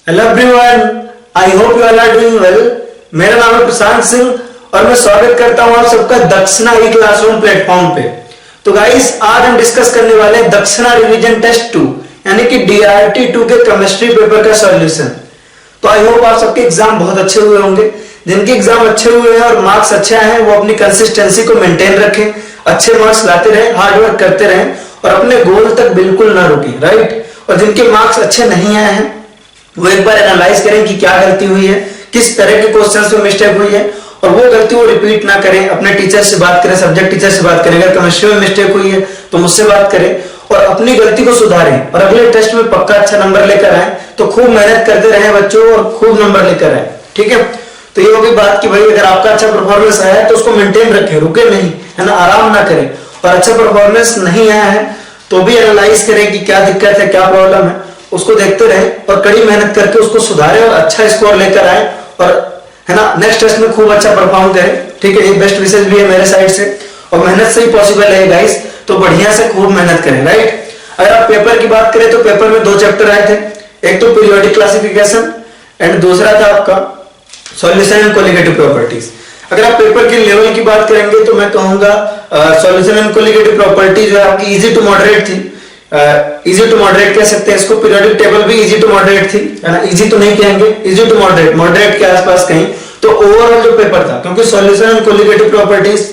Hello everyone, I hope you all are doing well. मेरा नाम है प्रशांत सिंह और मैं स्वागत करता हूं आप सबका दक्षिणा ई क्लासरूम प्लेटफॉर्म पे। तो गाइस, आज हम डिस्कस करने वाले हैं दक्षिणा रिवीजन टेस्ट 2 यानी कि DRT 2 के केमिस्ट्री पेपर का सॉल्यूशन। तो आई होप आप सबके एग्जाम बहुत अच्छे हुए होंगे। जिनके एग्जाम अच्छे हुए हैं और मार्क्स अच्छे आए हैं वो अपनी कंसिस्टेंसी को मेंटेन रखें, अच्छे मार्क्स लाते रहें, हार्ड वर्क करते रहें और अपने गोल तक बिल्कुल ना रुकें, राइट। और जिनके मार्क्स अच्छे नहीं आए हैं वो एक बार एनालाइज करें कि क्या गलती हुई है, किस तरह के क्वेश्चंस में मिस्टेक हुई है और वो गलती वो रिपीट ना करें। अपने टीचर से बात करें, सब्जेक्ट टीचर से बात करें। अगर केमिस्ट्री में मिस्टेक हुई है तो मुझसे बात करें और अपनी गलती को सुधारें और अगले टेस्ट में पक्का अच्छा नंबर लेकर आए। तो खूब मेहनत करते रहे बच्चों और खूब नंबर लेकर आए, ठीक है। तो ये होगी बात कि भाई अगर आपका अच्छा परफॉर्मेंस आया है तो उसको मेंटेन रखें, रुके नहीं, है ना, आराम ना करें। और अच्छा परफॉर्मेंस नहीं आया है तो भी एनालाइज करें कि क्या दिक्कत है, क्या प्रॉब्लम है, उसको देखते रहे और कड़ी मेहनत करके उसको सुधारें और अच्छा स्कोर लेकर आए और, है ना, नेक्स्ट टेस्ट में खूब अच्छा परफॉर्म करें, ठीक है। ये बेस्ट विशेष भी है मेरे साइड से और मेहनत से ही पॉसिबल है गाइस। तो बढ़िया से खूब मेहनत करें, राइट। अगर आप पेपर की बात करें तो पेपर में 2 चैप्टर आए थे, एक तो पीरियोडिक क्लासिफिकेशन एंड दूसरा था आपका सॉल्यूशन एंड कोलिगेटिव प्रॉपर्टीज। अगर आप पेपर के लेवल की बात करेंगे तो मैं कहूंगा सॉल्यूशन एंड कोलिगेटिव प्रॉपर्टी जो है आपकी इजी टू मॉडरेट थी। इजी टू मॉडरेट कह सकते हैं इसको। पीरियोडिक टेबल भी इजी टू मॉडरेट थी, है ना। इजी तो नहीं कहेंगे, इजी टू मॉडरेट, मॉडरेट के आसपास कहीं। तो ओवरऑल जो पेपर था, क्योंकि सॉल्यूशन एंड कोलिगेटिव प्रॉपर्टीज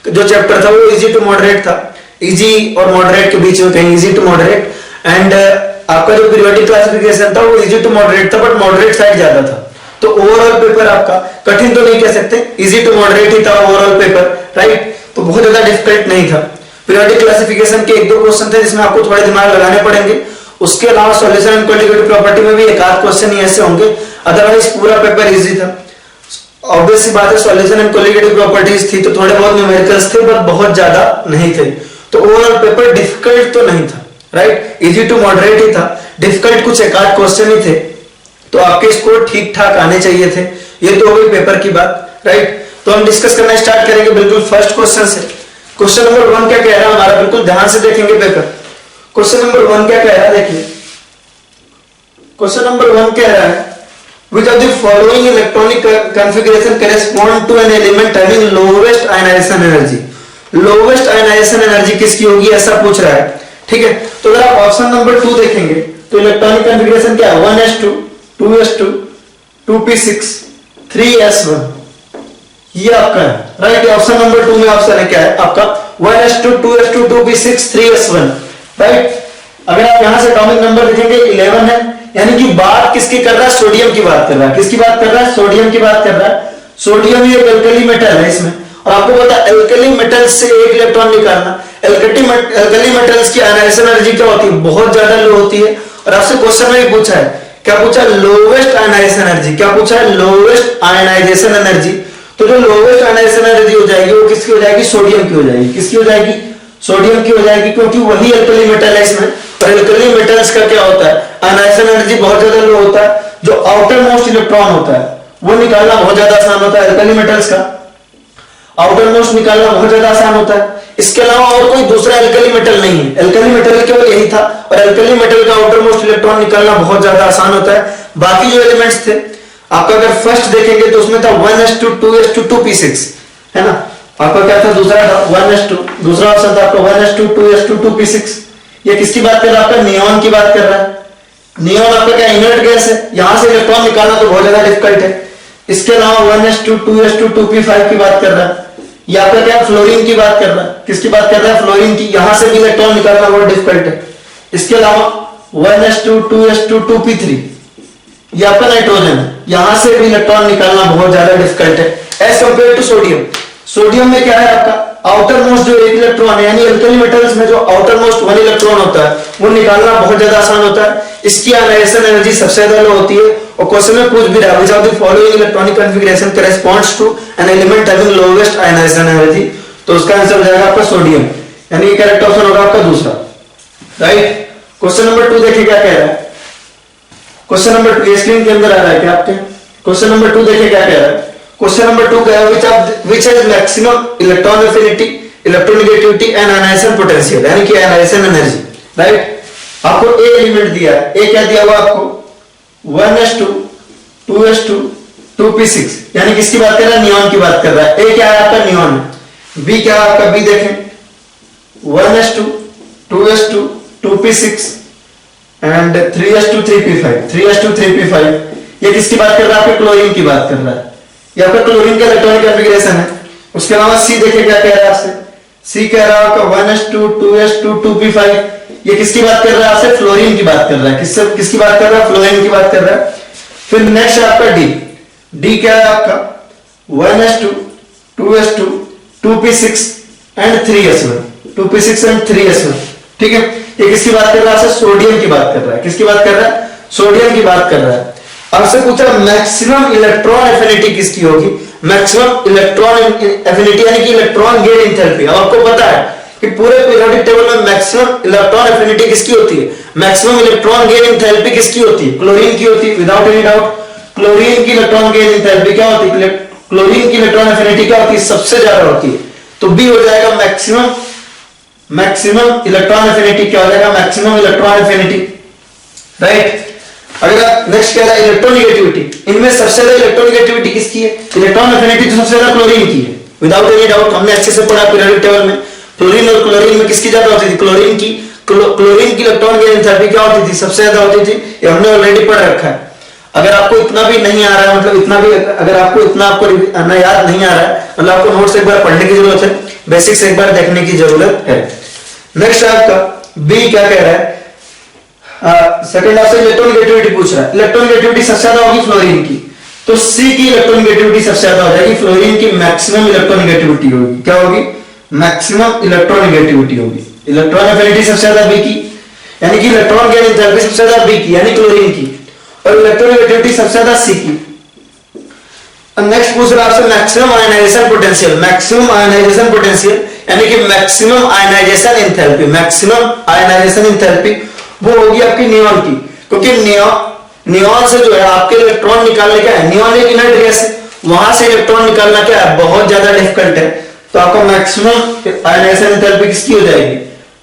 जो चैप्टर था वो इजी टू मॉडरेट था, इजी और मॉडरेट के बीच में कहीं इजी टू मॉडरेट। एंड आपका जो पीरियोडिक क्लासिफिकेशन था वो इजी टू मॉडरेट था, बट मॉडरेट साइड ज्यादा था। तो ओवरऑल पेपर आपका कठिन तो नहीं कह सकते, इजी टू मॉडरेट ही था ओवरऑल पेपर, राइट। तो बहुत ज्यादा डिफिकल्ट नहीं था। पीरियोडिक क्लासिफिकेशन के 1-2 क्वेश्चन थे जिसमें आपको थोड़े दिमाग लगाने पड़ेंगे। उसके अलावा सॉल्यूशन एंड कोलिगेटिव प्रॉपर्टी में भी 1-8 क्वेश्चन ही ऐसे होंगे, अदरवाइज पूरा पेपर इजी था। ऑब्वियस सी बात है, सॉल्यूशन एंड कोलिगेटिव प्रॉपर्टीज थी तो थोड़े बहुत न्यूमेरिकल्स थे, बट बहुत ज्यादा नहीं थे। तो ओवरऑल पेपर डिफिकल्ट तो नहीं था, राइट, इजी टू मॉडरेट ही था। डिफिकल्ट कुछ 1-8 क्वेश्चन ही थे, तो आपके स्कोर ठीक ठाक आने चाहिए थे। ये तो हो गई पेपर की बात, राइट। तो हम डिस्कस करना स्टार्ट करेंगे बिल्कुल फर्स्ट क्वेश्चन से। क्वेश्चन नंबर 1 क्या कह रहा है हमारा, बिल्कुल ध्यान से देखेंगे पेपर। क्वेश्चन नंबर 1 क्या कह रहा है, देखिए। क्वेश्चन नंबर 1 कह रहा है which of the following electronic configuration correspond to an element having lowest ionization energy। lowest ionization energy किसकी होगी ऐसा पूछ रहा है, ठीक है। तो अगर आप ऑप्शन नंबर 2 देखेंगे तो इलेक्ट्रॉनिक कॉन्फ़िगरेशन क्या है, 1s2 2s2 2p6 3s1, ये आपका है, राइट। ऑप्शन नंबर 2 में ऑप्शन है क्या है आपका 1s2 2s2 2p6 3s1, right. अगर आप यहां से एटॉमिक नंबर देखेंगे 11 है, यानी कि बात किसकी कर रहा है, सोडियम की बात कर रहा है। किसकी बात कर रहा है, सोडियम की बात कर रहा है। सोडियम ये एल्कली मेटल है इसमें, और आपको पता है एल्कली मेटल से एक इलेक्ट्रॉन निकालना, एल्कली मेटल्स की आयनाइजेशन एनर्जी क्या होती है, बहुत ज्यादा लो होती है। और आपसे क्वेश्चन में भी पूछा है, क्या पूछा, लोवेस्ट आयनाइजेशन एनर्जी। क्या पूछा है, लोवेस्ट आयनाइजेशन एनर्जी। तो जो लोवेस्ट आयनाइजेशन एनर्जी हो जाएगी वो किसकी हो जाएगी, सोडियम की हो जाएगी। किसकी हो जाएगी, सोडियम की हो जाएगी, क्योंकि वही एल्कली मेटल है इसमें। और एल्कली मेटल्स का क्या होता है, आयनाइजेशन एनर्जी बहुत ज्यादा लो होता है। जो आउटर मोस्ट इलेक्ट्रॉन होता है वो निकालना बहुत ज्यादा आसान होता है। एल्कली मेटल्स का आउटर मोस्ट निकालना बहुत ज्यादा आसान होता है। इसके अलावा और कोई दूसरा एल्कली मेटल नहीं है, एल्कली मेटल केवल यही था। और एल्कली मेटल का आउटर मोस्ट इलेक्ट्रॉन निकालना बहुत ज्यादा आसान होता है। बाकी जो एलिमेंट्स थे आपका, अगर फर्स्ट देखेंगे तो उसमें था 1s2 2s2 2p6, है ना। आपका क्या था, दूसरा था 1s2, दूसरा ऑप्शन था आपका 1s2 2s2 2p6। ये किसकी बात कर रहा है, आपका नियॉन की बात कर रहा है। नियॉन आपका क्या, इनर्ट गैस है, यहां से इलेक्ट्रॉन निकालना तो बहुत ज्यादा डिफिकल्ट है। इसके अलावा 1s2 2s2 2p5 की बात कर रहा है। ये आपका क्या, फ्लोरीन की बात कर रहा है। किसकी बात कर रहा है, फ्लोरीन की, यहां से भी इलेक्ट्रॉन निकालना बहुत डिफिकल्ट है। इसके अलावा 1s2 2s2 2p3 ये आपका नाइट्रोजन है, यहां से भी इलेक्ट्रॉन निकालना बहुत ज्यादा डिफिकल्ट है as compare to sodium. Sodium में क्या है आपका, आउटर मोस्ट जो एक इलेक्ट्रॉन है, यानी एल्कली मेटल्स में जो आउटर मोस्ट 1 इलेक्ट्रॉन होता है वो निकालना बहुत ज्यादा आसान होता है। इसकी आयनाइजेशन एनर्जी सबसे ज्यादा लो होती है। और क्वेश्चन में पूछ भी रहा है, which of the following electronic configuration corresponds to an element having lowest ionization energy। तो उसका आंसर हो जाएगा आपका सोडियम, यानी ये करेक्ट ऑप्शन होगा आपका दूसरा, राइट। क्वेश्चन नंबर 2 देखिए क्या कह रहा है। क्वेश्चन नंबर 2 स्क्रीन के अंदर आ रहा है क्या आपके। क्वेश्चन नंबर 2 देखिए क्या कह रहा है। क्वेश्चन नंबर 2 कह रहा है which has maximum electron affinity, electronegativity and ionization potential, यानी कि आयनाइजेशन एनर्जी, राइट। आपको ए एलिमेंट दिया है, ए क्या दिया हुआ आपको, 1s2 2s2 2p6, यानी किसकी बात कर रहा है? नियॉन की बात कर रहा है। ए क्या है आपका? नियॉन है। बी क्या है आपका? बी देखें 1s2 2s2 2p6 and 3s2 3p5 3s2 3p5, ये किसकी बात कर रहा है? आपके क्लोरीन की बात कर रहा है। ये आपका क्लोरीन का इलेक्ट्रॉनिक कॉन्फ़िगरेशन है। उसके अलावा सी देखिए क्या कह रहा है आपसे? सी कह रहा है आपका 1s2 2s2 2p5, ये किसकी बात कर रहा है आपसे? फ्लोरीन की बात कर रहा है। किसकी बात कर रहा है? फ्लोरीन की बात कर रहा है। फिर नेक्स्ट है आपका डी। डी क्या है आपका? 1s2 2s2 2p6 and 3s1 2p6 and 3s1, ठीक है। ये किसकी बात कर रहा है? सोडियम की बात कर रहा है। किसकी बात कर रहा है? सोडियम की बात कर रहा है। आपसे पूछा मैक्सिमम इलेक्ट्रॉन एफिनिटी किसकी होगी? मैक्सिमम इलेक्ट्रॉन एफिनिटी यानी कि इलेक्ट्रॉन गेन एंथैल्पी। आपको पता है कि पूरे पीरियोडिक टेबल में मैक्सिमम इलेक्ट्रॉन एफिनिटी किसकी होती है? मैक्सिमम इलेक्ट्रॉन गेन एंथैल्पी किसकी होती है? क्लोरीन की होती है, विदाउट एनी डाउट। क्लोरीन की इलेक्ट्रॉन गेन एंथैल्पी क्या होती है? क्लोरीन की इलेक्ट्रॉन एफिनिटी क्या होती है? सबसे ज्यादा होती है। तो बी हो जाएगा मैक्सिमम इलेक्ट्रॉन एफिनिटी। क्या हो जाएगा? Maximum electron affinity, right. अगर आप नेक्स्ट कह रहा है इलेक्ट्रोनेगेटिविटी, इनमें सबसे ज्यादा इलेक्ट्रोनेगेटिविटी किसकी है? इलेक्ट्रॉन एफिनिटी तो सबसे ज्यादा क्लोरीन की है, विदाउट एनी डाउट। हमने अच्छे से पढ़ा पीरियोडिक टेबल में, फ्लोरीन और क्लोरीन में किसकी ज्यादा होती थी? क्लोरीन की। क्लोरीन की इलेक्ट्रॉन गेन एंथैल्पी क्या होती थी? सबसे ज्यादा होती थी। ये हमने ऑलरेडी पढ़ रखा है। अगर आपको इतना भी नहीं आ रहा है, मतलब इतना भी अगर आपको इतना याद नहीं आ रहा है, मतलब आपको नोट्स एक बार पढ़ने की जरूरत है, बेसिक्स एक बार देखने की जरूरत है। नेक्स्ट आपका बी क्या कह रहा है? सेकंड आपसे इलेक्ट्रोनेगेटिविटी पूछ रहा है। इलेक्ट्रोनेगेटिविटी सबसे ज्यादा होगी फ्लोरीन की, तो सी की इलेक्ट्रोनेगेटिविटी सबसे ज्यादा हो जाएगी। फ्लोरीन की मैक्सिमम इलेक्ट्रोनेगेटिविटी होगी। क्या होगी? मैक्सिमम इलेक्ट्रोनेगेटिविटी होगी। इलेक्ट्रॉन एफिनिटी सबसे ज्यादा बी की, यानी कि इलेक्ट्रॉन गेन एंथैल्पी सबसे ज्यादा बी की यानी क्लोरीन की, और इलेक्ट्रोनेगेटिविटी सबसे ज्यादा सी की। नेक्स्ट पूछ रहा है आपसे maximum ionization potential. Maximum ionization potential यानी कि maximum ionization enthalpy. Maximum ionization enthalpy वो होगी आपकी नियॉन की, क्योंकि नियॉन से जो है आपके इलेक्ट्रॉन निकालने क्या है? नियॉन एक इनर्ट गैस है, वहां से इलेक्ट्रॉन निकालना क्या है? बहुत ज्यादा डिफिकल्ट है। तो आपको मैक्सिमम आयनाइजेशन एंथैल्पी किसकी हो जाएगी?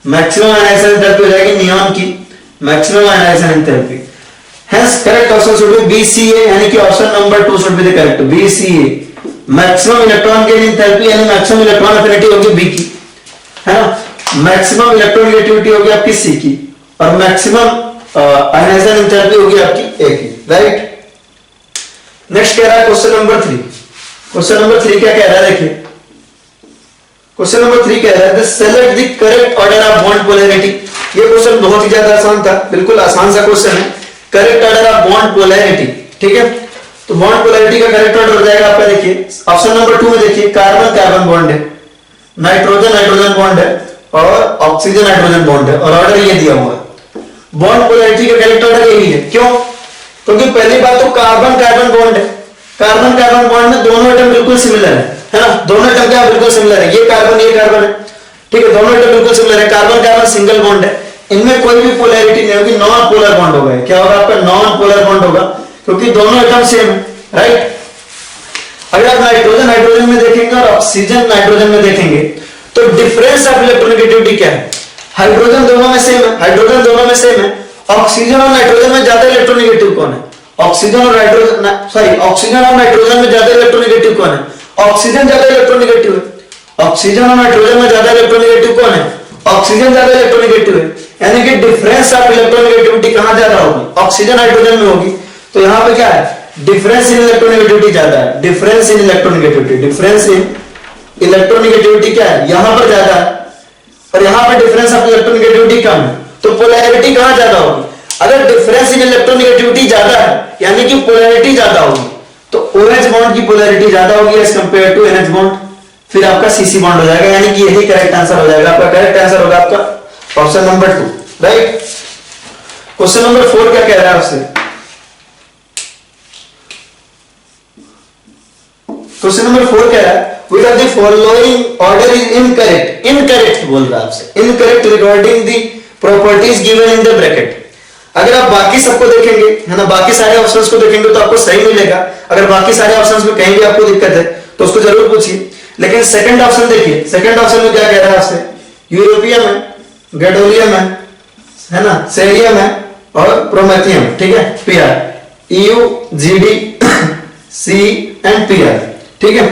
मैक्सिमम आयनाइजेशन एंथैल्पी हो जाएगी नियॉन की, maximum ionization enthalpy. Hence correct option should be BCA, यानी कि option number 2 should be the correct, BCA। Maximum electron gain enthalpy यानी मैक्सिमम इलेक्ट्रॉन एफिनिटी होगी बी की, है ना। मैक्सिमम इलेक्ट्रोनेगेटिविटी होगी आपकी सी की, और मैक्सिमम आयनाइजेशन एंथैल्पी होगी आपकी ए की, राइट। नेक्स्ट कह रहा है क्वेश्चन नंबर 3। क्वेश्चन नंबर 3 क्या कह रहा है? देखिए क्वेश्चन नंबर 3 कह रहा है select the correct order of bond polarity. ये क्वेश्चन बहुत ही ज्यादा आसान था, बिल्कुल आसान सा क्वेश्चन है। Correct order of bond polarity, ठीक है। तो बॉन्ड पोलैरिटी का करेक्ट ऑर्डर हो जाएगा आपका, देखिए ऑप्शन नंबर 2 में देखिए कार्बन कार्बन बॉन्ड है, नाइट्रोजन नाइट्रोजन बॉन्ड है, और ऑक्सीजन नाइट्रोजन बॉन्ड है, और ऑर्डर ये दिया हुआ है। बॉन्ड पोलैरिटी का करेक्ट ऑर्डर यही है। क्यों? क्योंकि पहली बात तो कार्बन कार्बन बॉन्ड है। कार्बन कार्बन बॉन्ड में दोनों एटम बिल्कुल सिमिलर है ना। दोनों एटम क्या बिल्कुल सिमिलर है, ये कार्बन है, ठीक है। दोनों एटम बिल्कुल सिमिलर है। कार्बन कार्बन सिंगल बॉन्ड है, इनमें कोई भी पोलैरिटी नहीं होगी, नॉन पोलर बॉन्ड होगा। क्या होगा आपका? नॉन पोलर बॉन्ड होगा, क्योंकि दोनों एटम सेम है, राइट। अगर आप नाइट्रोजन नाइट्रोजन में देखेंगे और ऑक्सीजन नाइट्रोजन में देखेंगे तो डिफरेंस ऑफ इलेक्ट्रोनेगेटिविटी क्या है? हाइड्रोजन दोनों में सेम है, हाइड्रोजन दोनों में सेम है। ऑक्सीजन और नाइट्रोजन में ज्यादा इलेक्ट्रोनेगेटिव कौन है? ऑक्सीजन और ऑक्सीजन और नाइट्रोजन में ज्यादा इलेक्ट्रोनेगेटिव कौन है? ऑक्सीजन ज्यादा इलेक्ट्रोनेगेटिव है। ऑक्सीजन और नाइट्रोजन में ज्यादा इलेक्ट्रोनेगेटिव कौन है? ऑक्सीजन ज्यादा इलेक्ट्रोनेगेटिव है, यानी कि डिफरेंस ऑफ इलेक्ट्रोनेगेटिविटी कहां ज्यादा होगी? ऑक्सीजन नाइट्रोजन में होगी। तो यहां पे क्या है? डिफरेंस इन इलेक्ट्रोनेगेटिविटी ज्यादा है। Difference in electronegativity, difference in electronegativity क्या है? यहां पर ज्यादा है, और यहां पर डिफरेंस ऑफ इलेक्ट्रोनेगेटिविटी कम है। तो पोलैरिटी कहां ज्यादा होगी? अगर डिफरेंस इन इलेक्ट्रोनेगेटिविटी ज्यादा है यानी कि पोलैरिटी ज्यादा होगी, तो OH बॉन्ड की पोलैरिटी ज्यादा होगी as compare to NH bond. फिर आपका CC बॉन्ड हो जाएगा, यानी कि यही करेक्ट आंसर हो जाएगा। आपका करेक्ट आंसर होगा आपका option number 2, right. Question number 4 क्या कह रहा है आपसे? क्वेश्चन नंबर 4 कह रहा है which of the following order is incorrect? Incorrect बोल रहा है आपसे, incorrect regarding the properties given in the bracket. अगर आप बाकी सबको देखेंगे, है ना, बाकी सारे ऑप्शंस को देखेंगे तो आपको सही मिलेगा। अगर बाकी सारे ऑप्शंस में कहीं भी आपको दिक्कत है तो उसको जरूर पूछिए। लेकिन सेकंड ऑप्शन देखिए, सेकंड ऑप्शन में क्या कह रहा है आपसे? यूरोपियम है, गैडोलियम है ना, सेरियम है और प्रोमेथियम, ठीक है, PR। EU, GD, C and PR, ठीक है।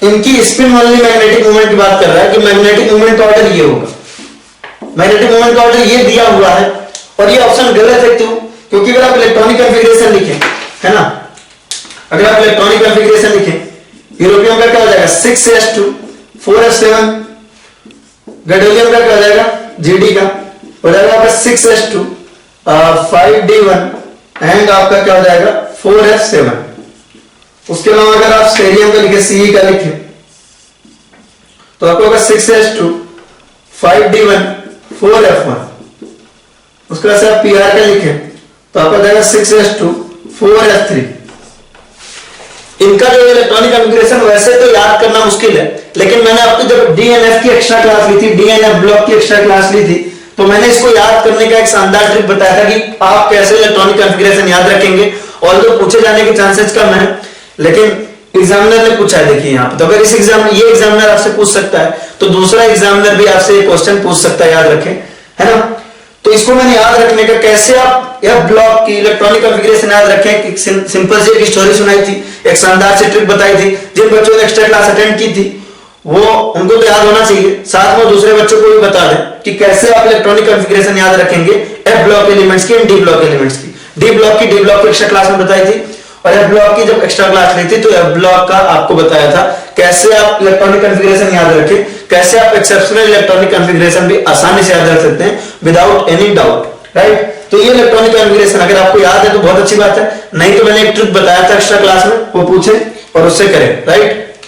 इनकी स्पिन ओनली मैग्नेटिक मोमेंट की बात कर रहा है कि मैग्नेटिक मोमेंट का ऑर्डर ये होगा, मैग्नेटिक मोमेंट का ऑर्डर ये दिया हुआ है और ये ऑप्शन गलत है। क्यों? क्योंकि अगर आप इलेक्ट्रॉनिक कॉन्फ़िगरेशन लिखें, है ना, अगर आप इलेक्ट्रॉनिक कॉन्फ़िगरेशन लिखें, यूरोपियम का क्या हो जाएगा 6s2 4s7, गैडोलियम का क्या हो जाएगा GD का हो जाएगा आपका 6s2 5d1 एंड आपका क्या हो जाएगा 4f7। उसके अलावा अगर आप स्टेरियम का लिखे CE का लिखे तो आपको होगा 6s2 5d1 4f1। उसके बाद से आप PR का लिखे तो आपको जाएगा 6s2 4f3। इनका जो इलेक्ट्रॉनिक कॉन्फ़िगरेशन वैसे तो याद करना मुश्किल है, लेकिन मैंने आपको जब DNF की एक्स्ट्रा क्लास ली थी, DNF ब्लॉक की एक्स्ट्रा क्लास ली थी, तो मैंने इसको याद करने का एक शानदार ट्रिक बताया था कि आप कैसे इलेक्ट्रॉनिक कॉन्फ़िगरेशन याद रखेंगे। और जो पूछे जाने के चांसेस कम है, लेकिन एग्जामिनर ने पूछा है, देखिए यहाँ पे। तो अगर इस एग्जाम ये एग्जामिनर आपसे पूछ सकता है तो दूसरा एग्जामिनर भी आपसे एक क्वेश्चन पूछ सकता है, याद रखें, है ना। तो इसको मैंने याद रखने का कैसे आप यह ब्लॉक की इलेक्ट्रॉनिक कॉन्फ़िगरेशन याद रखें, सिंपल सी एक स्टोरी सुनाई थी, एक शानदार सी ट्रिक बताई थी। जिन बच्चों ने एक्स्ट्रा क्लास अटेंड की थी वो उनको तो याद होना चाहिए, साथ में दूसरे बच्चों को भी बता दें कि कैसे आप इलेक्ट्रॉनिक कॉन्फ़िगरेशन याद रखेंगे एफ ब्लॉक एलिमेंट्स की, डी ब्लॉक एलिमेंट्स की। डी ब्लॉक की एक्स्ट्रा क्लास में बताई थी, और एफ ब्लॉक की जब एक्स्ट्रा क्लास ली थी तो एफ ब्लॉक का आपको बताया था कैसे आप इलेक्ट्रॉनिक कॉन्फ़िगरेशन याद रखें, कैसे आप एक्सेप्शनल इलेक्ट्रॉनिक कॉन्फ़िगरेशन भी आसानी से याद रख सकते हैं विदाउट एनी डाउट, राइट। तो ये इलेक्ट्रॉनिक कॉन्फ़िगरेशन अगर आपको याद है तो बहुत अच्छी बात है, नहीं तो मैंने एक ट्रिक बताया था एक्स्ट्रा क्लास में, वो पूछे और उससे करें, राइट।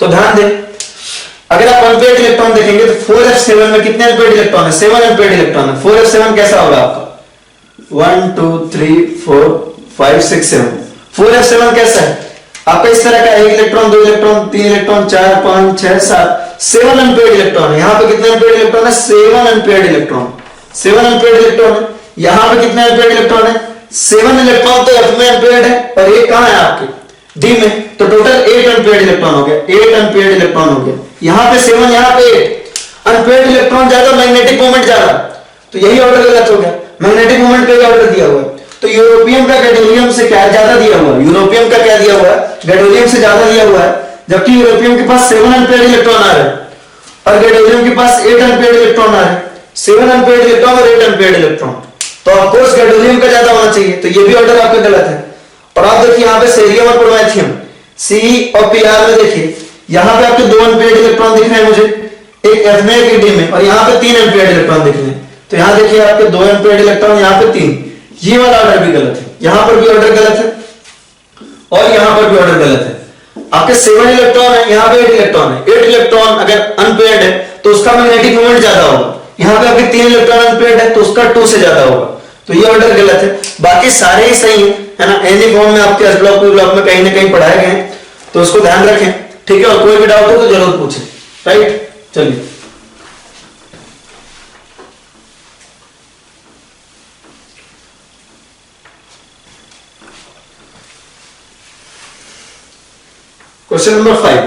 तो ध्यान दें, अगर आप अनपेयर्ड इलेक्ट्रॉन देखेंगे तो 4f7 में कितने अनपेयर्ड इलेक्ट्रॉन है, 7 अनपेयर्ड इलेक्ट्रॉन है। 4f7 कैसा होगा आपका 1 2 3 4 5 6 7। 4f7 कैसा है आपका, इस तरह का 1 electron 2 electron 3 electron 4 5 6 7 unpaired electron है। यहां पे कितने अनपेयर्ड इलेक्ट्रॉन है 7 अनपेयर्ड इलेक्ट्रॉन, 7 अनपेयर्ड इलेक्ट्रॉन है। यहां पे कितने अनपेयर्ड इलेक्ट्रॉन है 7 इलेक्ट्रॉन तो f में अनपेयर्ड है और ये कहां है आपके डी में, तो टोटल 8 अनपेयर्ड इलेक्ट्रॉन हो गया, 8 अनपेयर्ड इलेक्ट्रॉन हो गया। यहां पे 7 यहां पे 8, अनपेयर्ड इलेक्ट्रॉन ज्यादा मैग्नेटिक मोमेंट ज्यादा, तो यही ऑर्डर गलत हो गया, मैग्नेटिक मोमेंट का ही ऑर्डर दिया हुआ है। तो यूरोपियम का गैडोलियम से क्या ज्यादा दिया हुआ है, यूरोपियम का क्या दिया हुआ है गैडोलियम से ज्यादा दिया हुआ है, जबकि यूरोपियम के पास 7 अनपेयर्ड इलेक्ट्रॉन आ रहे हैं और गैडोलियम के पास 8 अनपेयर्ड इलेक्ट्रॉन आ रहे हैं, 7 अनपेयर्ड इलेक्ट्रॉन और 8 अनपेयर्ड इलेक्ट्रॉन, तो ऑफ कोर्स गैडोलियम का ज्यादा होना चाहिए, तो ये भी ऑर्डर आपका गलत है। और आप देखिए यहाँ पे सेरियम और प्रोमेथियम सी और पीआर में देखिए, यहाँ पे आपके 2 अनपेयर्ड इलेक्ट्रॉन दिख रहे हैं मुझे, एक एफ में एक डी में, और यहाँ पे 3 अनपेयर्ड इलेक्ट्रॉन दिख रहे हैं। तो यहाँ देखिए आपके 2 अनपेयर्ड इलेक्ट्रॉन, यहाँ पे 3, ये वाला ऑर्डर भी गलत है, यहाँ पर भी ऑर्डर गलत है और यहाँ पर भी ऑर्डर गलत है। आपके 7 इलेक्ट्रॉन है, यहाँ पे 8 इलेक्ट्रॉन है, 8 इलेक्ट्रॉन अगर अनपेयर्ड है तो उसका मैग्नेटिक मोमेंट ज्यादा होगा, यहाँ पे आपके 3 इलेक्ट्रॉन अनपेयर्ड है तो उसका 2 से ज्यादा होगा, तो ये ऑर्डर गलत है। बाकी सारे ही सही है ना, एनी फॉर्म में आपके एस ब्लॉक पी ब्लॉक में कहीं ना कहीं पढ़ाए गए हैं, तो उसको ध्यान रखें, ठीक है। और कोई भी डाउट हो तो जरूर पूछें, राइट। चलिए क्वेश्चन नंबर 5।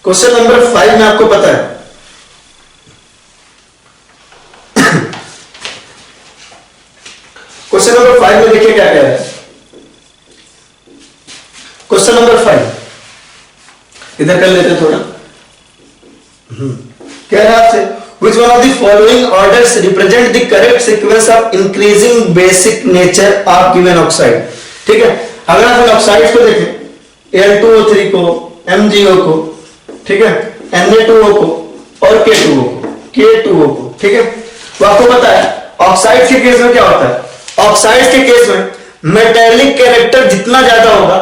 क्वेश्चन नंबर 5 में आपको पता है क्वेश्चन नंबर 5 में देखिए क्या कह रहा है। क्वेश्चन नंबर 5 इधर कर लेते थोड़ा, कह रहा है आपसे which one of the following orders represent the correct sequence of increasing basic nature of given oxide। ठीक है, अगर आप इन ऑक्साइड्स को देखें Al2O3 को, MgO को, ठीक है, Na2O को और K2O को, ठीक है। तो आपको पता है ऑक्साइड्स के केस में क्या होता है, ऑक्साइड्स के केस में मेटेलिक कैरेक्टर जितना ज्यादा होगा,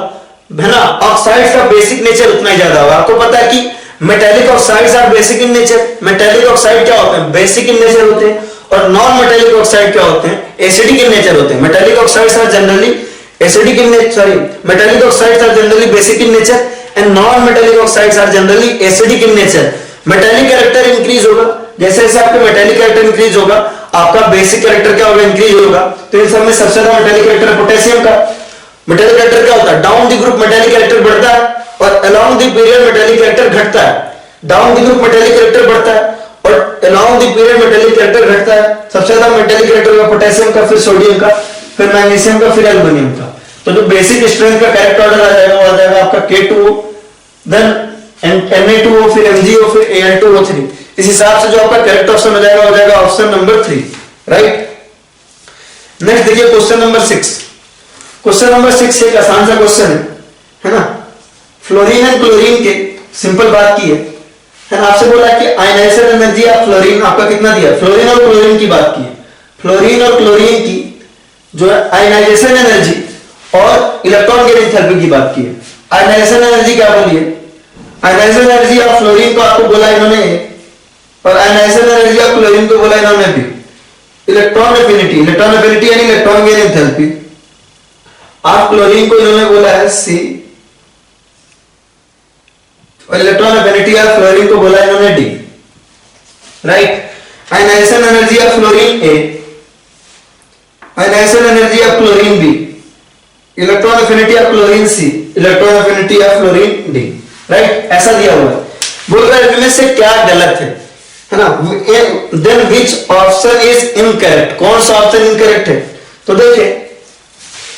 है ना, ऑक्साइड्स का बेसिक नेचर उतना ही ज्यादा होगा। आपको पता है कि metallic oxides are basic in nature, metallic oxide क्या होते हैं बेसिक इन नेचर होते हैं, और नॉन मेटेलिक ऑक्साइड क्या होते हैं एसिडिक इन नेचर होते हैं। Metallic oxides are generally acidic in nature, sorry, metallic oxides are generally basic in nature and non metallic oxides are generally acidic in nature. Metallic character increase होगा, जैसे जैसे आपका metallic character increase होगा आपका basic character क्या होगा increase होगा। तो इन सब में सबसे ज्यादा मेटेलिक कैरेक्टर है पोटेशियम का। मेटेलिक कैरेक्टर क्या होता है, down the group metallic character बढ़ता है और along the period metallic character घटता है। Down the group metallic character बढ़ता है और along the period metallic character घटता है। सबसे ज्यादा मेटेलिक कैरेक्टर होगा पोटेशियम का, फिर सोडियम का, फिर मैग्नीशियम का, फिर एल्युमिनियम का। तो जो बेसिक स्ट्रेंथ का करेक्ट ऑर्डर आ जाएगा वो आ जाएगा आपका K2O, देन Na2O, फिर MgO, फिर Al2O3। इस हिसाब से जो आपका करेक्ट ऑप्शन हो जाएगा ऑप्शन नंबर 3, राइट। नेक्स्ट देखिए क्वेश्चन नंबर 6। क्वेश्चन नंबर 6 एक आसान सा क्वेश्चन है ना। फ्लोरीन एंड क्लोरीन के सिंपल बात की है ना। आपसे बोला कि आयनाइजेशन एनर्जी ऑफ फ्लोरीन आपका कितना दिया, फ्लोरीन और क्लोरीन की बात की है। फ्लोरीन और क्लोरीन की जो है आयनाइजेशन एनर्जी और इलेक्ट्रॉन गेन एंथैल्पी की बात की है। आयनाइजेशन एनर्जी क्या बोली है, आयनाइजेशन एनर्जी ऑफ फ्लोरीन को आपको बोला इन्होंने ए, और आयनाइजेशन एनर्जी ऑफ क्लोरीन को बोला इन्होंने बी। इलेक्ट्रॉन एफिनिटी यानी electron gain enthalpy of chlorine को इन्होंने बोला है सी, और इलेक्ट्रॉन एफिनिटी ऑफ फ्लोरीन को बोला इन्होंने D, right. Ionization energy of fluorine A, ionization energy of chlorine B, electron affinity of chlorine C, electron affinity of fluorine D, right. ऐसा दिया हुआ है। बोल रहा है इनमें से क्या गलत है ना। Then which option is incorrect, कौन सा ऑप्शन इनकरेक्ट है। तो देखिए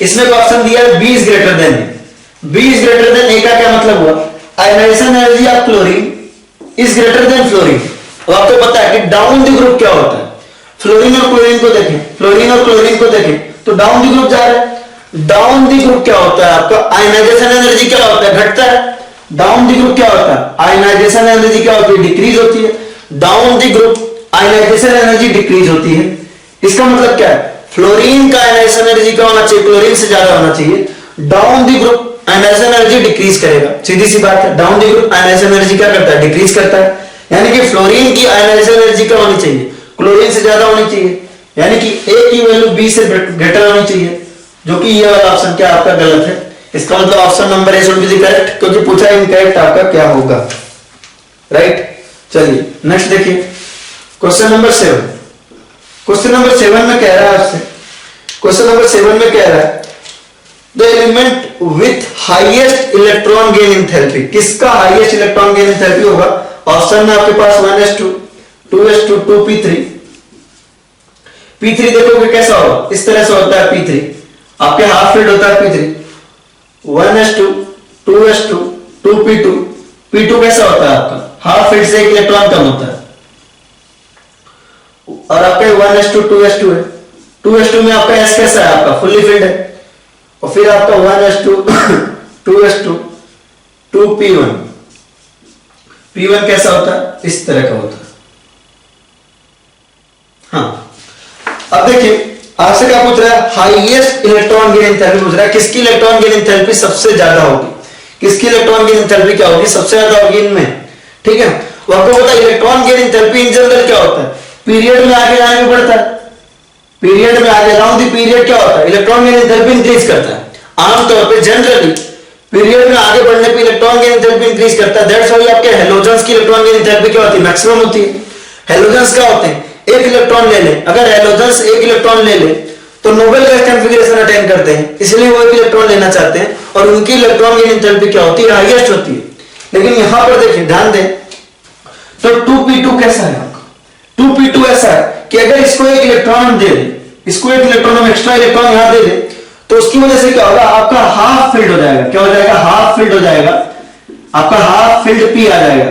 इसमें ऑप्शन दिया है B is greater than A. B is greater than A का क्या मतलब हुआ, ionisation energy of chlorine is greater than fluorine. अब आपको पता है कि डाउन द ग्रुप क्या होता है। फ्लोरीन और क्लोरीन को देखें, फ्लोरीन और क्लोरीन को देखें तो डाउन द ग्रुप जा रहा है। डाउन द ग्रुप क्या होता है आपका, आयनाइजेशन एनर्जी क्या होता है, घटता है। डाउन द ग्रुप क्या होता है, आयनाइजेशन एनर्जी क्या होती है, डिक्रीज होती है। Down the group ionization energy decrease होती है। इसका मतलब क्या है, फ्लोरीन का आयनाइजेशन एनर्जी क्या होना चाहिए, क्लोरीन से ज्यादा होना चाहिए। Down the group ionization energy decrease करेगा, सीधी सी बात है। Down the group ionization energy क्या करता है, डिक्रीज करता है। यानी कि फ्लोरीन की आयनाइजेशन एनर्जी क्या होनी चाहिए, क्लोरीन से ज्यादा होनी चाहिए। यानी कि ए की वैल्यू बी से ग्रेटर होनी चाहिए, जो कि ये वाला ऑप्शन क्या आपका गलत है। इसका मतलब option number A should be the correct, क्योंकि पूछा इनकरेक्ट आपका क्या होगा, राइट। चलिए नेक्स्ट देखिए क्वेश्चन नंबर 7। क्वेश्चन नंबर 7 में कह रहा है आपसे, क्वेश्चन नंबर 7 में कह रहा है the element with highest electron gain enthalpy, किसका हाईएस्ट इलेक्ट्रॉन गेन एंथैल्पी होगा। ऑप्शन में आपके पास 1s2, 2s2, 2p3। p3 देखोगे कैसा होगा, इस तरह से होता है p3, आपके हाफ फील्ड होता है p3। 1s2, 2s2, 2p2, p2 कैसा होता है आपका, हाफ फील्ड से एक इलेक्ट्रॉन कम होता है। और आपका 1s2, 2s2 है। 2s2 में आपका s कैसा है, आपका फुल्ली फील्ड है। और फिर आपका 1s2, 2s2, 2p1, p1 कैसा होता है, इस तरह का होता है। हाँ, अब देखिए आपसे क्या पूछ रहा है, हाईएस्ट इलेक्ट्रॉन गेन एंथैल्पी पूछ रहा है, किसकी इलेक्ट्रॉन गेन एंथैल्पी सबसे ज्यादा होगी, किसकी इलेक्ट्रॉन गेन एंथैल्पी क्या होगी, सबसे ज्यादा होगी इनमें, ठीक है। वो आपको पता है electron gain enthalpy in general क्या होता है, पीरियड में आगे जाने में बढ़ता है। पीरियड में आगे डाउन द पीरियड क्या होता है, इलेक्ट्रॉन गेन एंथैल्पी इंक्रीज करता है। आमतौर पे जनरली पीरियड में आगे बढ़ने पे इलेक्ट्रॉन गेन एंथैल्पी इंक्रीज करता है। दैट्स व्हाई आपके हैलोजेंस की इलेक्ट्रॉन गेन एंथैल्पी क्या होती है, मैक्सिमम होती है। हैलोजेंस क्या होते हैं, एक इलेक्ट्रॉन ले ले, अगर हैलोजेंस एक इलेक्ट्रॉन ले ले तो नोबेल गैस कॉन्फ़िगरेशन अटेन करते हैं, इसलिए वो एक इलेक्ट्रॉन लेना चाहते हैं और उनकी इलेक्ट्रॉन गेन एंथैल्पी क्या होती है, हाईएस्ट होती है। लेकिन यहां पर देखिए ध्यान दें तो 2p2 कैसा है आपका, 2p2 ऐसा है कि अगर इसको एक इलेक्ट्रॉन हम दे दें, इसको एक इलेक्ट्रॉन हम एक्स्ट्रा इलेक्ट्रॉन यहां दे दें तो उसकी वजह से क्या होगा, आपका हाफ फील्ड हो जाएगा। क्या हो जाएगा, हाफ फील्ड हो जाएगा, आपका हाफ फील्ड p आ जाएगा।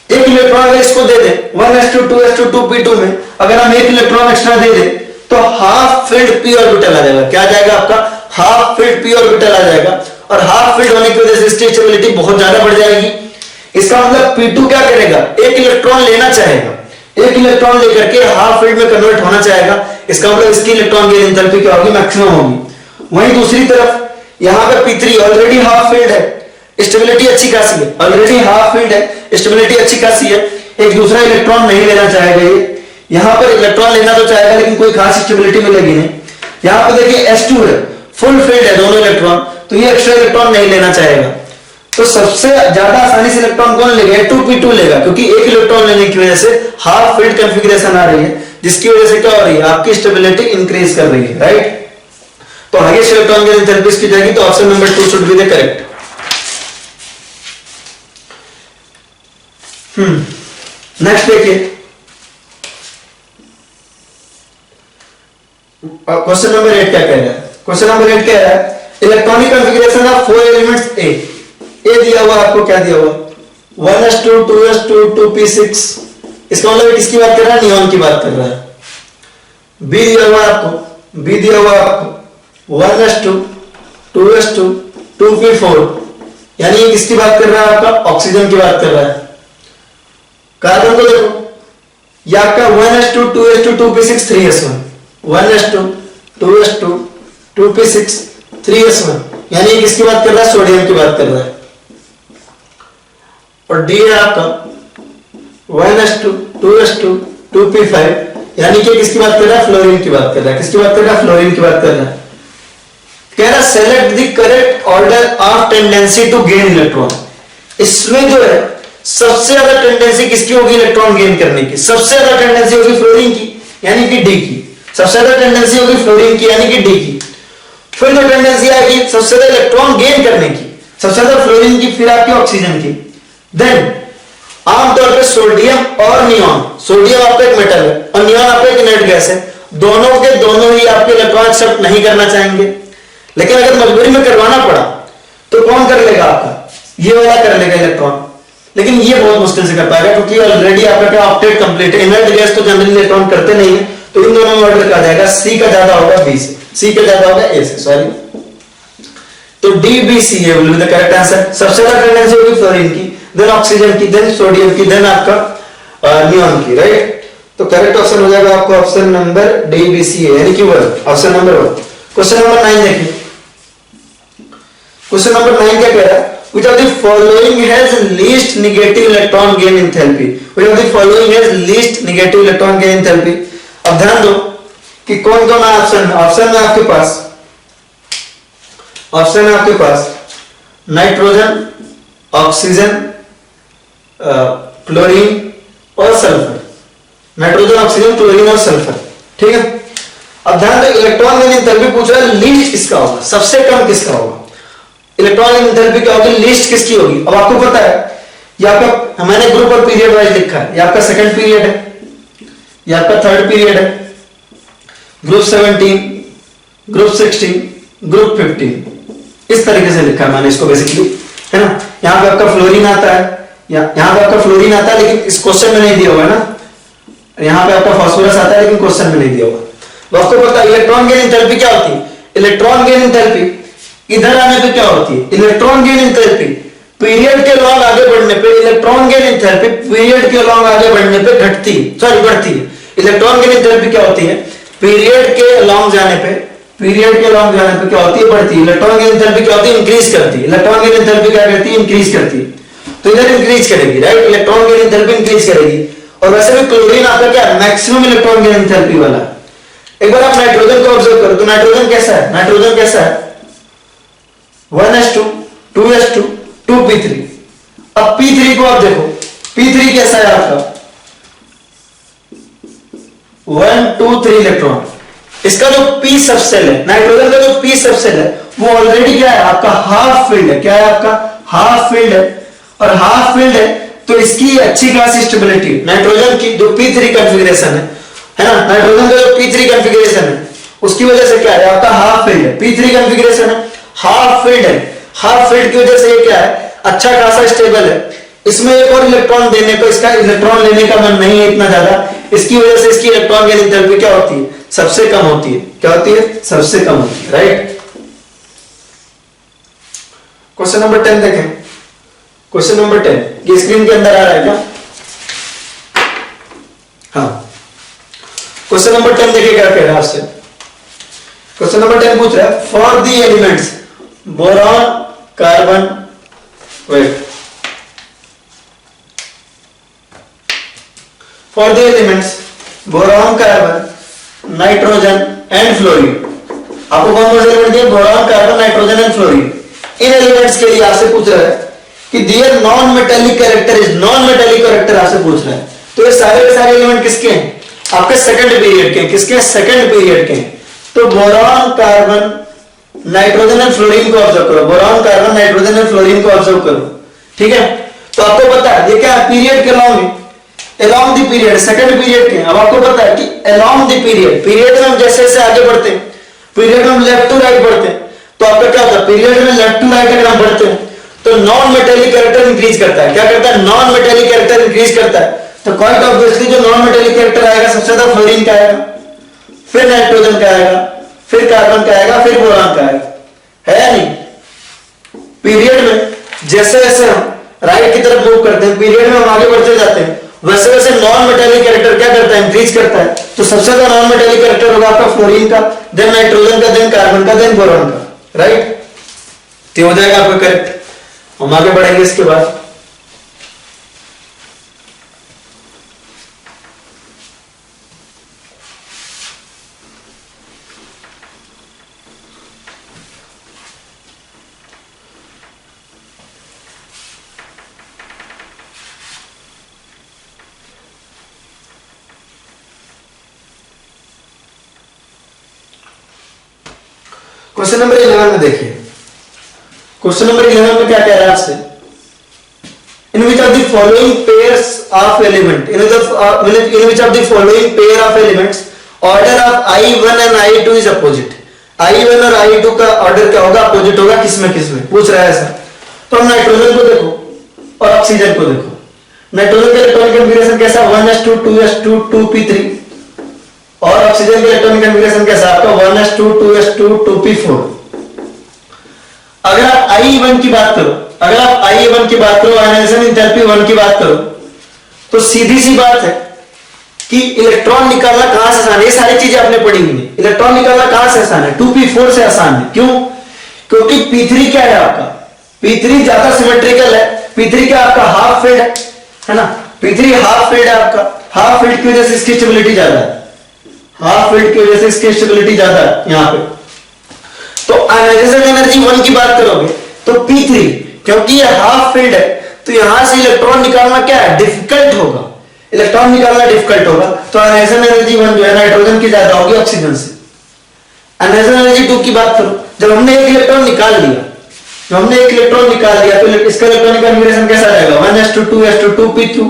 एक इलेक्ट्रॉन अगर इसको दे दे 1s2, 2s2, 2p2 में अगर हम एक इलेक्ट्रॉन एक्स्ट्रा दे दे तो हाफ फील्ड p ऑर्बिटल आ जाएगा। क्या आ जाएगा, आपका हाफ फील्ड p ऑर्बिटल आ जाएगा। और हाफ फील्ड होने की वजह से इसकी स्टेबिलिटी बहुत ज्यादा बढ़ जाएगी। इसका मतलब p2 क्या करेगा, एक इलेक्ट्रॉन लेना चाहेगा, एक इलेक्ट्रॉन लेकर के हाफ फील्ड में कन्वर्ट होना चाहेगा। इसका मतलब इसकी इलेक्ट्रॉन गेन एंथैल्पी क्या होगी, मैक्सिमम होगी। वहीं दूसरी तरफ यहां पर p3 ऑलरेडी हाफ फील्ड है, स्टेबिलिटी अच्छी खासी है, ऑलरेडी हाफ फील्ड है, स्टेबिलिटी अच्छी खासी है, एक दूसरा इलेक्ट्रॉन नहीं लेना चाहेगा। ये यहां पर इलेक्ट्रॉन लेना तो चाहेगा लेकिन कोई खास स्टेबिलिटी मिलेगी नहीं। यहां पर देखिए s2 है, फुल फील्ड है दोनों इलेक्ट्रॉन, तो ये एक्स्ट्रा इलेक्ट्रॉन नहीं लेना चाहेगा। तो सबसे ज्यादा आसानी से इलेक्ट्रॉन कौन लेगा, 2p2 लेगा, क्योंकि एक इलेक्ट्रॉन लेने की वजह से हाफ फील्ड कॉन्फ़िगरेशन आ रही है, जिसकी वजह से क्या हो रही है, आपकी स्टेबिलिटी इंक्रीज कर रही है, राइट। तो हाईएस्ट इलेक्ट्रॉन गेन एंथैल्पी की जाएगी, तो option number 2 should be the correct. Next देखिए क्वेश्चन नंबर 8 क्या कह रहा है। क्वेश्चन नंबर 8 कह रहा है इलेक्ट्रॉनिक कॉन्फ़िगरेशन ऑफ 4 एलिमेंट्स ए दिया हुआ आपको, क्या दिया हुआ 1s2 2s2 2p6, इसका मतलब किसकी बात कर रहा है, नियॉन की बात कर रहा है। बी दिया हुआ आपको, बी दिया हुआ आपको 1s2 2s2 2p4, यानी ये किसकी बात कर रहा है, आपका ऑक्सीजन की बात कर रहा है। कार्बन को देखो, ये आपका 1s2 2s2 2p6 3s1, 1s2 2s2 2p6 3s1, यानी ये किसकी बात कर रहा है, सोडियम की बात कर रहा है। और डी है आपका 1s2 2s2 2p5, यानी कि किसकी बात कर रहा है, फ्लोरीन की बात कर रहा है। किसकी बात कर रहा है, फ्लोरीन की बात कर रहा है। कह रहा select the correct order of tendency to gain electron. इसमें जो है सबसे ज्यादा टेंडेंसी किसकी होगी इलेक्ट्रॉन गेन करने की, सबसे ज्यादा टेंडेंसी होगी फ्लोरीन की, यानी कि डी की। सबसे ज्यादा टेंडेंसी होगी फ्लोरीन की, यानी कि डी की। फिर जो टेंडेंसी आएगी सबसे ज्यादा इलेक्ट्रॉन गेन करने की, सबसे ज्यादा फ्लोरीन की, फिर आपकी ऑक्सीजन की। देन आमतौर पे सोडियम और नियॉन, सोडियम आपका एक मेटल है और नियॉन आपका एक इनर्ट गैस है, दोनों के दोनों ही आपके इलेक्ट्रॉन एक्सेप्ट नहीं करना चाहेंगे। लेकिन अगर मजबूरी में करवाना पड़ा तो कौन कर लेगा, आपका ये वाला कर लेगा इलेक्ट्रॉन। लेकिन ये बहुत मुश्किल से कर पाएगा क्योंकि ऑलरेडी आपका क्या ऑक्टेट कंप्लीट है। इनर्ट गैस तो जनरली इलेक्ट्रॉन करते नहीं है, तो इन दोनों में ऑर्डर कहा जाएगा, सी का ज्यादा होगा बी से, सी का ज्यादा होगा ए से, सॉरी। तो D B C A will be the correct answer. सबसे ज्यादा टेंडेंसी होगी फ्लोरीन की, देन ऑक्सीजन की, देन सोडियम की, देन आपका नियॉन की, राइट। तो करेक्ट ऑप्शन हो जाएगा आपको option number D B C A, यानी कि ऑप्शन नंबर 1। क्वेश्चन नंबर 9 देखिए। क्वेश्चन नंबर 9 क्या कह रहा है, which of the following has least negative electron gain enthalpy, which of the following has least negative electron gain enthalpy। अब ध्यान दो कि कौन कौन है ऑप्शन। ऑप्शन में आपके पास, ऑप्शन है आपके पास नाइट्रोजन, ऑक्सीजन, क्लोरीन और सल्फर। नाइट्रोजन, ऑक्सीजन, क्लोरीन और सल्फर, ठीक है। अब ध्यान दो इलेक्ट्रॉन गेन एंथैल्पी पूछ रहा है, लीस्ट किसका होगा, सबसे कम किसका होगा। इलेक्ट्रॉन गेन एंथैल्पी क्या होगी, लीस्ट किसकी होगी। अब आपको पता है ये आपका, मैंने ग्रुप और पीरियड वाइज लिखा है, ये आपका सेकंड पीरियड है, ये आपका थर्ड पीरियड है, ग्रुप 17, ग्रुप 16, ग्रुप 15, इस तरीके से लिखा है मैंने इसको बेसिकली, है ना। यहां पे आपका फ्लोरीन आता है, यहां पे आपका फ्लोरीन आता है, लेकिन इस क्वेश्चन में नहीं दिया हुआ है ना। यहां पे आपका फास्फोरस आता है, लेकिन क्वेश्चन में नहीं दिया हुआ। तो आपको पता है इलेक्ट्रॉन गेन एंथैल्पी क्या होती है। इलेक्ट्रॉन गेन एंथैल्पी इधर आने पे क्या होती है, इलेक्ट्रॉन गेन एंथैल्पी पीरियड के लॉन्ग आगे बढ़ने पे, इलेक्ट्रॉन गेन एंथैल्पी पीरियड के लॉन्ग आगे बढ़ने पे घटती है, सॉरी बढ़ती है। इलेक्ट्रॉन गेन एंथैल्पी क्या होती है, पीरियड के लॉन्ग जाने पे, पीरियड के लॉन्ग जाने पे क्या होती है, बढ़ती है। इलेक्ट्रॉन गेन एंथैल्पी क्या होती है, इंक्रीज करती है। इलेक्ट्रॉन गेन एंथैल्पी क्या करती है, इंक्रीज करती है। तो इधर इंक्रीज करेगी, right, electron gain enthalpy increase करेगी। और वैसे भी क्लोरीन आपका क्या है, मैक्सिमम इलेक्ट्रॉन गेन एंथैल्पी वाला। एक बार आप नाइट्रोजन को ऑब्जर्व करो, तो नाइट्रोजन कैसा है, नाइट्रोजन कैसा है 1s2 2s2 2p3। अब p3 को आप देखो, p3 कैसा है आपका 1 2 3 इलेक्ट्रॉन। इसका जो p सबसेल है, नाइट्रोजन का जो p सबसेल है वो ऑलरेडी क्या है आपका हाफ फील्ड है। क्या है आपका, हाफ फील्ड है। और हाफ फील्ड है तो इसकी अच्छी खासी स्टेबिलिटी, नाइट्रोजन की जो p3 कॉन्फ़िगरेशन है ना, नाइट्रोजन का जो p3 कॉन्फ़िगरेशन है उसकी वजह से क्या है आपका हाफ फील्ड है। p3 कॉन्फ़िगरेशन है, हाफ फील्ड है, हाफ फील्ड की वजह से ये क्या है, अच्छा खासा स्टेबल है। इसमें एक और इलेक्ट्रॉन देने को, इसका इलेक्ट्रॉन लेने का मन नहीं है इतना ज्यादा, इसकी वजह से इसकी इलेक्ट्रॉन गेन एंथैल्पी क्या होती है, सबसे कम होती है। क्या होती है, सबसे कम होती है, राइट। क्वेश्चन नंबर 10 देखें। क्वेश्चन नंबर 10 ये स्क्रीन के अंदर आ रहा है क्या, हाँ। क्वेश्चन नंबर 10 देखिए क्या कह रहा है आपसे। क्वेश्चन नंबर 10 पूछ रहा है for the elements boron, carbon, wait, for the elements boron, carbon, nitrogen and fluorine. आपको कौन कौन से एलिमेंट दिए, boron, carbon, nitrogen and fluorine. इन एलिमेंट्स के लिए आपसे पूछ रहा है कि their non metallic character is, non metallic character आपसे पूछ रहा है। तो ये सारे के सारे एलिमेंट किसके हैं, आपके सेकंड पीरियड के, किसके, सेकंड पीरियड के। तो boron, carbon, nitrogen and fluorine को ऑब्जर्व करो, boron, carbon, nitrogen and fluorine को ऑब्जर्व करो, ठीक है। तो आपको पता है ये क्या है, पीरियड के लॉन्ग है, along the period, second period के। अब आपको पता है कि along the period, पीरियड में हम जैसे जैसे आगे बढ़ते हैं, पीरियड में हम लेफ्ट टू राइट बढ़ते हैं, तो आपका क्या होता है, पीरियड में लेफ्ट टू राइट अगर हम बढ़ते हैं तो नॉन मेटेलिक कैरेक्टर इंक्रीज करता है। क्या करता है, नॉन मेटेलिक कैरेक्टर इंक्रीज करता है। तो क्वाइट ऑब्वियसली जो नॉन मेटेलिक कैरेक्टर आएगा सबसे ज्यादा फ्लोरीन का आएगा, फिर नाइट्रोजन का आएगा, फिर कार्बन का आएगा, फिर बोरान का आएगा, है या नहीं। पीरियड में जैसे जैसे हम राइट की तरफ मूव करते हैं, पीरियड में हम आगे बढ़ते जाते हैं, वैसे वैसे नॉन मेटेलिक कैरेक्टर क्या करता है, इंक्रीज करता है। तो सबसे ज्यादा नॉन मेटेलिक कैरेक्टर होगा आपका फ्लोरीन का, देन नाइट्रोजन का, देन कार्बन का, देन बोरान का, राइट। तो हो जाएगा आपका करेक्ट। हम आगे बढ़ेंगे इसके बाद। क्वेश्चन नंबर 11 में देखिए, क्वेश्चन नंबर 11 में क्या कह रहा है आपसे, in which of the following pairs of element, in which of the following pair of elements order of I1 and I2 is opposite. I1 और I2 का ऑर्डर क्या होगा, अपोजिट होगा, किसमें किसमें पूछ रहा है ऐसा। तो हम नाइट्रोजन को देखो और ऑक्सीजन को देखो। नाइट्रोजन का इलेक्ट्रॉनिक कॉन्फ़िगरेशन कैसा, 1s2 2s2 2p3, और ऑक्सीजन का इलेक्ट्रॉनिक कॉन्फ़िगरेशन कैसा आपका 1s2 2s2 2p4। अगर आप I1 की बात करो, अगर आप I1 की बात करो, आयनाइजेशन एंथैल्पी 1 की बात करो, तो सीधी सी बात है कि इलेक्ट्रॉन निकालना कहां से आसान है। ये सारी चीजें आपने पढ़ी हुई है। इलेक्ट्रॉन निकालना कहां से आसान है, 2p4 से आसान है। क्यों, क्योंकि p3 क्या है आपका, p3 ज्यादा सिमेट्रिकल है। p3 क्या आपका हाफ फील्ड है ना, p3 हाफ फील्ड है आपका। हाफ फील्ड की वजह से इसकी स्टेबिलिटी ज्यादा है, हाफ फील्ड की वजह से इसकी स्टेबिलिटी ज्यादा है यहां पे। तो आयनाइजेशन एनर्जी 1 की बात करोगे तो p3, क्योंकि ये हाफ फील्ड है तो यहां से इलेक्ट्रॉन निकालना क्या है, डिफिकल्ट होगा, इलेक्ट्रॉन निकालना डिफिकल्ट होगा। तो आयनाइजेशन एनर्जी 1 जो है नाइट्रोजन की ज्यादा होगी ऑक्सीजन से। आयनाइजेशन एनर्जी 2 की बात करो, जब हमने एक इलेक्ट्रॉन निकाल लिया, जब हमने एक इलेक्ट्रॉन निकाल लिया तो इसका इलेक्ट्रॉनिक कॉन्फ़िगरेशन कैसा रहेगा, 1s2 2s2 2p2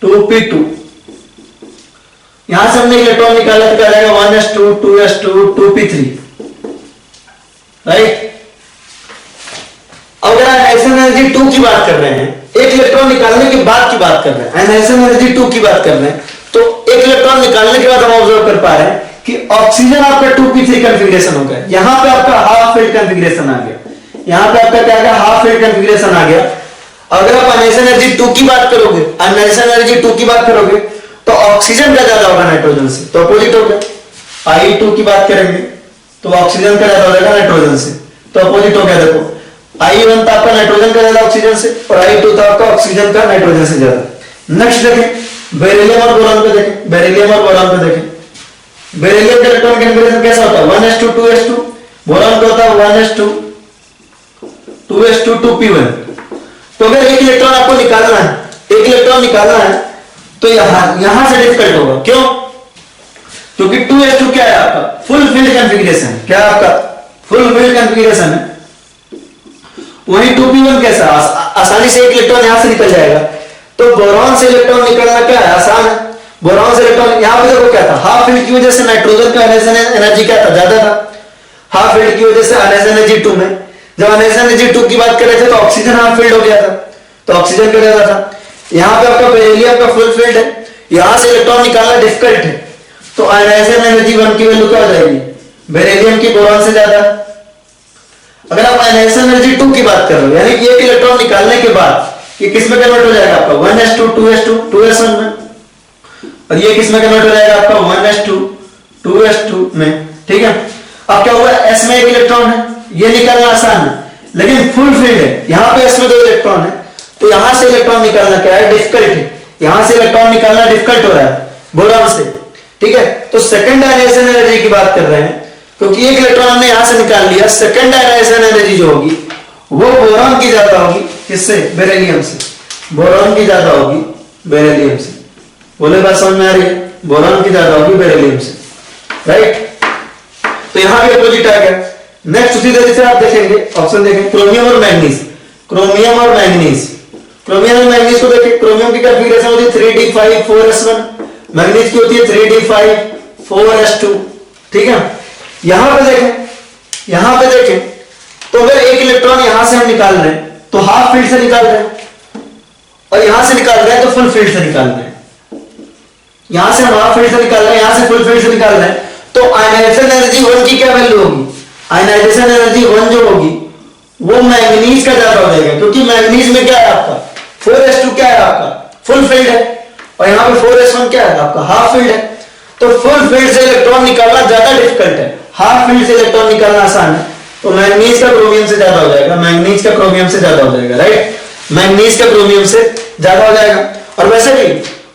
2p2। यहां से हमने इलेक्ट्रॉन निकाला तो क्या रहेगा 1s2 2s2 2p3, राइट। अगर आयनाइजेशन एनर्जी 2 की बात कर रहे हैं, एक इलेक्ट्रॉन निकालने के बाद की बात कर रहे हैं, आयनाइजेशन एनर्जी 2 की बात कर रहे हैं, तो एक इलेक्ट्रॉन निकालने के बाद हम ऑब्जर्व कर पा रहे हैं कि ऑक्सीजन आपका 2p3 कॉन्फ़िगरेशन हो गया। यहां पे आपका हाफ फील्ड कॉन्फ़िगरेशन आ गया, यहां पे आपका क्या आ गया, हाफ फील्ड कॉन्फ़िगरेशन आ गया। अगर आप आयनाइजेशन एनर्जी 2 की बात करोगे, आयनाइजेशन एनर्जी 2 की बात करोगे तो ऑक्सीजन का ज्यादा होगा नाइट्रोजन से, तो अपोजिट हो गया। I2 की बात करेंगे तो ऑक्सीजन का ज्यादा हो जाएगा नाइट्रोजन से, तो अपोजिट हो गया। देखो I1 था आपका नाइट्रोजन का ज्यादा ऑक्सीजन से, और I2 था आपका ऑक्सीजन का नाइट्रोजन से ज्यादा। नेक्स्ट देखें बेरिलियम और बोरान पे देखें, बेरिलियम और बोरान पे देखें। बेरिलियम का इलेक्ट्रॉनिक कॉन्फ़िगरेशन कैसा होता है, 1s2 2s2, बोरान का होता है 1s2 2s2 2p1। तो अगर एक इलेक्ट्रॉन आपको निकालना है, एक इलेक्ट्रॉन निकालना है तो यहां से डिफिकल्ट होगा। क्यों, क्योंकि 2s2 क्या है आपका फुल फील्ड कॉन्फ़िगरेशन, क्या आपका फुल फील्ड कॉन्फ़िगरेशन है। वहीं 2p1 कैसा, आसानी से एक इलेक्ट्रॉन यहां से निकल जाएगा। तो बोरॉन से इलेक्ट्रॉन निकलना क्या है, आसान है। बोरॉन से इलेक्ट्रॉन यहां पे देखो क्या था, हाफ फील्ड की वजह से नाइट्रोजन का आयनाइजेशन एनर्जी क्या था, ज्यादा था। हाफ फील्ड की वजह से आयनाइजेशन एनर्जी 2 में, जब आयनाइजेशन एनर्जी 2 की बात कर रहे थे तो ऑक्सीजन हाफ फील्ड हो गया था, तो ऑक्सीजन का ज्यादा था। यहां पे आपका बेरिलियम का फुल फील्ड है, यहां से इलेक्ट्रॉन निकालना डिफिकल्ट है, तो आयनाइजेशन एनर्जी 1 की वैल्यू क्या हो जाएगी, बेरिलियम की बोरॉन से ज्यादा। अगर आप आयनाइजेशन एनर्जी 2 की बात कर रहे हो, यानी कि एक इलेक्ट्रॉन निकालने के बाद ये किस में कन्वर्ट हो जाएगा आपका 1s2 2s2 2s1 में, और ये किस में कन्वर्ट हो जाएगा आपका 1s2 2s2 में, ठीक है। अब क्या होगा, s में एक इलेक्ट्रॉन है, ये निकालना आसान है, लेकिन फुल फील्ड है, यहां पे s में 2 इलेक्ट्रॉन है, तो यहां से इलेक्ट्रॉन निकालना क्या है, डिफिकल्ट है। यहां से इलेक्ट्रॉन निकालना डिफिकल्ट हो रहा है बोरॉन से, ठीक है। तो सेकंड आयनाइजेशन एनर्जी की बात कर रहे हैं, क्योंकि एक इलेक्ट्रॉन हमने यहां से निकाल लिया, सेकंड आयनाइजेशन एनर्जी जो होगी वो बोरॉन की ज्यादा होगी, किससे, बेरिलियम से। बोरॉन की ज्यादा होगी बेरिलियम से, बोले बात समझ में आ रही है, बोरॉन की ज्यादा होगी बेरिलियम से, राइट। तो यहां भी अपोजिट आ गया। नेक्स्ट उसी तरीके से आप देखेंगे, ऑप्शन देखें क्रोमियम और मैग्नीज, क्रोमियम और मैग्नीज। क्रोमियम और मैग्नीज को देखें, क्रोमियम की कॉन्फ़िगरेशन होती है 3d5 4s1, मैग्नीज की होती है 3d5 4s2, ठीक है। यहां पे देखें, यहां पे देखें इलेक्ट्रॉन यहां से हम निकाल रहे हैं तो हाफ फील्ड से निकाल रहे हैं, और यहां से निकाल रहे हैं तो फुल फील्ड से निकाल रहे हैं। यहां से हम हाफ फील्ड से निकाल रहे हैं, यहां से फुल फील्ड से निकाल रहे हैं, तो आयनाइजेशन एनर्जी 1 की क्या वैल्यू होगी? आयनाइजेशन एनर्जी 1 जो होगी वो मैंगनीज का ज्यादा हो जाएगा, क्योंकि मैंगनीज में क्या है आपका 4s2 क्या है आपका फुल फील्ड है, और यहां पे 4s1 क्या है आपका हाफ फील्ड है। तो फुल फील्ड से इलेक्ट्रॉन निकालना ज्यादा डिफिकल्ट है, हाफ फील्ड से इलेक्ट्रॉन निकालना आसान है। तो मैंगनीज का क्रोमियम से ज्यादा हो जाएगा, मैंगनीज का क्रोमियम से ज्यादा हो जाएगा, राइट, मैंगनीज का क्रोमियम से ज्यादा हो जाएगा। और वैसे भी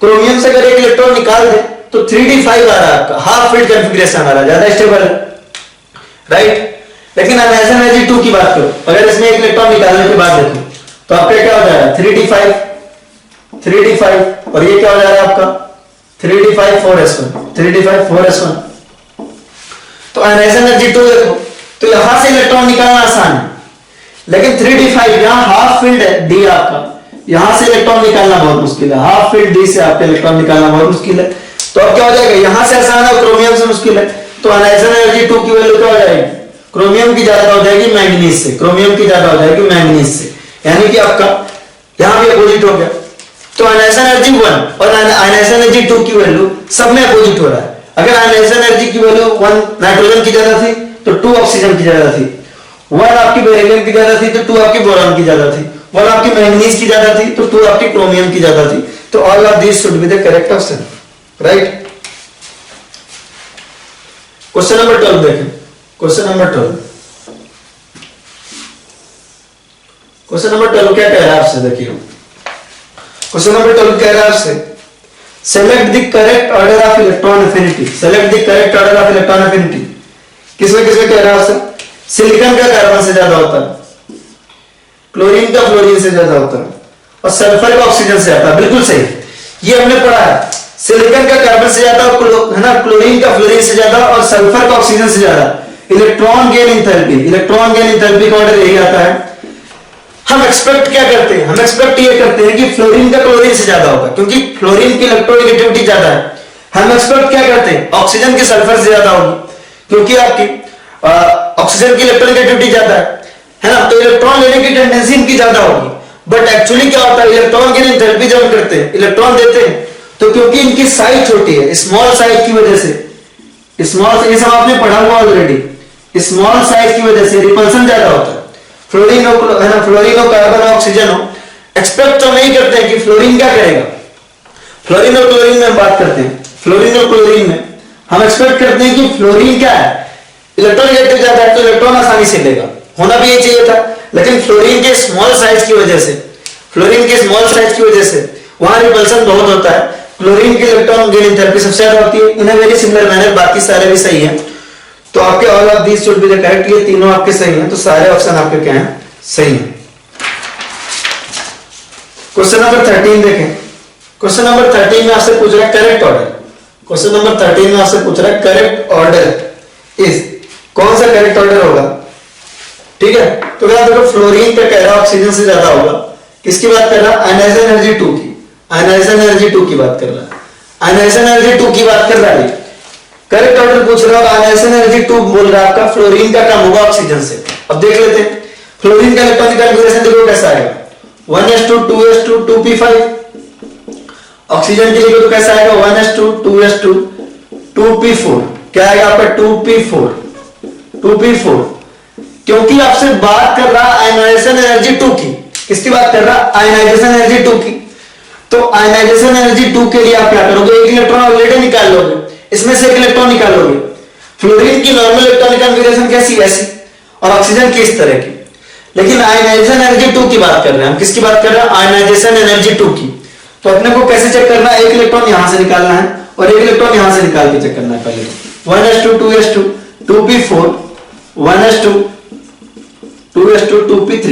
क्रोमियम से अगर एक इलेक्ट्रॉन निकाल दे तो 3d5 आ रहा है आपका, हाफ फील्ड कॉन्फ़िगरेशन आ रहा है, ज्यादा स्टेबल है, राइट। लेकिन आयनाइजेशन एनर्जी 2 की बात करो, अगर इसमें एक इलेक्ट्रॉन निकालने के बाद देखो तो आपका क्या हो जाएगा 3d5 और ये क्या हो जा रहा है आपका 3d5 4s1। तो आयनाइजेशन एनर्जी 2 देखो, तो यहां से इलेक्ट्रॉन निकालना आसान है, लेकिन 3d5 यहां हाफ फील्ड है डी आपका, यहां से इलेक्ट्रॉन निकालना बहुत मुश्किल है, हाफ फील्ड डी से आपका इलेक्ट्रॉन निकालना बहुत मुश्किल है। तो अब क्या हो जाएगा, यहां से आसान है, क्रोमियम से मुश्किल है, तो आयनाइजेशन एनर्जी 2 की वैल्यू क्या हो जाएगी, क्रोमियम की ज्यादा हो जाएगी मैंगनीज से, क्रोमियम की ज्यादा हो जाएगी मैंगनीज से, यानी कि आपका यहां भी अपोजिट हो गया। तो आयनाइजेशन एनर्जी 1 और आयनाइजेशन एनर्जी 2 की वैल्यू सब में अपोजिट हो रहा है। अगर आयनाइजेशन एनर्जी की वैल्यू 1 नाइट्रोजन की ज्यादा थी तो 2 ऑक्सीजन की ज्यादा थी, 1 आपकी बेरिलियम की ज्यादा थी तो 2 आपकी बोरॉन की ज्यादा थी, 1 आपकी मैंगनीज की ज्यादा थी तो 2 आपकी क्रोमियम की ज्यादा थी। तो all of this should be the correct option, right. Question number 12 देखें, क्वेश्चन नंबर 12 क्या कह रहा है आपसे, देखिए क्वेश्चन नंबर 12 कह रहा है आपसे select the correct order of electron affinity, select the correct order of electron affinity. किसमें कह रहा है आपसे, सिलिकॉन का कार्बन से ज्यादा होता है, क्लोरीन का फ्लोरीन से ज्यादा होता है, और सल्फर का ऑक्सीजन से ज्यादा, बिल्कुल सही, ये हमने पढ़ा है, सिलिकॉन का कार्बन से ज्यादा है ना, क्लोरीन का फ्लोरीन से ज्यादा और सल्फर का ऑक्सीजन से ज्यादा। इलेक्ट्रॉन गेन एंथैल्पी का ऑर्डर यही आता है। हम एक्सपेक्ट क्या करते हैं, हम एक्सपेक्ट ये करते हैं कि फ्लोरीन का क्लोरीन से ज्यादा होगा, क्योंकि फ्लोरीन की इलेक्ट्रोनेगेटिविटी ज्यादा है। हम एक्सपेक्ट क्या करते हैं, ऑक्सीजन की सल्फर से ज्यादा होगी, क्योंकि आपकी ऑक्सीजन की इलेक्ट्रोनेगेटिविटी ज्यादा है ना, तो इलेक्ट्रॉन लेने की टेंडेंसी इनकी ज्यादा होगी। बट एक्चुअली क्या होता है, इलेक्ट्रॉन गेन एंथैल्पी जब हम करते हैं, इलेक्ट्रॉन देते हैं, तो क्योंकि इनकी साइज छोटी है, स्मॉल साइज की वजह से, स्मॉल, ये सब आपने पढ़ा हुआ ऑलरेडी, स्मॉल साइज की वजह से रिपल्सन ज्यादा होता है। फ्लोरीन है ना, फ्लोरीन हो, कार्बन हो, ऑक्सीजन हो, एक्सपेक्ट तो नहीं करते हैं कि फ्लोरीन क्या करेगा। फ्लोरीन और क्लोरीन में हम बात करते हैं, फ्लोरीन और क्लोरीन में हम एक्सपेक्ट करते हैं कि फ्लोरीन क्या है, इलेक्ट्रोनेगेटिव ज्यादा है, तो इलेक्ट्रॉन आसानी से लेगा, होना भी ये चाहिए था। लेकिन फ्लोरीन के स्मॉल साइज की वजह से, फ्लोरीन के स्मॉल साइज की वजह से वहां रिपल्सन बहुत होता है। क्लोरीन की इलेक्ट्रॉन गेन एंथैल्पी सबसे ज्यादा होती है। In a very similar manner बाकी सारे भी सही हैं, तो आपके all of these should be the correct, ये तीनों आपके सही हैं, तो सारे ऑप्शन आपके क्या हैं, सही हैं। क्वेश्चन नंबर 13 देखें, क्वेश्चन नंबर 13 में आपसे पूछ रहा है करेक्ट ऑर्डर, क्वेश्चन नंबर 13 में आपसे पूछ रहा है करेक्ट ऑर्डर इज, कौन सा करेक्ट ऑर्डर होगा, ठीक है। तो क्या देखो, फ्लोरीन पे कह रहा है ऑक्सीजन से ज्यादा होगा, किसकी बात कर रहा है, आयनाइजेशन एनर्जी 2 की, आयनाइजेशन एनर्जी 2 की बात कर रहा है, आयनाइजेशन एनर्जी 2 की बात कर रहा है। करेक्ट ऑर्डर पूछ रहा है, आयनाइजेशन एनर्जी 2 बोल रहा है आपका फ्लोरीन का कम होगा ऑक्सीजन से। अब देख लेते हैं फ्लोरीन का इलेक्ट्रॉनिक कॉन्फ़िगरेशन, देखो कैसा आएगा, 1s2 2s2 2p5। ऑक्सीजन के लिए तो कैसा आएगा, 1s2 2s2 2p4, क्या आएगा आपका 2p4। क्योंकि आपसे बात कर रहा है आयनाइजेशन एनर्जी 2 की, किसकी बात कर रहा है, आयनाइजेशन एनर्जी 2 की। तो आयनाइजेशन एनर्जी 2 के लिए आप क्या करोगे, एक इलेक्ट्रॉन ऑलरेडी निकाल लोगे, इसमें से एक इलेक्ट्रॉन निकालोगे। फ्लोरीन की नॉर्मल इलेक्ट्रॉनिक कॉन्फ़िगरेशन कैसी, ऐसी, और ऑक्सीजन की इस तरह की। लेकिन आयनाइजेशन एनर्जी 2 की बात कर रहे हैं हम, किसकी बात कर रहे हैं, आयनाइजेशन एनर्जी 2 की। तो अपने को कैसे चेक करना है, एक इलेक्ट्रॉन यहां से निकालना है और एक इलेक्ट्रॉन यहां से निकाल के चेक करना है। पहले 1s2 2s2 2p4 1s2 2s2 2p3,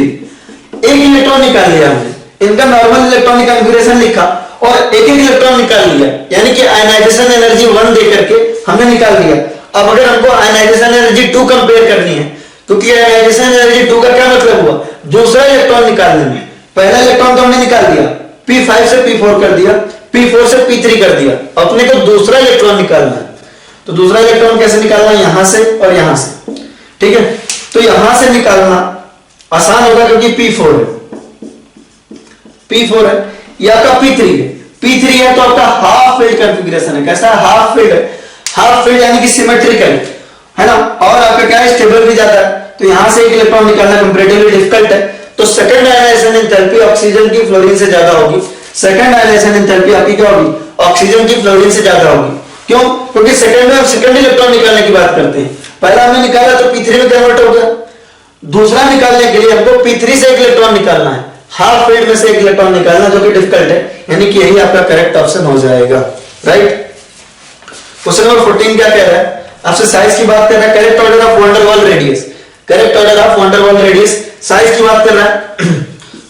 एक इलेक्ट्रॉन निकाल लिया हमने, इनका नॉर्मल इलेक्ट्रॉनिक कॉन्फ़िगरेशन लिखा और एक एक इलेक्ट्रॉन निकाल लिया, यानी कि आयनाइजेशन एनर्जी 1 दे करके हमने निकाल लिया। अब अगर हमको आयनाइजेशन एनर्जी 2 कंपेयर करनी है, क्योंकि आयनाइजेशन एनर्जी 2 का क्या मतलब हुआ, दूसरा इलेक्ट्रॉन निकालने में। पहला इलेक्ट्रॉन तो हमने निकाल दिया, p5 से p4 कर दिया, p4 से p3 कर दिया, अपने को दूसरा इलेक्ट्रॉन निकालना है। तो दूसरा इलेक्ट्रॉन कैसे निकालना है, यहां से और यहां से, ठीक है। तो यहां से निकालना आसान होगा क्योंकि P4 है, P4 है, ये आपका P3 है, P3 है तो आपका हाफ फील्ड कॉन्फ़िगरेशन है। कैसा है? हाफ फील्ड है। हाफ फील्ड यानी कि सिमेट्रिकल है ना, और आपका क्या है, स्टेबल भी ज्यादा है, तो यहां से एक इलेक्ट्रॉन निकालना कंपैरेटिवली डिफिकल्ट है। तो सेकंड आयनाइजेशन एंथैल्पी ऑक्सीजन की फ्लोरीन से ज्यादा होगी। सेकंड आयनाइजेशन एंथैल्पी आपकी क्या होगी? ऑक्सीजन की फ्लोरीन से ज्यादा होगी। क्यों? क्योंकि सेकंड में हम सेकंड इलेक्ट्रॉन निकालने की बात करते हैं। पहला हमने निकाला तो P3 में कन्वर्ट हो गया, दूसरा निकालने के लिए हमको P3 से एक इलेक्ट्रॉन निकालना है, हाफ फील्ड में से एक इलेक्ट्रॉन निकालना, जो कि डिफिकल्ट है, यानी कि यही आपका करेक्ट ऑप्शन हो जाएगा। राइट। क्वेश्चन नंबर 14 क्या कह रहा है? आपसे साइज की बात कर रहा है, correct order of wonder wall radius, correct order of wonder wall radius, size की बात कर रहा है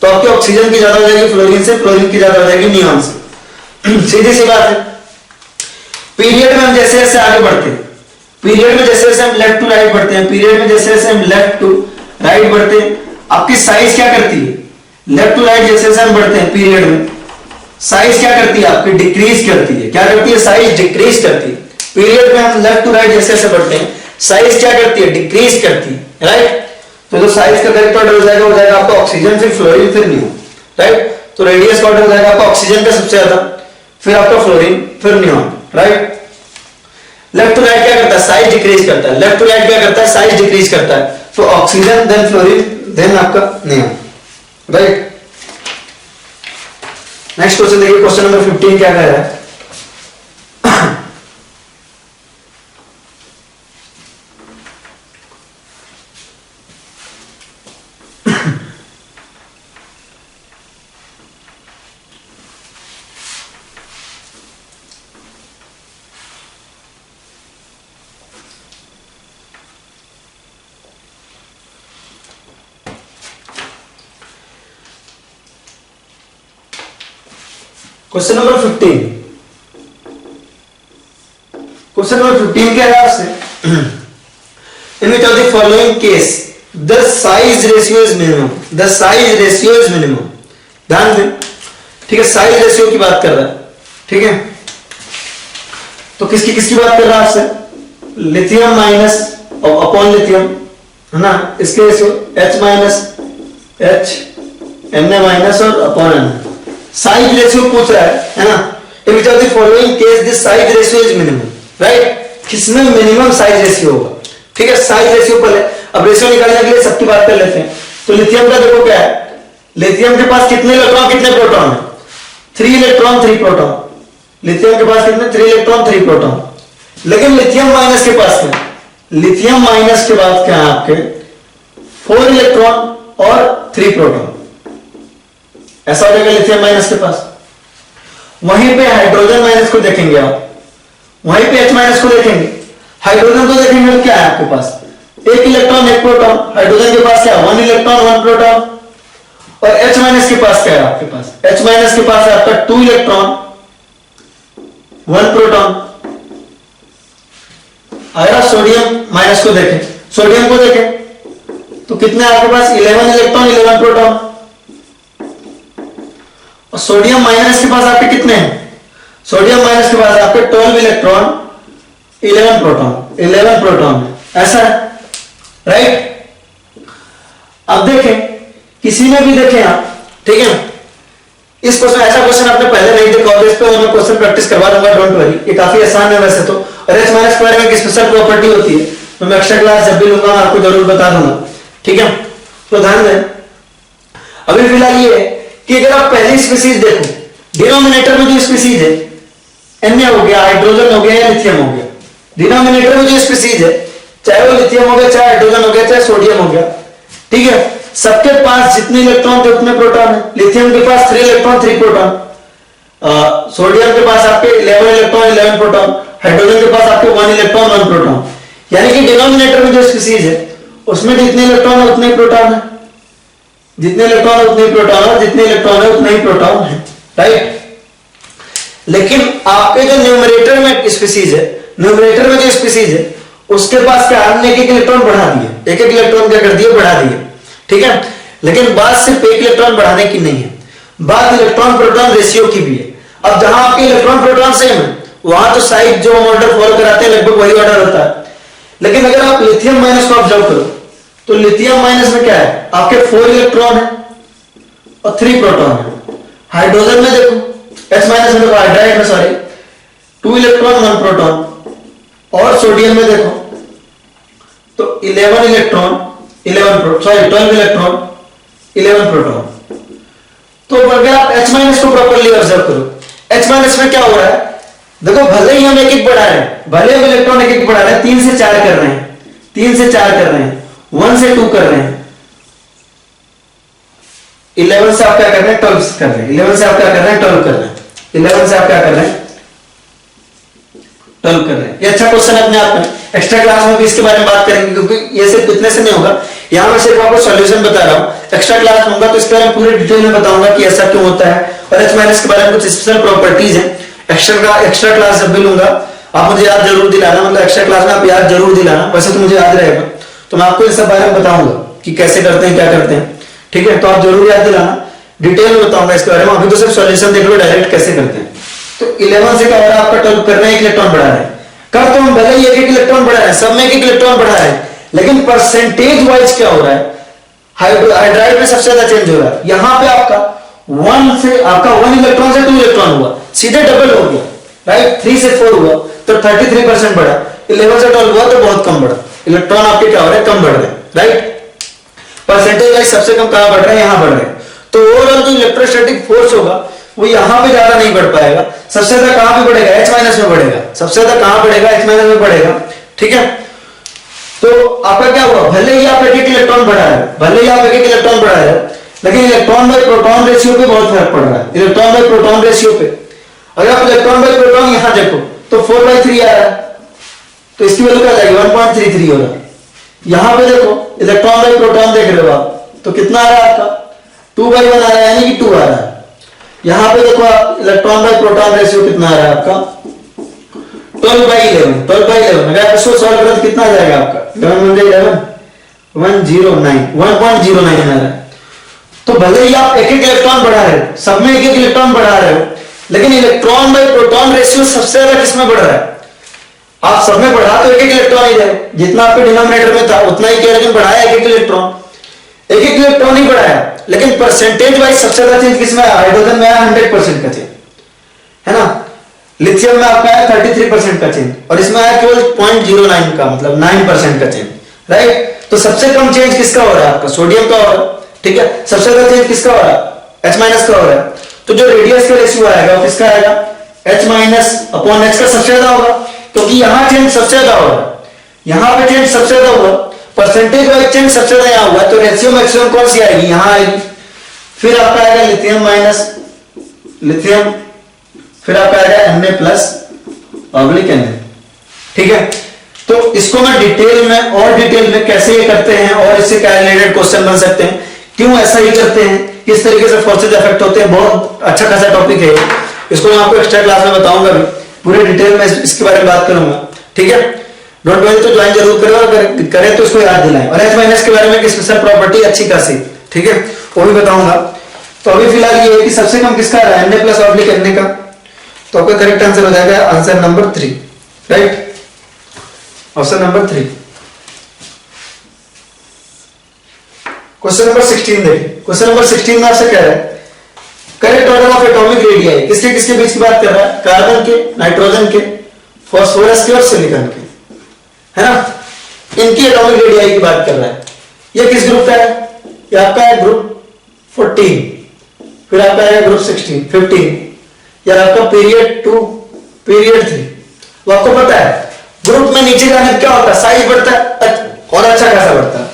तो आपकी ऑक्सीजन की ज्यादा हो जाएगी फ्लोरीन से, फ्लोरीन की ज्यादा हो जाएगी नियॉन से। सीधी सी बात है। पीरियड में हम जैसे जैसे आगे बढ़ते हैं, पीरियड में जैसे जैसे हम लेफ्ट टू राइट बढ़ते हैं, पीरियड में जैसे जैसे हम लेफ्ट टू राइट बढ़ते हैं, आपकी साइज क्या करती है? लेफ्ट टू राइट जैसे जैसे हम बढ़ते हैं पीरियड में, साइज क्या करती है? आपकी डिक्रीज करती है। क्या करती है? साइज डिक्रीज करती है। पीरियड में हम लेफ्ट टू राइट जैसे जैसे बढ़ते हैं, साइज क्या करती है? डिक्रीज करती है। राइट। तो जो साइज का करेक्ट ऑर्डर हो जाएगा आपका ऑक्सीजन, फिर फ्लोरीन, फिर नियॉन। राइट। तो रेडियस का ऑर्डर हो जाएगा आपका ऑक्सीजन का सबसे ज्यादा, फिर आपका फ्लोरीन, फिर neon. Right. Left to right क्या करता है? साइज डिक्रीज करता है। लेफ्ट टू राइट क्या करता है? साइज डिक्रीज करता है। तो ऑक्सीजन, देन फ्लोरीन, देन आपका नियॉन। राइट। नेक्स्ट क्वेश्चन देखिए, क्वेश्चन नंबर 15 क्या कह रहा है? क्वेश्चन नंबर 15, क्वेश्चन नंबर 15 क्या है आपसे? In which of the following case the size ratio is minimum, the size ratio is minimum. ध्यान दें, ठीक है, साइज रेशियो की बात कर रहा है। ठीक है, तो किसकी किसकी बात कर रहा है आपसे? लिथियम माइनस अपॉन लिथियम, है ना, इसके ratio H minus H, Na minus और अपॉन Na। साइज रेशियो पूछ रहा है ना। In which of the following case this size ratio is minimum. Right. किसमें मिनिमम साइज रेशियो होगा? ठीक है, साइज रेशियो पहले, अब रेशियो निकालने के लिए सबकी बात कर लेते हैं। तो लिथियम का देखो क्या है, लिथियम के पास कितने इलेक्ट्रॉन कितने प्रोटॉन है? 3 इलेक्ट्रॉन 3 प्रोटॉन। लिथियम के पास कितने? 3 इलेक्ट्रॉन 3 प्रोटॉन। लेकिन लिथियम माइनस के पास क्या? लिथियम माइनस के बाद क्या है आपके? 4 इलेक्ट्रॉन और 3 प्रोटॉन। ऐसा हो जाएगा लिथियम माइनस के पास। वहीं पे हाइड्रोजन माइनस को देखेंगे आप, वहीं पे H माइनस को देखेंगे, हाइड्रोजन को देखेंगे तो क्या है आपके पास? 1 इलेक्ट्रॉन 1 प्रोटॉन। हाइड्रोजन के पास क्या है? 1 इलेक्ट्रॉन 1 प्रोटॉन। और H माइनस के पास क्या है आपके पास? H माइनस के पास है आपका 2 इलेक्ट्रॉन 1 प्रोटॉन। अगर आप सोडियम माइनस को देखें, सोडियम को देखें तो कितने आपके पास? 11 इलेक्ट्रॉन 11 प्रोटॉन। और सोडियम माइनस के पास आपके कितने हैं? सोडियम माइनस के पास आपके 12 इलेक्ट्रॉन 11 प्रोटॉन, 11 प्रोटॉन। ऐसा है। राइट। अब देखें, किसी में भी देखें आप, ठीक है, इस क्वेश्चन, ऐसा क्वेश्चन आपने पहले नहीं देखा होगा, इस पे मैं क्वेश्चन प्रैक्टिस करवा दूंगा, डोंट वरी, ये काफी आसान है वैसे तो। और H माइनस के बारे में एक स्पेशल प्रॉपर्टी होती है, तो मैं एक्स्ट्रा क्लास जब भी लूंगा आपको जरूर बता दूंगा। ठीक है, तो ध्यान दें। अभी फिलहाल ये है कि अगर आप पहली स्पीसीज देखो, डिनोमिनेटर में जो स्पीसीज है, Na हो गया, हाइड्रोजन हो गया या लिथियम हो गया, डिनोमिनेटर में जो स्पीसीज है, चाहे वो लिथियम हो गया, चाहे हाइड्रोजन हो गया, चाहे सोडियम हो गया, ठीक है, सबके पास जितने इलेक्ट्रॉन थे उतने प्रोटॉन है। लिथियम के पास 3 इलेक्ट्रॉन 3 प्रोटॉन, सोडियम के पास आपके 11 इलेक्ट्रॉन 11 प्रोटॉन, हाइड्रोजन के पास आपके 1 इलेक्ट्रॉन 1 प्रोटॉन। यानी कि डिनोमिनेटर में जो स्पीसीज है उसमें जितने इलेक्ट्रॉन है उतने प्रोटॉन है, जितने इलेक्ट्रॉन है उतने प्रोटॉन है, जितने इलेक्ट्रॉन है उतने ही प्रोटॉन है। राइट। लेकिन आपके जो न्यूमरेटर में स्पीसीज है, न्यूमरेटर में जो स्पीसीज है उसके पास क्या, हमने एक इलेक्ट्रॉन बढ़ा दिए, एक इलेक्ट्रॉन क्या कर दिए? बढ़ा दिए। ठीक है, लेकिन बात सिर्फ एक इलेक्ट्रॉन बढ़ाने की नहीं है, बात इलेक्ट्रॉन प्रोटॉन रेशियो की भी है। अब जहां आपके इलेक्ट्रॉन प्रोटॉन सेम है वहां तो साइज जो हम ऑर्डर फॉलो कराते हैं लगभग वही ऑर्डर होता है। लेकिन अगर आप लिथियम माइनस को ऑब्जर्व करो, तो लिथियम माइनस में क्या है, आपके 4 इलेक्ट्रॉन है और 3 प्रोटॉन है। हाइड्रोजन में देखो, H माइनस में देखो, हाइड्राइड में सॉरी, 2 इलेक्ट्रॉन 1 प्रोटॉन। और सोडियम में देखो तो 11 इलेक्ट्रॉन 12 इलेक्ट्रॉन 11 प्रोटॉन। तो अगर आप H माइनस को प्रॉपर्ली ऑब्जर्व करो, H माइनस में क्या हो रहा है, देखो भले ही हम एक एक बढ़ा रहे हैं, भले हम इलेक्ट्रॉन एक एक बढ़ा रहे हैं, 3 से 4 कर रहे हैं, 3 से 4 कर रहे हैं, 1 से 2 कर रहे हैं, 11 से आप क्या कर रहे हैं, 12 कर रहे हैं, 11 से आप क्या कर रहे हैं, 12 कर रहे हैं, 11 से आप क्या कर रहे हैं, 12 कर रहे हैं। ये अच्छा क्वेश्चन है अपने आप में। एक्स्ट्रा क्लास में भी इसके बारे में बात करेंगे, क्योंकि ये सिर्फ इतने से नहीं होगा, यहां मैं सिर्फ आपको सॉल्यूशन बता रहा हूं। एक्स्ट्रा क्लास होगा तो इसके बारे में पूरे डिटेल में बताऊंगा कि ऐसा क्यों होता है, और H माइनस के बारे में कुछ स्पेशल प्रॉपर्टीज हैं। एक्स्ट्रा क्लास जब भी लूंगा आप मुझे याद जरूर दिलाना, मतलब एक्स्ट्रा क्लास में आप याद जरूर दिलाना, वैसे तो मुझे याद रहेगा, तो मैं आपको इस सब बारे में बताऊंगा कि कैसे करते हैं, क्या करते हैं, ठीक है। तो आप जरूर याद दिलाना, डिटेल में बताऊंगा इसके बारे में। अभी तो सिर्फ सॉल्यूशन देख लो डायरेक्ट कैसे करते हैं। तो 11 से क्या हो रहा है, आपका 12 कर रहे हैं, 1 इलेक्ट्रॉन बढ़ा रहे हैं। कर तो हम भले ही एक इलेक्ट्रॉन बढ़ा है, सब में एक इलेक्ट्रॉन बढ़ा है, लेकिन परसेंटेज वाइज क्या हो रहा है, हाइड्राइड में सबसे ज्यादा चेंज हो रहा है। यहां पे आपका 1 से आपका 1 इलेक्ट्रॉन से 2 इलेक्ट्रॉन हुआ, सीधे डबल हो गया, राइट। 3 से 4 हुआ तो 33% बढ़ा, 11 से 12 हुआ तो बहुत कम बढ़ा, इलेक्ट्रॉन आपके क्या हो रहे हैं, कम बढ़ रहे हैं, राइट। परसेंटेज वाइज सबसे कम कहां बढ़ रहे हैं, यहां बढ़ रहे हैं। तो ओवरऑल जो इलेक्ट्रोस्टैटिक फोर्स होगा वो यहां पे ज्यादा नहीं बढ़ पाएगा, सबसे ज्यादा कहां पे बढ़ेगा, H माइनस में बढ़ेगा, सबसे ज्यादा कहां बढ़ेगा, H माइनस में बढ़ेगा, ठीक है। तो आपका क्या हुआ, भले ही आप एक इलेक्ट्रॉन बढ़ा रहे हो, भले ही आप एक इलेक्ट्रॉन बढ़ा रहे हो, लेकिन इलेक्ट्रॉन बाय प्रोटॉन रेशियो पे बहुत फर्क पड़ रहा है, इलेक्ट्रॉन बाय प्रोटॉन रेशियो पे। अगर आप इलेक्ट्रॉन बाय प्रोटॉन यहां देखो तो 4/3 आ रहा है, तो इसकी वैल्यू क्या आ जाएगी, 1.33 होगा। यहां पे देखो इलेक्ट्रॉन बाय प्रोटॉन देख रहे हो आप, तो कितना आ रहा है आपका, 2/1 आ रहा है, यानी कि 2 आ रहा है। यहां पे देखो आप इलेक्ट्रॉन बाय प्रोटॉन रेशियो कितना आ रहा है आपका, 12/11, 12/11। अगर आप इसको सॉल्व करें तो कितना आ जाएगा आपका, 11 109 आ रहा है। तो भले ही आप एक एक इलेक्ट्रॉन बढ़ा रहे हो, सब में एक एक इलेक्ट्रॉन बढ़ा रहे हो, लेकिन इलेक्ट्रॉन बाय प्रोटॉन रेशियो सबसे ज्यादा किसमें बढ़ रहा है, आप सब में बढ़ा तो एक एक इलेक्ट्रॉन ही रहे, जितना आपके डिनोमिनेटर में था उतना ही किया, लेकिन बढ़ाया एक एक इलेक्ट्रॉन, एक एक इलेक्ट्रॉन ही बढ़ाया, लेकिन परसेंटेज वाइज सबसे ज्यादा चेंज किसमें आया, हाइड्रोजन में आया 100% का चेंज, है ना। लिथियम में आपका आया 33% का चेंज, और इसमें आया केवल 0.09 का, मतलब 9% का चेंज, राइट। तो सबसे कम चेंज किसका हो रहा है, आपका सोडियम का हो रहा है, ठीक है। सबसे ज्यादा चेंज किसका हो रहा है, H माइनस का हो रहा है। तो जो रेडियस का रेशियो आएगा वो किसका आएगा, H माइनस अपॉन H का सबसे ज्यादा होगा, क्योंकि यहां चेंज सबसे ज्यादा हो रहा है, यहां पे चेंज सबसे ज्यादा हुआ, परसेंटेज वाइज चेंज सबसे ज्यादा यहां हुआ, तो रेशियो मैक्सिमम कौन सी आएगी, यहां आएगी। फिर आपका आएगा लिथियम माइनस लिथियम, फिर आपका आएगा Na+, ठीक है। तो इसको मैं डिटेल में और डिटेल में कैसे ये करते हैं और इससे क्या रिलेटेड क्वेश्चन बन सकते हैं, क्यों ऐसा ही करते हैं, किस तरीके से फोर्सेज इफेक्ट होते हैं, बहुत अच्छा खासा टॉपिक है, इसको मैं आपको एक्स्ट्रा क्लास में बताऊंगा भी, पूरे डिटेल में इसके बारे में बात करूंगा, ठीक है। डोंट वरी, तो ज्वाइन जरूर करें, और करें तो इसको याद दिलाएं। और H माइनस के बारे में स्पेशल प्रॉपर्टी अच्छी खासी, ठीक है, वो भी बताऊंगा। तो अभी फिलहाल ये है कि सबसे कम किसका आ रहा है, Na+- का, तो आपका करेक्ट आंसर हो जाएगा answer number 3, right, option number 3। Question number 16 देखिए, क्वेश्चन नंबर 16 में आपसे कह रहा है correct order of atomic radii, किसके किसके बीच की बात कर रहा है, कार्बन के, नाइट्रोजन के, फास्फोरस के और सिलिकॉन के, है ना, इनकी एटॉमिक रेडियाई की बात कर रहा है। ये किस ग्रुप का है, ये आपका है ग्रुप 14, फिर आपका है ग्रुप 16, 15, या आपका पीरियड 2, पीरियड 3। वो आपको पता है ग्रुप में नीचे जाने पर क्या होता है, साइज बढ़ता है, और अच्छा खासा बढ़ता है,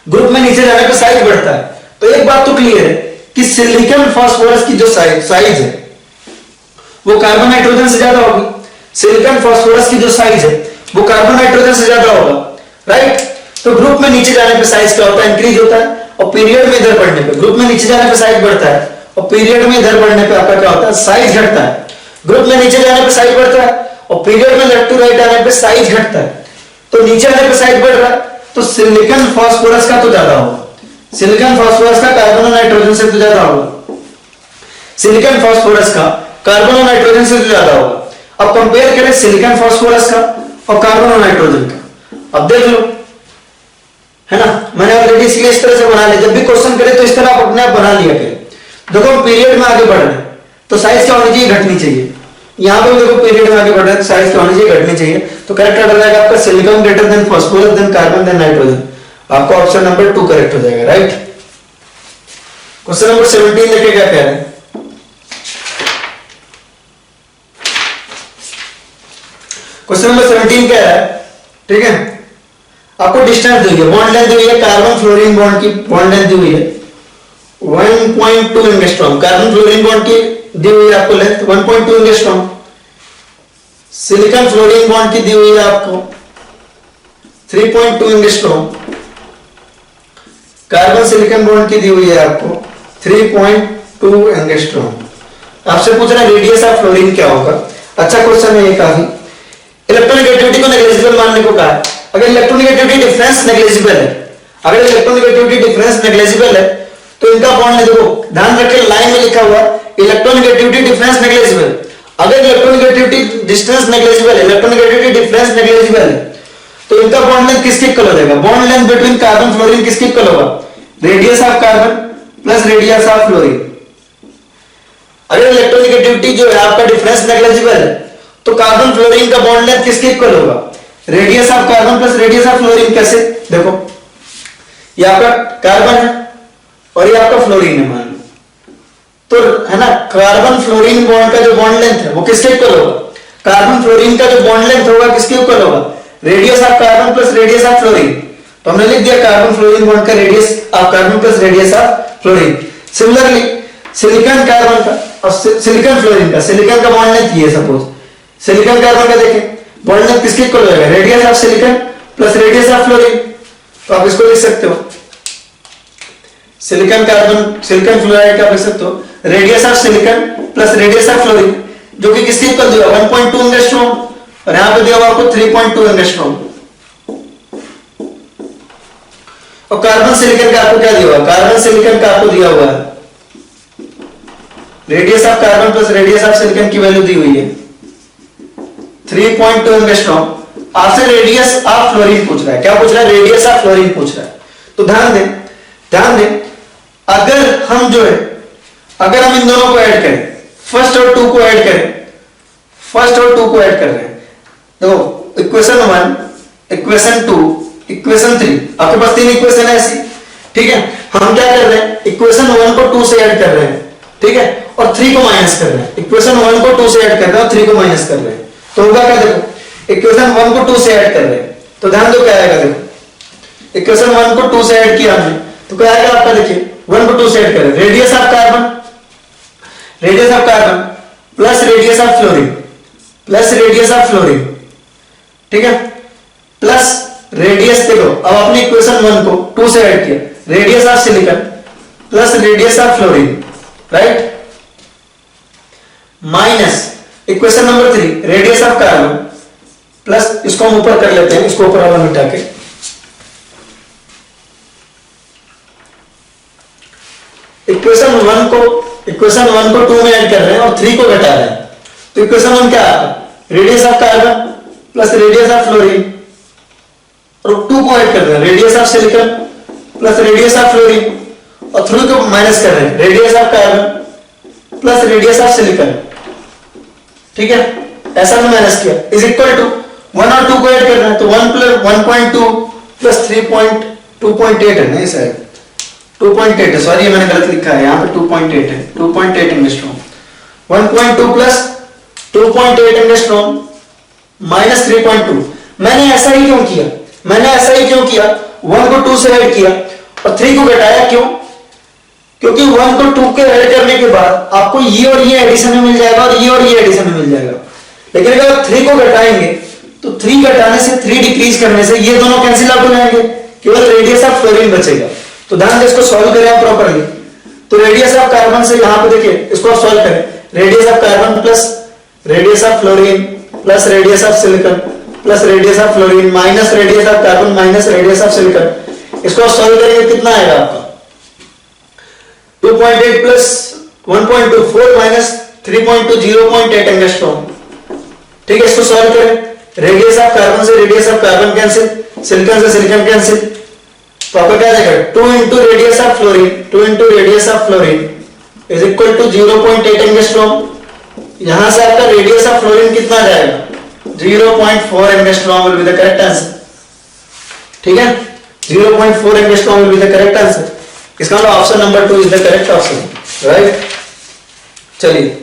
ग्रुप में नीचे जाने पर साइज बढ़ता है। तो एक बात तो क्लियर है कि सिलिकॉन फास्फोरस की जो साइज है वो कार्बन नाइट्रोजन से ज्यादा होगी, सिलिकॉन फास्फोरस की जो साइज है वो कार्बन नाइट्रोजन से ज्यादा होगा, राइट। तो ग्रुप में नीचे जाने पर साइज क्या होता है, इंक्रीज होता है, और पीरियड में इधर बढ़ने पे, ग्रुप में नीचे जाने पर साइज बढ़ता है और पीरियड में इधर बढ़ने पे आपका क्या होता है, साइज घटता है। ग्रुप में नीचे जाने पर साइज बढ़ता है और पीरियड में लेफ्ट टू राइट आने पे साइज घटता है। तो नीचे आने पे साइज बढ़ रहा है, तो सिलिकॉन फास्फोरस का तो ज्यादा होगा, सिलिकॉन फास्फोरस का कार्बन और नाइट्रोजन से तो ज्यादा होगा, सिलिकॉन फास्फोरस का कार्बन और नाइट्रोजन से तो ज्यादा होगा। अब कंपेयर करें सिलिकॉन फास्फोरस का और कार्बन और नाइट्रोजन का, अब देख लो है ना। मैंने ऑलरेडी इसलिए इस तरह से बना लिया, जब भी क्वेश्चन करे तो इस तरह आप अपने आप बना लिया करें। देखो पीरियड में आगे बढ़ रहे हैं तो साइज क्या होनी चाहिए, घटनी चाहिए। यहाँ पे देखो पीरियड में आगे बढ़ रहे हैं, साइज क्या होनी चाहिए, घटनी चाहिए। तो करेक्ट आ जाएगा आपका silicon greater than phosphorus than carbon than nitrogen. आपका ऑप्शन नंबर 2 करेक्ट हो जाएगा, राइट। क्वेश्चन नंबर 17 देखिए क्या कह रहे हैं। क्वेश्चन नंबर 17 क्या है, ठीक है, आपको डिस्टेंस दी हुई है, बॉन्ड लेंथ दी हुई है, कार्बन फ्लोरीन बॉन्ड की बॉन्ड लेंथ दी हुई है 1.2 एंगस्ट्रॉम। कार्बन फ्लोरीन बॉन्ड की दी हुई है आपको length 1.2 angstrom. Silicon fluorine bond की दी हुई है आपको 3.2 एंगस्ट्रॉम। कार्बन सिलिकॉन बॉन्ड की दी हुई है आपको 3.2 एंगस्ट्रॉम। आपसे पूछ रहा है रेडियस ऑफ फ्लोरीन क्या होगा। अच्छा क्वेश्चन है ये काफी। इलेक्ट्रोनेगेटिविटी को नेग्लिजिबल मानने को कहा है। अगर इलेक्ट्रोनेगेटिविटी डिफरेंस नेग्लिजिबल है, अगर इलेक्ट्रोनेगेटिविटी डिफरेंस नेग्लिजिबल है तो इनका बॉन्ड देखो, ध्यान रखें लाइन में लिखा हुआ इलेक्ट्रोनेगेटिविटी डिफरेंस नेग्लिजिबल। अगर इलेक्ट्रोनेगेटिविटी डिस्टेंस नेग्लिजिबल है, इलेक्ट्रोनेगेटिविटी डिफरेंस नेग्लिजिबल है, तो इनका बॉन्ड लेंथ किसके इक्वल हो जाएगा, bond length between carbon fluorine किसके इक्वल होगा, radius of carbon plus radius of fluorine. अगर इलेक्ट्रोनेगेटिविटी जो है आपका डिफरेंस नेग्लिजिबल है तो कार्बन फ्लोरीन का बॉन्ड लेंथ किसके इक्वल होगा, radius of carbon plus radius of fluorine. कैसे, देखो ये आपका कार्बन है और ये आपका फ्लोरीन है मान लो, तो है ना, कार्बन फ्लोरीन बॉन्ड का जो बॉन्ड लेंथ है वो किसके इक्वल होगा, कार्बन फ्लोरीन का जो बॉन्ड लेंथ होगा किसके इक्वल होगा, radius of carbon plus radius of fluorine. तो हमने लिख दिया कार्बन फ्लोरीन बॉन्ड का radius of carbon plus radius of fluorine. Similarly silicon carbon का और सिलिकॉन फ्लोरीन का, सिलिकॉन का बॉन्ड लेंथ ये सपोज, सिलिकॉन कार्बन का देखें बॉन्ड लेंथ किसके इक्वल होगा, radius of silicon plus radius of fluorine. तो आप इसको लिख सकते हो सिलिकॉन कार्बन सिलिकॉन फ्लोराइड का लिख सकते हो radius of silicon plus radius of fluorine, जो कि किसके इक्वल दिया 1.2 एंगस्ट्रॉम और यहां पे दिया हुआ आपको 3.2 एंगस्ट्रॉम। और कार्बन सिलिकॉन का आपको क्या दिया हुआ, कार्बन सिलिकॉन का आपको दिया हुआ है radius of carbon plus radius of silicon की वैल्यू दी हुई है 3.2 एंगस्ट्रॉम। आपसे रेडियस ऑफ फ्लोरीन पूछ रहा है, क्या पूछ रहा है, रेडियस ऑफ फ्लोरीन पूछ रहा है। तो ध्यान दें अगर हम जो है, अगर हम इन दोनों को ऐड करें, फर्स्ट और टू को ऐड करें, फर्स्ट और टू को ऐड कर रहे हैं, देखो इक्वेशन 1 इक्वेशन 2 इक्वेशन 3, आपके पास 3 इक्वेशन है ऐसी, ठीक है। हम क्या कर रहे हैं, इक्वेशन 1 को 2 से ऐड कर रहे हैं, ठीक है, और 3 को माइनस कर रहे हैं। इक्वेशन 1 को 2 से ऐड कर रहे हैं और 3 को माइनस कर रहे हैं, तो होगा क्या, देखो इक्वेशन 1 को 2 से ऐड कर रहे हैं तो ध्यान दो क्या आएगा, देखो इक्वेशन 1 को 2 से ऐड किया हमने तो क्या आएगा आपका, देखिए 1 को 2 से ऐड करें, radius of carbon plus radius of fluorine plus radius of fluorine, ठीक है, प्लस रेडियस, देखो अब अपने इक्वेशन 1 को 2 से ऐड किया, radius of silicon plus radius of fluorine, right, minus equation number 3 radius of carbon plus, इसको हम ऊपर कर लेते हैं, इसको ऊपर वाला मिटा के, इक्वेशन 1 को 2 में ऐड कर रहे हैं और 3 को घटा रहे हैं, तो इक्वेशन 1 क्या आता है, radius of carbon plus radius of fluorine, और 2 को ऐड कर रहे हैं, radius of silicon plus radius of fluorine, और 3 को माइनस कर रहे हैं, radius of carbon plus radius of silicon, ठीक है, ऐसा हमने माइनस किया, इज इक्वल टू 1 और 2 को ऐड कर रहे हैं, तो 1 प्लस 1.2 प्लस 3.2.8 है, नहीं सर 2.8 है, सॉरी मैंने गलत लिखा है, यहाँ पे 2.8 है, 2.8 एंगस्ट्रॉम, 1.2 प्लस 2.8 एंगस्ट्रॉम माइनस 3.2। मैंने ऐसा ही क्यों किया, 1 को 2 से ऐड किया और 3 को घटाया, क्यों, क्योंकि 1 को 2 के ऐड करने के बाद आपको ये और ये एडिशन में मिल जाएगा और ये एडिशन में मिल जाएगा, लेकिन अगर आप 3 को घटाएंगे तो 3 घटाने से 3 डिक्रीज करने से ये दोनों कैंसिल आउट हो जाएंगे, केवल रेडियस ऑफ फ्लोरीन बचेगा। तो ध्यान से इसको सॉल्व करें आप प्रॉपर्ली, तो रेडियस ऑफ कार्बन से यहां पे देखिए इसको आप सॉल्व करें, radius of carbon plus radius of fluorine plus radius of silicon plus radius of fluorine minus radius of carbon minus radius of silicon, इसको आप सॉल्व करेंगे कितना आएगा आपका 2.8 प्लस 1.2 4 माइनस 3.2 0.8 एंगस्ट्रॉम, ठीक है। इसको सॉल्व करें, रेडियस ऑफ कार्बन से radius of carbon cancel, silicon से सिलिकॉन कैंसिल, तो आपका क्या जाएगा 2 into radius of fluorine, 2 into radius of fluorine is equal to 0.8 angstrom. यहां से आपका रेडियस ऑफ फ्लोरीन कितना जाएगा 0.4 angstrom will be the correct answer. ठीक है, 0.4 angstrom will be the correct answer. इसका मतलब option number 2 is the correct option, right. चलिए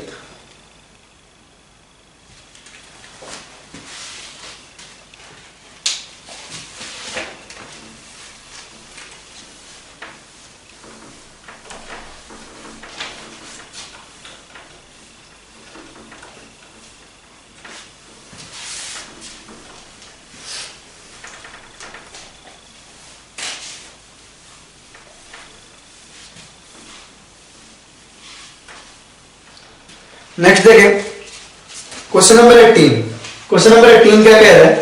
नेक्स्ट देखें क्वेश्चन नंबर 18। क्वेश्चन नंबर 18 क्या कह रहा है?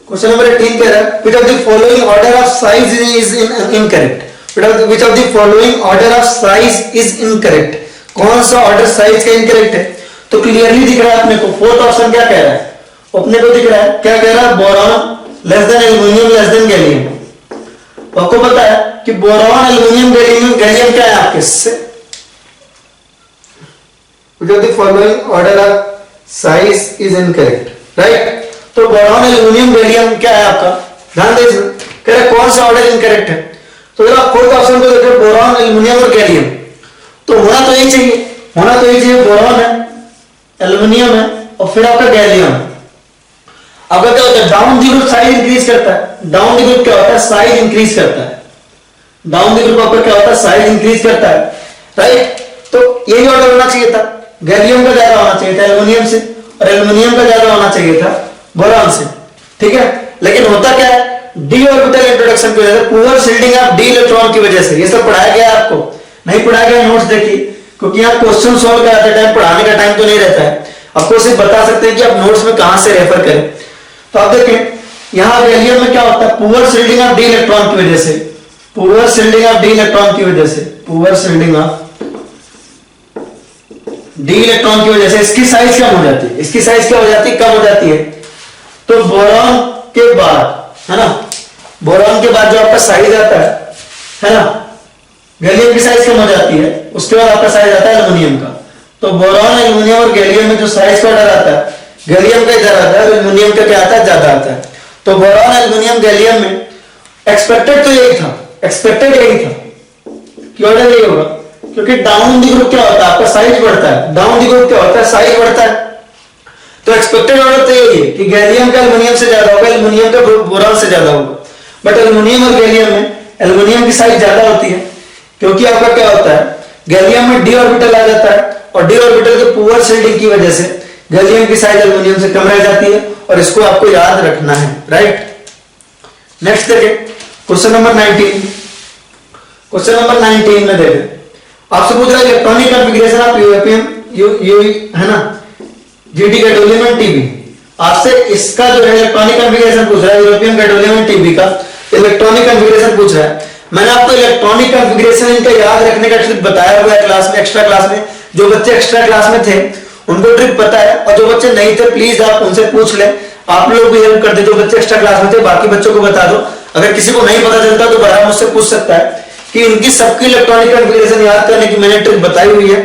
क्वेश्चन नंबर 18 कह रहा है which of the following order of size is incorrect। which of the following order of size is incorrect। कौन सा ऑर्डर साइज का इनकरेक्ट है? तो क्लियरली दिख रहा है अपने को, फोर्थ ऑप्शन क्या कह रहा है अपने को दिख रहा है, क्या कह रहा है boron less than aluminium less than gallium. तो आपको पता है कि बोरॉन एल्युमिनियम गैलियम क्या है आपके से, which of the following order of size is incorrect, right। तो बोरॉन एल्युमिनियम गैलियम क्या है आपका, ध्यान दीजिए कह रहा कौन सा ऑर्डर इनकरेक्ट है। तो जब आप फोर्थ ऑप्शन को देखो बोरॉन एल्युमिनियम और गैलियम, तो होना तो यही चाहिए, होना तो यही चाहिए बोरॉन है एल्युमिनियम है और फिर आपका गैलियम। आपका क्या होता है down the group size increase करता है, डाउन द ग्रुप क्या होता है साइज इंक्रीज करता है, डाउन द ग्रुप आपका क्या होता है साइज इंक्रीज करता है, राइट। तो यही ऑर्डर होना चाहिए था, गैलियम का ज्यादा होना चाहिए था एल्युमिनियम से और एल्युमिनियम का ज्यादा होना चाहिए था बोरॉन से, ठीक है। लेकिन होता क्या है डी ऑर्बिटल इंट्रोडक्शन की वजह से, poor shielding of D electron की वजह से, ये सब पढ़ाया गया आपको, नहीं पढ़ाया गया नोट्स देखिए, क्योंकि यहाँ क्वेश्चन सॉल्व कराते टाइम पढ़ाने का टाइम तो नहीं रहता है, आपको सिर्फ बता सकते हैं कि आप नोट्स में कहां से रेफर करें। तो आप देखें यहाँ गैलियम में क्या होता है poor shielding of D electron की वजह से, poor shielding of D electron की वजह से, poor shielding of D electron की वजह से इसकी साइज कम हो जाती है, इसकी साइज क्या हो जाती है कम हो जाती है। तो बोरॉन के बाद है ना, बोरॉन के बाद जो आपका साइज आता है ना, गैलियम की साइज कम हो जाती है, उसके बाद आपका साइज आता है एल्युमिनियम का। तो बोरॉन एल्युमिनियम और गैलियम में जो साइज का ऑर्डर आता है गैलियम का इधर आता है, एल्युमिनियम का क्या आता है ज्यादा आता है। तो बोरॉन एल्युमिनियम गैलियम में एक्सपेक्टेड तो यही था, एक्सपेक्टेड यही था कि ऑर्डर यही होगा, क्योंकि डाउन दी ग्रुप क्या होता है आपका साइज बढ़ता है, डाउन दी ग्रुप क्या होता है साइज बढ़ता है। तो एक्सपेक्टेड ऑर्डर तो यही है कि गैलियम का एल्युमिनियम से ज्यादा होगा, एल्युमिनियम का बोरॉन से ज्यादा होगा। बट एल्युमिनियम और गैलियम में एल्युमिनियम की साइज ज्यादा होती है, क्योंकि आपका क्या होता है गैलियम में डी ऑर्बिटल आ जाता है और डी ऑर्बिटल के पुअर शिल्डिंग की वजह से गैलियम की साइज एल्युमिनियम से कम रह जाती है, और इसको आपको याद रखना है, राइट। नेक्स्ट देखें क्वेश्चन नंबर 19। क्वेश्चन नंबर 19 में देखें आपसे पूछ रहा है इलेक्ट्रॉनिक कॉन्फ़िगरेशन ऑफ यूएपीएम है ना, जीटी गैडोलियम एंड टीबी। आपसे इसका जो है इलेक्ट्रॉनिक कॉन्फ़िगरेशन पूछ रहा है, यूरोपियन गैडोलियम एंड टीबी का इलेक्ट्रॉनिक कॉन्फ़िगरेशन पूछ रहा है। मैंने आपको इलेक्ट्रॉनिक कॉन्फ़िगरेशन इनका याद रखने का ट्रिक बताया हुआ है क्लास में, एक्स्ट्रा क्लास में। जो बच्चे एक्स्ट्रा क्लास में थे उनको ट्रिक पता है, और जो बच्चे नहीं थे प्लीज आप उनसे पूछ लें, आप लोग भी हेल्प कर दे। जो बच्चे एक्स्ट्रा क्लास में थे बाकी बच्चों को बता दो, अगर किसी को नहीं पता चलता तो बड़ा मुझसे पूछ सकता है कि इनकी सबकी इलेक्ट्रॉनिक कॉन्फ़िगरेशन याद करने की मैंने ट्रिक बताई हुई है।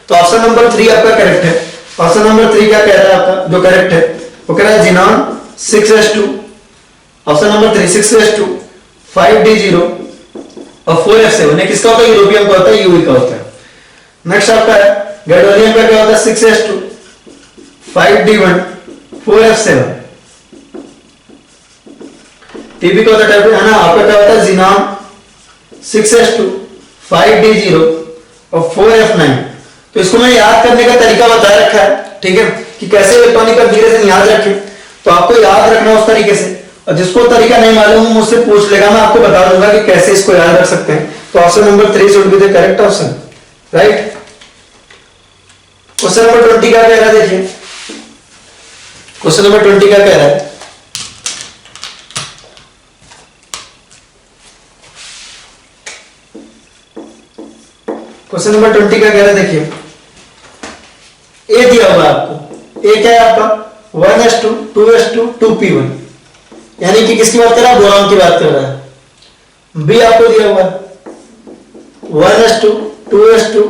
तो ऑप्शन नंबर 3 आपका करेक्ट है। ऑप्शन नंबर 3 क्या कह रहा है आपका जो करेक्ट है वो कह रहा है xenon 6s2। Option number 3 6s2 5d0 और 4f7। ये किसका होता है यूरोपियन का होता है, यूवी का होता है। नेक्स्ट आपका है गैडोलियम का क्या होता है 6s2 5d1 4f7। टीबी का होता है ना आपका क्या होता है जिनॉन 6s2 5d0 और 4f9। तो इसको मैंने याद करने का तरीका बता रखा है, ठीक है, कि कैसे इलेक्ट्रॉनिक कॉन्फ़िगरेशन याद रखें। तो आपको याद रखना उस तरीके से, और जिसको तरीका नहीं मालूम मुझसे पूछ लेगा, मैं आपको बता दूंगा कि कैसे इसको याद रख सकते हैं। तो option number 3 should be the correct option, right. Question number 20 क्या कह रहा है देखिए, क्वेश्चन नंबर 20 क्या कह रहा है, क्वेश्चन नंबर 20 क्या कह रहा है देखिए, ए दिया हुआ आपको, ए क्या है आपका 1s2 2s2 2p1। यानी कि किसकी बात कर रहा है, बोरॉन की बात कर रहा है। बी आपको दिया हुआ 1s2 2s2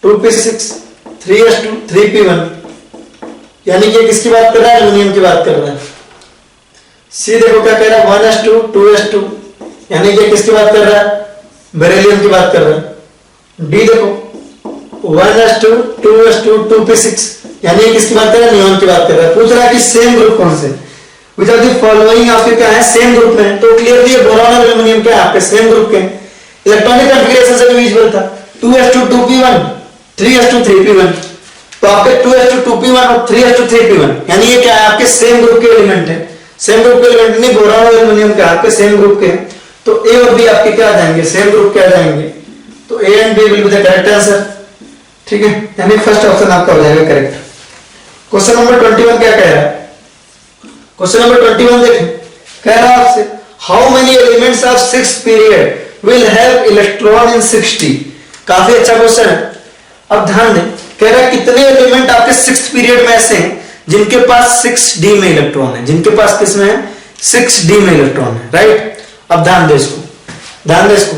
2p6 3s2 3p1, यानी कि किसकी बात कर रहा है, एल्युमिनियम की बात कर रहा है। सी देखो क्या कह रहा है 1s2 2s2, यानी कि किसकी बात कर रहा है, बेरिलियम की बात कर रहा है। डी देखो 1s2 2s2 2p6, यानी किसकी बात कर रहा है, नियॉन की बात कर रहा है। पूछ रहा है कि सेम ग्रुप कौन से, विच आर द फॉलोइंग आपके क्या है, सेम ग्रुप में। तो क्लियरली ये बोरॉन और एल्युमिनियम क्या है, आपके सेम ग्रुप के। इलेक्ट्रॉनिक कॉन्फ़िगरेशन से भी विजिबल था 2s2 2p1 3s2 3p1, तो आपके 2s2 2p1 और 3s2 3p1, यानी ये क्या है, आपके सेम ग्रुप के एलिमेंट है। सेम ग्रुप के एलिमेंट नहीं, बोरॉन और एल्युमिनियम क्या आपके सेम ग्रुप के, तो ए और बी आपके क्या आ जाएंगे, सेम ग्रुप के आ जाएंगे। तो A and B will be the correct answer, ठीक है, यानी फर्स्ट ऑप्शन आपका हो जाएगा करेक्ट। क्वेश्चन नंबर 21 क्या कह रहा है, क्वेश्चन नंबर 21 देखें, कह रहा है आपसे how many elements of 6th period will have electron in 6d। काफी अच्छा क्वेश्चन है, अब ध्यान दें। कह रहा है कितने एलिमेंट आपके 6th पीरियड में ऐसे हैं जिनके पास 6d में इलेक्ट्रॉन है, जिनके पास किसमें है, 6d में इलेक्ट्रॉन है, राइट। अब ध्यान दे इसको, ध्यान दे इसको।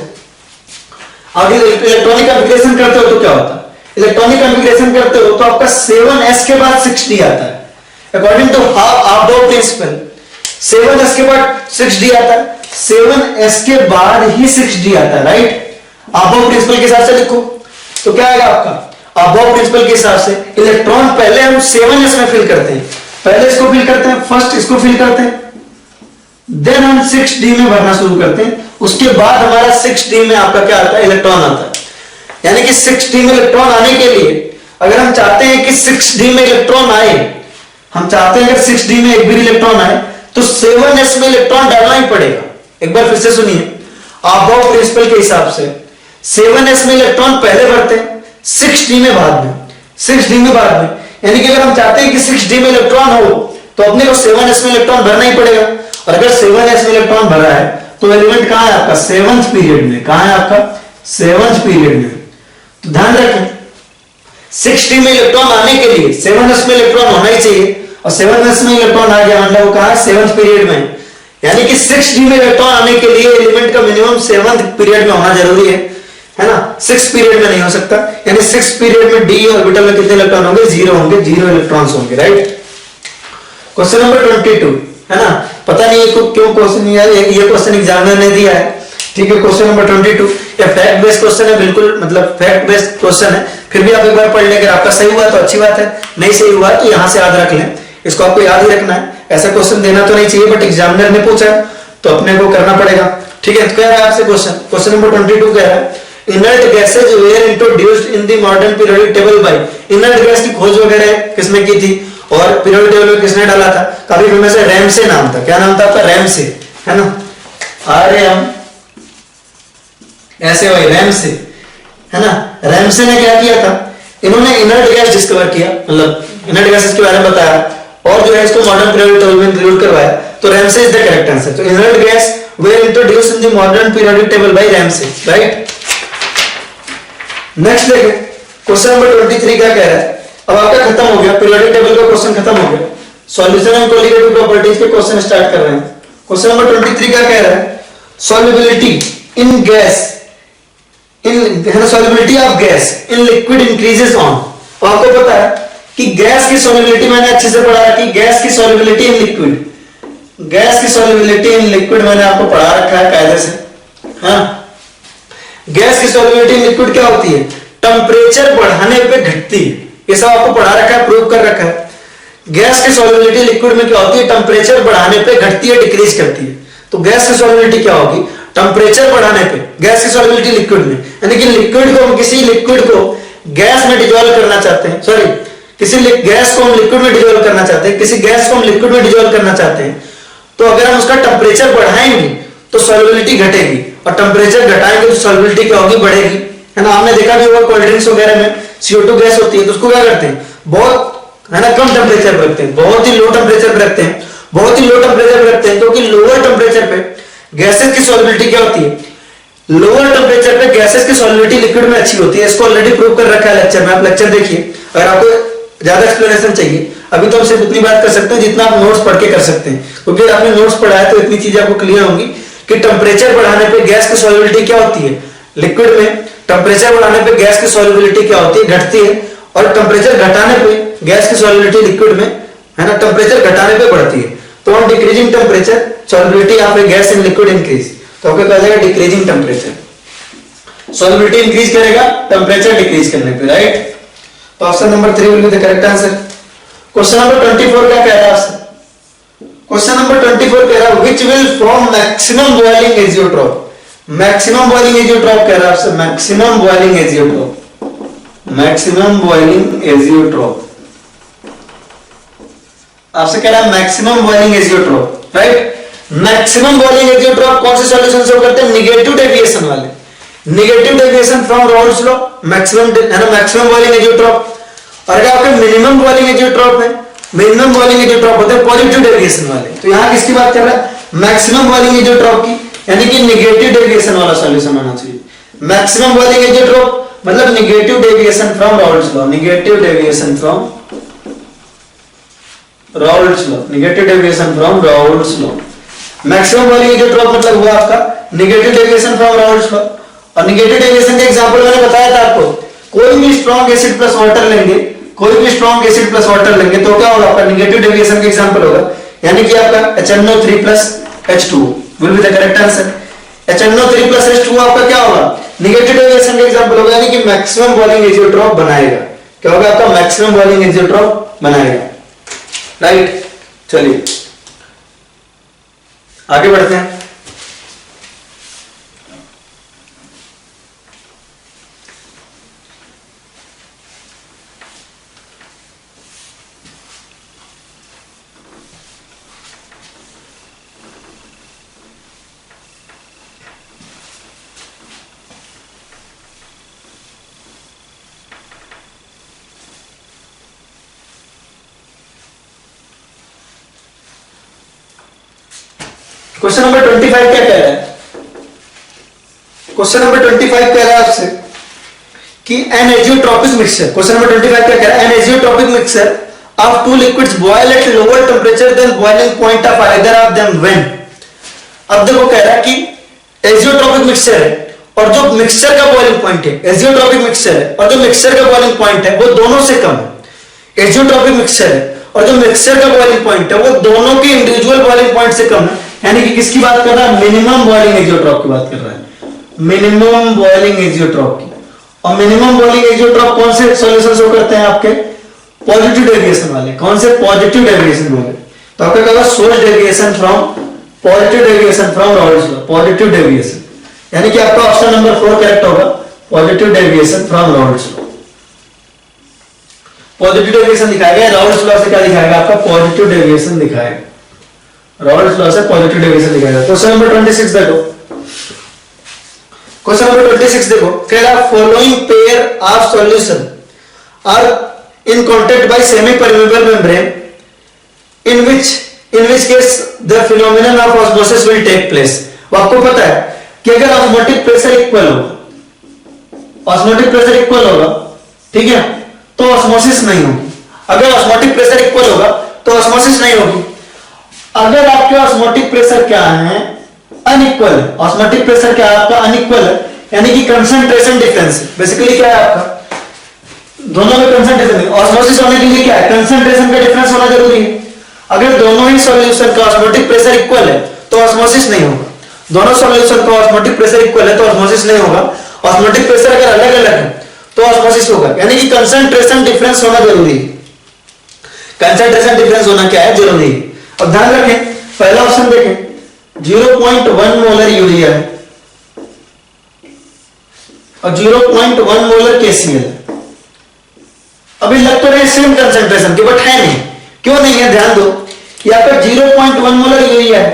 अब इलेक्ट्रॉनिक कॉन्फ़िगरेशन करते हो तो क्या होता है, इलेक्ट्रॉनिक कॉन्फ़िगरेशन करते हो तो आपका 7s के बाद 6d आता है, अकॉर्डिंग टू ऑब्डो प्रिंसिपल। 7s के बाद 6d आता है, 7s के बाद ही 6d आता है, राइट। ऑब्डो प्रिंसिपल के हिसाब से लिखो तो क्या आएगा आपका, ऑब्डो प्रिंसिपल के हिसाब से इलेक्ट्रॉन पहले हम 7s में फिल करते हैं, पहले इसको फिल करते हैं, फर्स्ट इसको फिल करते हैं, देन हम 6d में भरना शुरू करते हैं, उसके बाद हमारा 6d में आपका क्या आता है, इलेक्ट्रॉन आता है। यानी कि 6d में इलेक्ट्रॉन आने के लिए अगर हम चाहते हैं कि 6d में इलेक्ट्रॉन आए, हम चाहते हैं अगर 6d में एक भी इलेक्ट्रॉन आए तो 7s में इलेक्ट्रॉन डालना ही पड़ेगा। एक बार फिर से सुनिए, ऑब्डो प्रिंसिपल के हिसाब से 7s में इलेक्ट्रॉन पहले भरते हैं, 6d में बाद में, 6d में बाद में। यानी कि अगर हम चाहते हैं कि 6d में इलेक्ट्रॉन हो तो अपने को 7s में इलेक्ट्रॉन भरना ही पड़ेगा, और अगर 7s में इलेक्ट्रॉन भरा है तो एलिमेंट कहां है आपका, 7th पीरियड में। कहां है आपका, 7th पीरियड में। तो ध्यान रखें 6d में इलेक्ट्रॉन आने के लिए 7s में इलेक्ट्रॉन होना ही चाहिए, और 7s में इलेक्ट्रॉन आ गया मतलब वो कहां है, 7th पीरियड में। यानी कि 6d में इलेक्ट्रॉन आने के लिए एलिमेंट का मिनिमम 7th पीरियड में होना जरूरी है ना, 6th पीरियड में नहीं हो सकता। यानी 6th पीरियड में डी ऑर्बिटल में कितने इलेक्ट्रॉन होंगे, 0 होंगे, 0 इलेक्ट्रॉन्स होंगे, राइट। क्वेश्चन नंबर 22 है ना, पता नहीं क्यों क्वेश्चन ये क्वेश्चन एग्जामिनर ने दिया है, ठीक है। क्वेश्चन नंबर 22 ये फैक्ट बेस्ड क्वेश्चन है, बिल्कुल मतलब फैक्ट बेस्ड क्वेश्चन है, फिर भी आप एक बार पढ़ लें, अगर आपका सही हुआ तो अच्छी बात है, नहीं सही हुआ तो यहां से याद रख लें, इसको आपको याद ही रखना है। ऐसा क्वेश्चन देना तो नहीं चाहिए, बट एग्जामिनर ने पूछा है तो अपने को करना पड़ेगा, ठीक है। तो कह रहा है आपसे क्वेश्चन नंबर 22 कह रहा है inert gases were introduced in the modern periodic table by. Inert gas की खोज वगैरह किसने की थी और पीरियोडिक टेबल में किसने डाला था, काफी फेमस है, रैमसे नाम था। क्या नाम था आपका, रैमसे, है ना, RAM ऐसे भाई, रैमसे, है ना। रैमसे ने क्या किया था, इन्होंने इनर्ट गैस डिस्कवर किया, मतलब इनर्ट गैसेस के बारे में बताया, और जो है इसको मॉडर्न पीरियोडिक टेबल में इंक्लूड करवाया। तो Ramsay is the correct answer. तो inert gas were introduced in the modern periodic table by Ramsay, right. Next देखें क्वेश्चन नंबर 23 क्या कह रहा है। अब आपका खत्म हो गया, पीरियोडिक टेबल का क्वेश्चन खत्म हो गया, सॉल्यूशन एंड कोलिगेटिव प्रॉपर्टीज के क्वेश्चन स्टार्ट कर रहे हैं। क्वेश्चन नंबर 23 क्या कह रहा है, solubility in gas in solubility of gas in liquid increases on. तो आपको पता है कि गैस की सॉल्युबिलिटी, मैंने अच्छे से पढ़ा है कि गैस की सॉल्युबिलिटी इन लिक्विड, गैस की सॉल्युबिलिटी इन लिक्विड मैंने आपको पढ़ा रखा है कायदे से, हाँ। गैस की सॉल्युबिलिटी इन लिक्विड क्या होती है, टेंपरेचर बढ़ाने पे घटती है, ये सब आपको पढ़ा रखा है, प्रूव कर रखा है। गैस की सॉल्युबिलिटी लिक्विड में क्या होती है, टेंपरेचर बढ़ाने पे घटती है, डिक्रीज करती है। तो गैस की सॉल्युबिलिटी क्या होगी, टेंपरेचर बढ़ाने पे गैस की सॉल्युबिलिटी लिक्विड में, यानी कि लिक्विड को, किसी लिक्विड को गैस में डिसॉल्व करना चाहते हैं, सॉरी किसी गैस को हम लिक्विड में डिसॉल्व करना चाहते हैं, किसी गैस को हम लिक्विड में डिसॉल्व करना चाहते हैं, तो अगर हम उसका टेंपरेचर बढ़ाएंगे तो सॉल्युबिलिटी घटेगी, और टेंपरेचर घटाएंगे तो सॉल्युबिलिटी क्या होगी, बढ़ेगी, है ना। आपने देखा भी होगा कोल्ड ड्रिंक्स वगैरह में CO2 गैस होती है, तो उसको क्या करते हैं, बहुत, है ना, कम टेंपरेचर पर रखते हैं, बहुत ही लो टेंपरेचर पर रखते हैं, बहुत ही लो टेंपरेचर पर रखते हैं, क्योंकि लोअर टेंपरेचर पे गैसेस की सॉल्युबिलिटी क्या होती है, लोअर टेंपरेचर पे गैसेस की सॉल्युबिलिटी लिक्विड में अच्छी होती है। इसको ऑलरेडी प्रूव कर रखा है लेक्चर में, आप लेक्चर देखिए, अगर आपको ज्यादा एक्सप्लेनेशन चाहिए, अभी तो हम सिर्फ उतनी बात कर सकते हैं जितना आप नोट्स पढ़ के कर सकते हैं, क्योंकि आपने नोट्स पढ़ा है तो इतनी चीजें आपको क्लियर होंगी कि टेम्परेचर बढ़ाने पे गैस की सॉल्युबिलिटी क्या होती है। लिक्विड में टेम्परेचर बढ़ाने पे गैस की सॉल्युबिलिटी क्या होती है, घटती है, और टेम्परेचर घटाने पे गैस की सॉल्युबिलिटी लिक्विड में, है ना, टेम्परेचर घटाने पे बढ़ती है। तो on decreasing temperature solubility of A gas in liquid increase, तो आपको कहा जाएगा डिक्रीजिंग टेम्परेचर, सॉल्युबिलिटी इंक्रीज करेगा टेम्परेचर डिक्रीज करने पे, राइट। तो option number 3 will be the correct answer. Question number 24 क्या कह रहा है आपसे? क्वेश्चन नंबर 24 कह रहा है which will form maximum boiling azeotrope. Maximum boiling azeotrope कह रहा है आपसे, maximum boiling azeotrope, maximum boiling azeotrope आपसे कह रहा है maximum boiling azeotrope, right. Maximum boiling azeotrope कौन से सॉल्यूशन से करते हैं? निगेटिव डेविएशन वाले, negative deviation from Raoult's law, maximum है ना, मैक्सिमम बॉइलिंग एजियोट्रॉप। और अगर आपके मिनिमम बॉइलिंग एजियोट्रॉप है, मिनिमम बॉइलिंग एजियोट्रॉप होते हैं पॉजिटिव डेविएशन वाले। तो यहां किसकी बात कर रहा है? मैक्सिमम बॉइलिंग एजियोट्रॉप की, यानी कि निगेटिव डेविएशन वाला सॉल्यूशन होना चाहिए। मैक्सिमम बॉइलिंग एजियोट्रॉप मतलब negative deviation from Raoult's law, negative deviation from Raoult's law, negative deviation from Raoult's law. Maximum boiling azeotrope मतलब हुआ आपका negative deviation from Raoult's law. और निगेटिव डेविएशन का example मैंने बताया था आपको, कोई भी स्ट्रॉन्ग एसिड प्लस वाटर लेंगे, कोई भी स्ट्रॉन्ग एसिड प्लस वाटर लेंगे तो क्या होगा? आपका निगेटिव डेविएशन का एग्जांपल होगा, यानी कि आपका HNO3 plus H2 will be the correct answer. HNO3 plus H2 आपका क्या होगा? निगेटिव डेविएशन का एग्जांपल होगा, यानी कि मैक्सिमम बॉइलिंग एजियोट्रॉप बनाएगा। क्या होगा? आपका मैक्सिमम बॉइलिंग एजियोट्रॉप बनाएगा, राइट। चलिए आगे बढ़ते हैं। क्वेश्चन नंबर 25 क्या कह रहा है? क्वेश्चन नंबर 25 कह रहा है आपसे कि an azeotropic mixture, question number 25 क्या कह रहा है? An azeotropic mixture of two liquids boil at lower temperature than boiling point of either of them when. अब देखो कह रहा है कि एजियोट्रॉपिक मिक्सचर है और जो मिक्सचर का बॉइलिंग पॉइंट है, एजियोट्रॉपिक मिक्सचर है और जो मिक्सचर का बॉइलिंग पॉइंट है वो दोनों से कम है। एजियोट्रॉपिक मिक्सचर है और जो मिक्सचर का बॉइलिंग पॉइंट है वो दोनों के इंडिविजुअल बॉइलिंग पॉइंट से कम है, यानी कि किसकी बात कर रहा है? मिनिमम बॉइलिंग एजियोट्रॉप की बात कर रहा है, मिनिमम बॉइलिंग एजियोट्रॉप की। और मिनिमम बॉइलिंग एजियोट्रॉप कौन से सॉल्यूशन शो करते हैं? आपके पॉजिटिव डेविएशन वाले। कौन से? पॉजिटिव डेविएशन वाले। तो आपका कहा source deviation from, positive deviation from Raoult's law, positive deviation, यानी कि आपका ऑप्शन नंबर 4 करेक्ट होगा, positive deviation from Raoult's law. Positive deviation दिखाएगा, राउल्स लॉ से क्या दिखाएगा? आपका पॉजिटिव डेविएशन दिखाएगा, राउल्स लॉ से पॉजिटिव डेविएशन दिखाएगा। क्वेश्चन नंबर 26 देखो, क्वेश्चन नंबर 26 देखो, कह रहा following pair of solution are in contact by semi permeable membrane in which case the phenomenon of osmosis will take place. आपको पता है कि अगर ऑस्मोटिक प्रेशर इक्वल होगा, ऑस्मोटिक प्रेशर इक्वल होगा, ठीक है, तो ऑस्मोसिस नहीं होगी। अगर ऑस्मोटिक प्रेशर इक्वल होगा तो ऑस्मोसिस नहीं होगी। अगर आपके ऑस्मोटिक प्रेशर क्या है? अनइक्वल है। ऑस्मोटिक प्रेशर क्या है आपका? अनइक्वल है, यानी कि कंसंट्रेशन डिफरेंस। बेसिकली क्या है आपका? दोनों में कंसंट्रेशन। ऑस्मोसिस होने के लिए क्या है? कंसंट्रेशन का डिफरेंस होना जरूरी है। अगर दोनों ही सॉल्यूशन का ऑस्मोटिक प्रेशर इक्वल है तो ऑस्मोसिस नहीं होगा। दोनों सॉल्यूशन का ऑस्मोटिक प्रेशर इक्वल है तो ऑस्मोसिस नहीं होगा। ऑस्मोटिक प्रेशर अगर अलग अलग है तो ऑस्मोसिस होगा, यानी कि कंसंट्रेशन डिफरेंस होना जरूरी है। कंसंट्रेशन डिफरेंस होना क्या है? जरूरी है। अब ध्यान रखें, पहला ऑप्शन देखें, 0.1 मोलर यूरिया है और 0.1 मोलर KCl। अभी लग तो रहे सेम कंसंट्रेशन के, बट है नहीं। क्यों नहीं है? ध्यान दो, ये आपका 0.1 मोलर यूरिया है।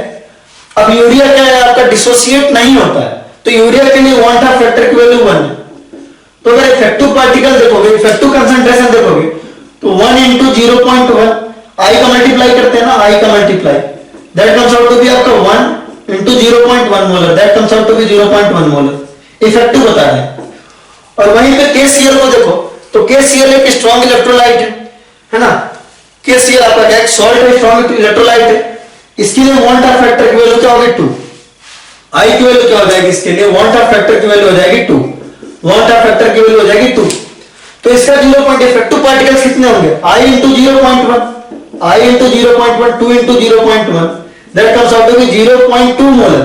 अब यूरिया क्या है आपका? डिसोसिएट नहीं होता है, तो यूरिया के लिए वांट ऑफ फैक्टर की वैल्यू 1 है। तो अगर इफेक्टिव पार्टिकल देखोगे, इफेक्टिव कंसंट्रेशन देखोगे तो 1 into 0.1, आई का मल्टीप्लाई करते हैं ना, आई का multiply, that comes out to be आपका 1 into 0.1 molar, that comes out to be 0.1 molar. Effective बता रहे हैं। और वहीं पे KCl को देखो तो KCl एक स्ट्रॉन्ग इलेक्ट्रोलाइट है ना, KCl आपका क्या है, सॉल्ट है, स्ट्रॉन्ग इलेक्ट्रोलाइट है, इसके लिए वांट ऑफ फैक्टर की वैल्यू क्या होगी 2, आई की वैल्यू क्या हो जाएगी, इसके लिए वांट ऑफ फैक्टर की वैल्यू हो जाएगी 2, वांट ऑफ फैक्टर की वैल्यू हो जाएगी 2। तो इसका 0. इफेक्टिव पार्टिकल्स कितने होंगे, I into 0.1, I into 0.1, 2 into 0.1, that comes out to be 0.2 molar.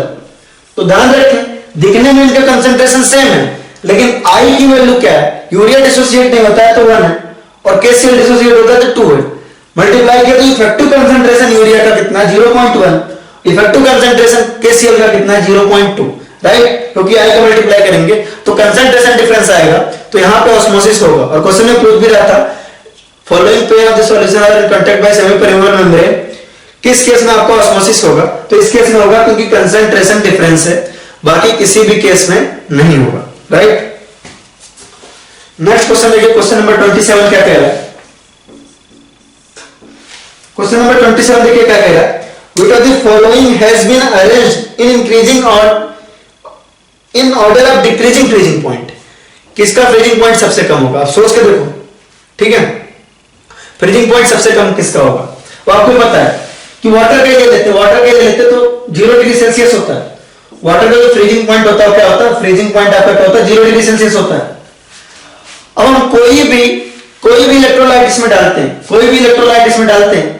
तो ध्यान रखें दिखने में इनका कंसंट्रेशन सेम है, लेकिन I की वैल्यू क्या है, यूरिया डिसोसिएट नहीं होता है तो 1 है, और KCl डिसोसिएट होता है तो 2 है। मल्टीप्लाई किया तो इफेक्टिव कंसंट्रेशन यूरिया का कितना, 0.1, इफेक्टिव कंसंट्रेशन KCl का कितना है, 0.2, राइट, क्योंकि I का मल्टीप्लाई करेंगे तो कंसंट्रेशन डिफरेंस आएगा, तो यहां पे ऑस्मोसिस होगा। और क्वेश्चन में पूछ भी रहा था, following pair of the solution are in contact by semi permeable membrane, किस केस में आपका ऑस्मोसिस होगा, तो इस केस में होगा क्योंकि कंसंट्रेशन डिफरेंस है, बाकी किसी भी केस में नहीं होगा, राइट। नेक्स्ट क्वेश्चन देखिए, क्वेश्चन नंबर 27 क्या कह रहा है, क्वेश्चन नंबर 27 देखिए क्या कह रहा है, which of the following has been arranged in increasing or in order of decreasing freezing point, किसका फ्रीजिंग पॉइंट सबसे कम होगा, आप सोच के देखो, ठीक है, फ्रीजिंग पॉइंट सबसे कम किसका होगा। तो आपको पता है कि वाटर का ले लेते, वाटर का ले लेते तो 0 डिग्री सेल्सियस होता है, वाटर का जो फ्रीजिंग पॉइंट होता है क्या होता है, फ्रीजिंग पॉइंट आपका क्या होता है, 0 डिग्री सेल्सियस होता है। अब हम कोई भी इलेक्ट्रोलाइट इसमें डालते हैं, कोई भी इलेक्ट्रोलाइट इसमें डालते हैं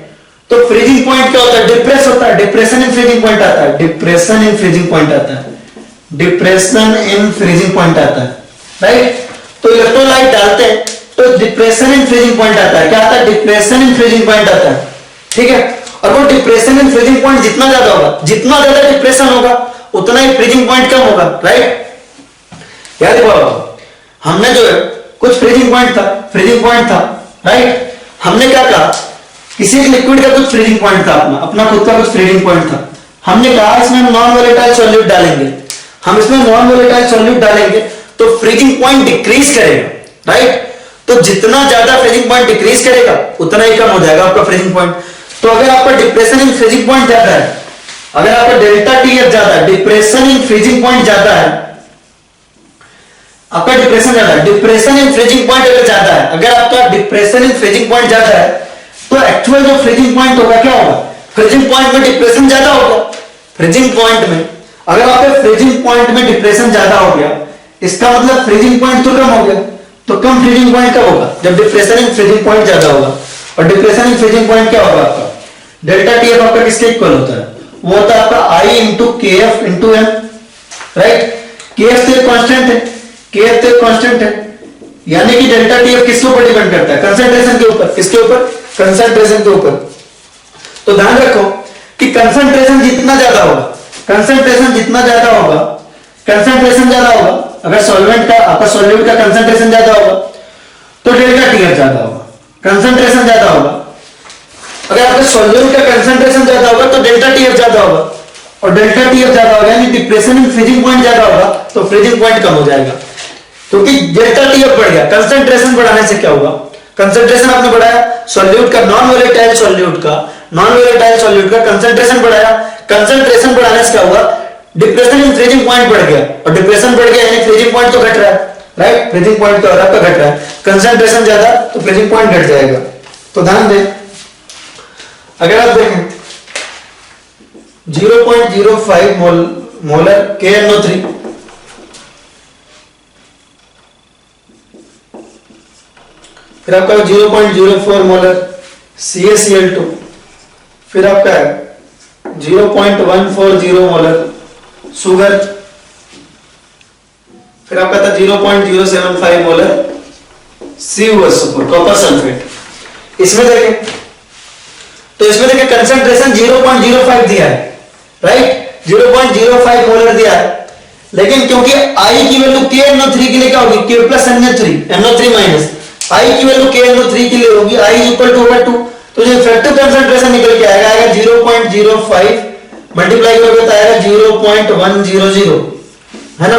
तो फ्रीजिंग पॉइंट क्या होता है, डिप्रेस होता है, डिप्रेशन इन फ्रीजिंग पॉइंट आता है, डिप्रेशन इन फ्रीजिंग पॉइंट आता है, डिप्रेशन इन फ्रीजिंग पॉइंट आता है, राइट। तो इलेक्ट्रोलाइट डालते हैं तो डिप्रेशन इन फ्रीजिंग पॉइंट आता है, क्या आता है, डिप्रेशन इन फ्रीजिंग पॉइंट आता है, ठीक है। और वो डिप्रेशन इन फ्रीजिंग पॉइंट जितना ज्यादा होगा, जितना ज्यादा डिप्रेशन होगा उतना ही फ्रीजिंग पॉइंट कम होगा, राइट। याद रखो, हमने जो है कुछ फ्रीजिंग पॉइंट था, राइट, हमने क्या कहा, किसी एक लिक्विड का कुछ फ्रीजिंग पॉइंट था, अपना खुद का कुछ फ्रीजिंग पॉइंट था, हमने कहा इसमें हम नॉन वोलेटाइल सॉल्यूट डालेंगे, हम इसमें नॉन वोलेटाइल सॉल्यूट डालेंगे तो फ्रीजिंग पॉइंट डिक्रीज करेगा, राइट। तो जितना ज्यादा फ्रीजिंग पॉइंट डिक्रीज करेगा उतना ही कम हो जाएगा आपका फ्रीजिंग पॉइंट। तो अगर आपका डिप्रेशन इन फ्रीजिंग पॉइंट ज्यादा है, अगर आपका डेल्टा टीएफ ज्यादा है, डिप्रेशन इन फ्रीजिंग पॉइंट ज्यादा है, आपका डिप्रेशन ज्यादा है, डिप्रेशन इन फ्रीजिंग पॉइंट अगर ज्यादा है, अगर आपका डिप्रेशन इन फ्रीजिंग पॉइंट ज्यादा है तो एक्चुअल जो फ्रीजिंग पॉइंट होगा क्या होगा, फ्रीजिंग पॉइंट में डिप्रेशन ज्यादा होगा, फ्रीजिंग पॉइंट में अगर आपके फ्रीजिंग पॉइंट में डिप्रेशन ज्यादा हो गया, इसका मतलब फ्रीजिंग पॉइंट तो कम हो गया, तो कम फ्रीजिंग पॉइंट कब होगा, जब डिप्रेशन इन फ्रीजिंग पॉइंट ज्यादा होगा। और डिप्रेशन इन फ्रीजिंग पॉइंट क्या होगा आपका, डेल्टा टीएफ आपका किसके इक्वल होता है, वो होता है आपका आई इंटू के एफ इंटू एम, राइट। के एफ तो कांस्टेंट है, के एफ तो कांस्टेंट है, यानी कि डेल्टा टीएफ किसके ऊपर डिपेंड करता है, कंसंट्रेशन के ऊपर, किसके ऊपर, कंसंट्रेशन के ऊपर। तो ध्यान रखो कि कंसंट्रेशन जितना ज्यादा होगा, कंसंट्रेशन जितना ज्यादा होगा, कंसंट्रेशन ज्यादा होगा, अगर सॉल्वेंट का आपका सॉल्यूट का कंसंट्रेशन ज्यादा होगा तो डेल्टा टीएफ ज्यादा होगा, कंसंट्रेशन ज्यादा होगा, अगर आपका सॉल्यूट का कंसंट्रेशन ज्यादा होगा तो डेल्टा टीएफ ज्यादा होगा, और डेल्टा टीएफ ज्यादा होगा यानी डिप्रेशन इन फ्रीजिंग पॉइंट ज्यादा होगा तो फ्रीजिंग पॉइंट कम हो जाएगा, क्योंकि डेल्टा टीएफ बढ़ गया। कंसंट्रेशन बढ़ाने से क्या होगा, कंसंट्रेशन आपने बढ़ाया सॉल्यूट का, नॉन वोलेटाइल सॉल्यूट का कंसंट्रेशन बढ़ाया, कंसंट्रेशन बढ़ाने से क्या हुआ, डिप्रेशन इन फ्रीजिंग पॉइंट बढ़ गया, और डिप्रेशन बढ़ गया यानी फ्रीजिंग पॉइंट तो घट रहा है, राइट, फ्रीजिंग पॉइंट क्या हो रहा है, आपका घट रहा है, कंसंट्रेशन ज्यादा तो फ्रीजिंग पॉइंट घट जाएगा। तो ध्यान दें, अगर आप देखें 0.05 मोलर KNO3, फिर आपका 0.04 मोलर CaCl2, फिर आपका है 0.140 मोलर शुगर, फिर आपका था 0.075 मोलर CuSO4 कॉपर सल्फेट। इसमें देखें तो इसमें देखिए कंसंट्रेशन 0.05 दिया है, राइट, 0.05 मोलर दिया है, लेकिन क्योंकि I की वैल्यू KNO3 के लिए क्या होगी, K plus NO3 minus I की वैल्यू KNO3 के लिए होगी I इक्वल टू होगा 2, तो जो इफेक्टिव कंसंट्रेशन निकल के आएगा 0.05 मल्टीप्लाई करोगे तो आएगा 0.100, है ना।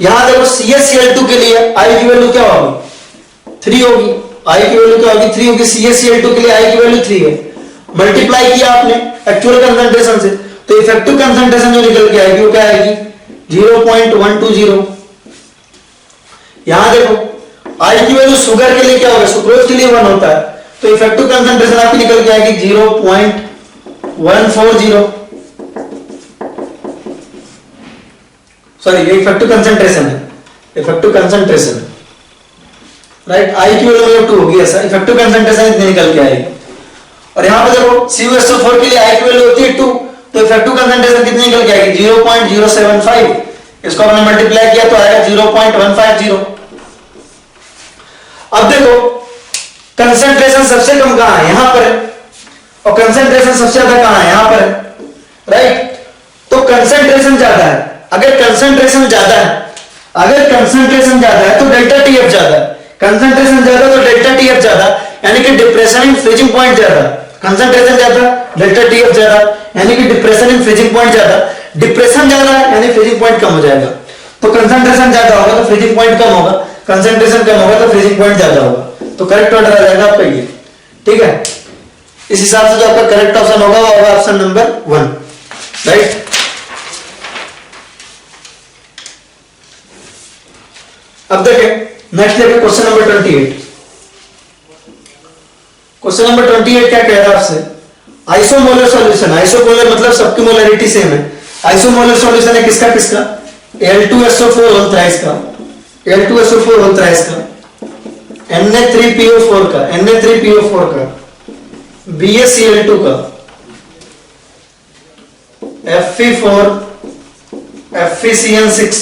यहां देखो CaCl2 के लिए I की वैल्यू क्या होगी, 3 होगी, I की वैल्यू क्या होगी, 3 होगी, CaCl2 के लिए I की वैल्यू 3 है, मल्टीप्लाई किया आपने एक्चुअल कंसंट्रेशन से, तो इफेक्टिव कंसंट्रेशन जो निकल के आएगी वो क्या आएगी 0.120। यहां देखो I की वैल्यू शुगर के लिए क्या होगा, सुक्रोज के लिए 1 होता है, तो इफेक्टिव कंसंट्रेशन आपकी निकल के आएगी 0.140। सॉरी, ये इफेक्टिव कंसंट्रेशन है, इफेक्टिव कंसंट्रेशन, राइट। आई की वैल्यू 2 होगी, ऐसा इफेक्टिव कंसंट्रेशन इतनी निकल के आएगी। और यहां पे देखो CuSO4 के लिए आई की वैल्यू होती है 2, तो इफेक्टिव कंसंट्रेशन कितनी निकल के आएगी 0.075। इसको हमने मल्टीप्लाई किया तो आएगा 0.150। अब देखो कंसंट्रेशन सबसे कम कहां है, यहां पर है, और कंसंट्रेशन सबसे ज्यादा कहां है, यहां पर है, राइट। तो कंसंट्रेशन ज्यादा है, अगर कंसंट्रेशन ज्यादा है, अगर कंसंट्रेशन ज्यादा है तो डेल्टा टीएफ ज्यादा है, कंसंट्रेशन ज्यादा तो डेल्टा टीएफ ज्यादा, यानी कि डिप्रेशन इन फ्रीजिंग पॉइंट ज्यादा। कंसंट्रेशन ज्यादा, डेल्टा टीएफ ज्यादा, यानी कि डिप्रेशन इन फ्रीजिंग पॉइंट ज्यादा। डिप्रेशन ज्यादा है यानी फ्रीजिंग पॉइंट कम हो जाएगा। तो कंसंट्रेशन ज्यादा होगा तो फ्रीजिंग पॉइंट कम होगा, कंसंट्रेशन कम होगा तो फ्रीजिंग पॉइंट ज्यादा होगा। तो करेक्ट ऑर्डर आ जाएगा आपका ये, ठीक है। इस हिसाब से जो आपका करेक्ट ऑप्शन होगा वो होगा ऑप्शन नंबर 1, राइट। अब देखें नेक्स्ट देखें क्वेश्चन नंबर 28। क्वेश्चन नंबर 28 क्या कह रहा है आपसे, आइसोमोलर सॉल्यूशन। आइसोमोलर मतलब सबकी मोलरिटी सेम है। आइसोमोलर सॉल्यूशन है किसका किसका, Al2SO4 होल थ्राइस का, Al2SO4 होल थ्राइस का, Na3PO4 का, Na3PO4 का, BaCl2 का, Fe4 FeCN6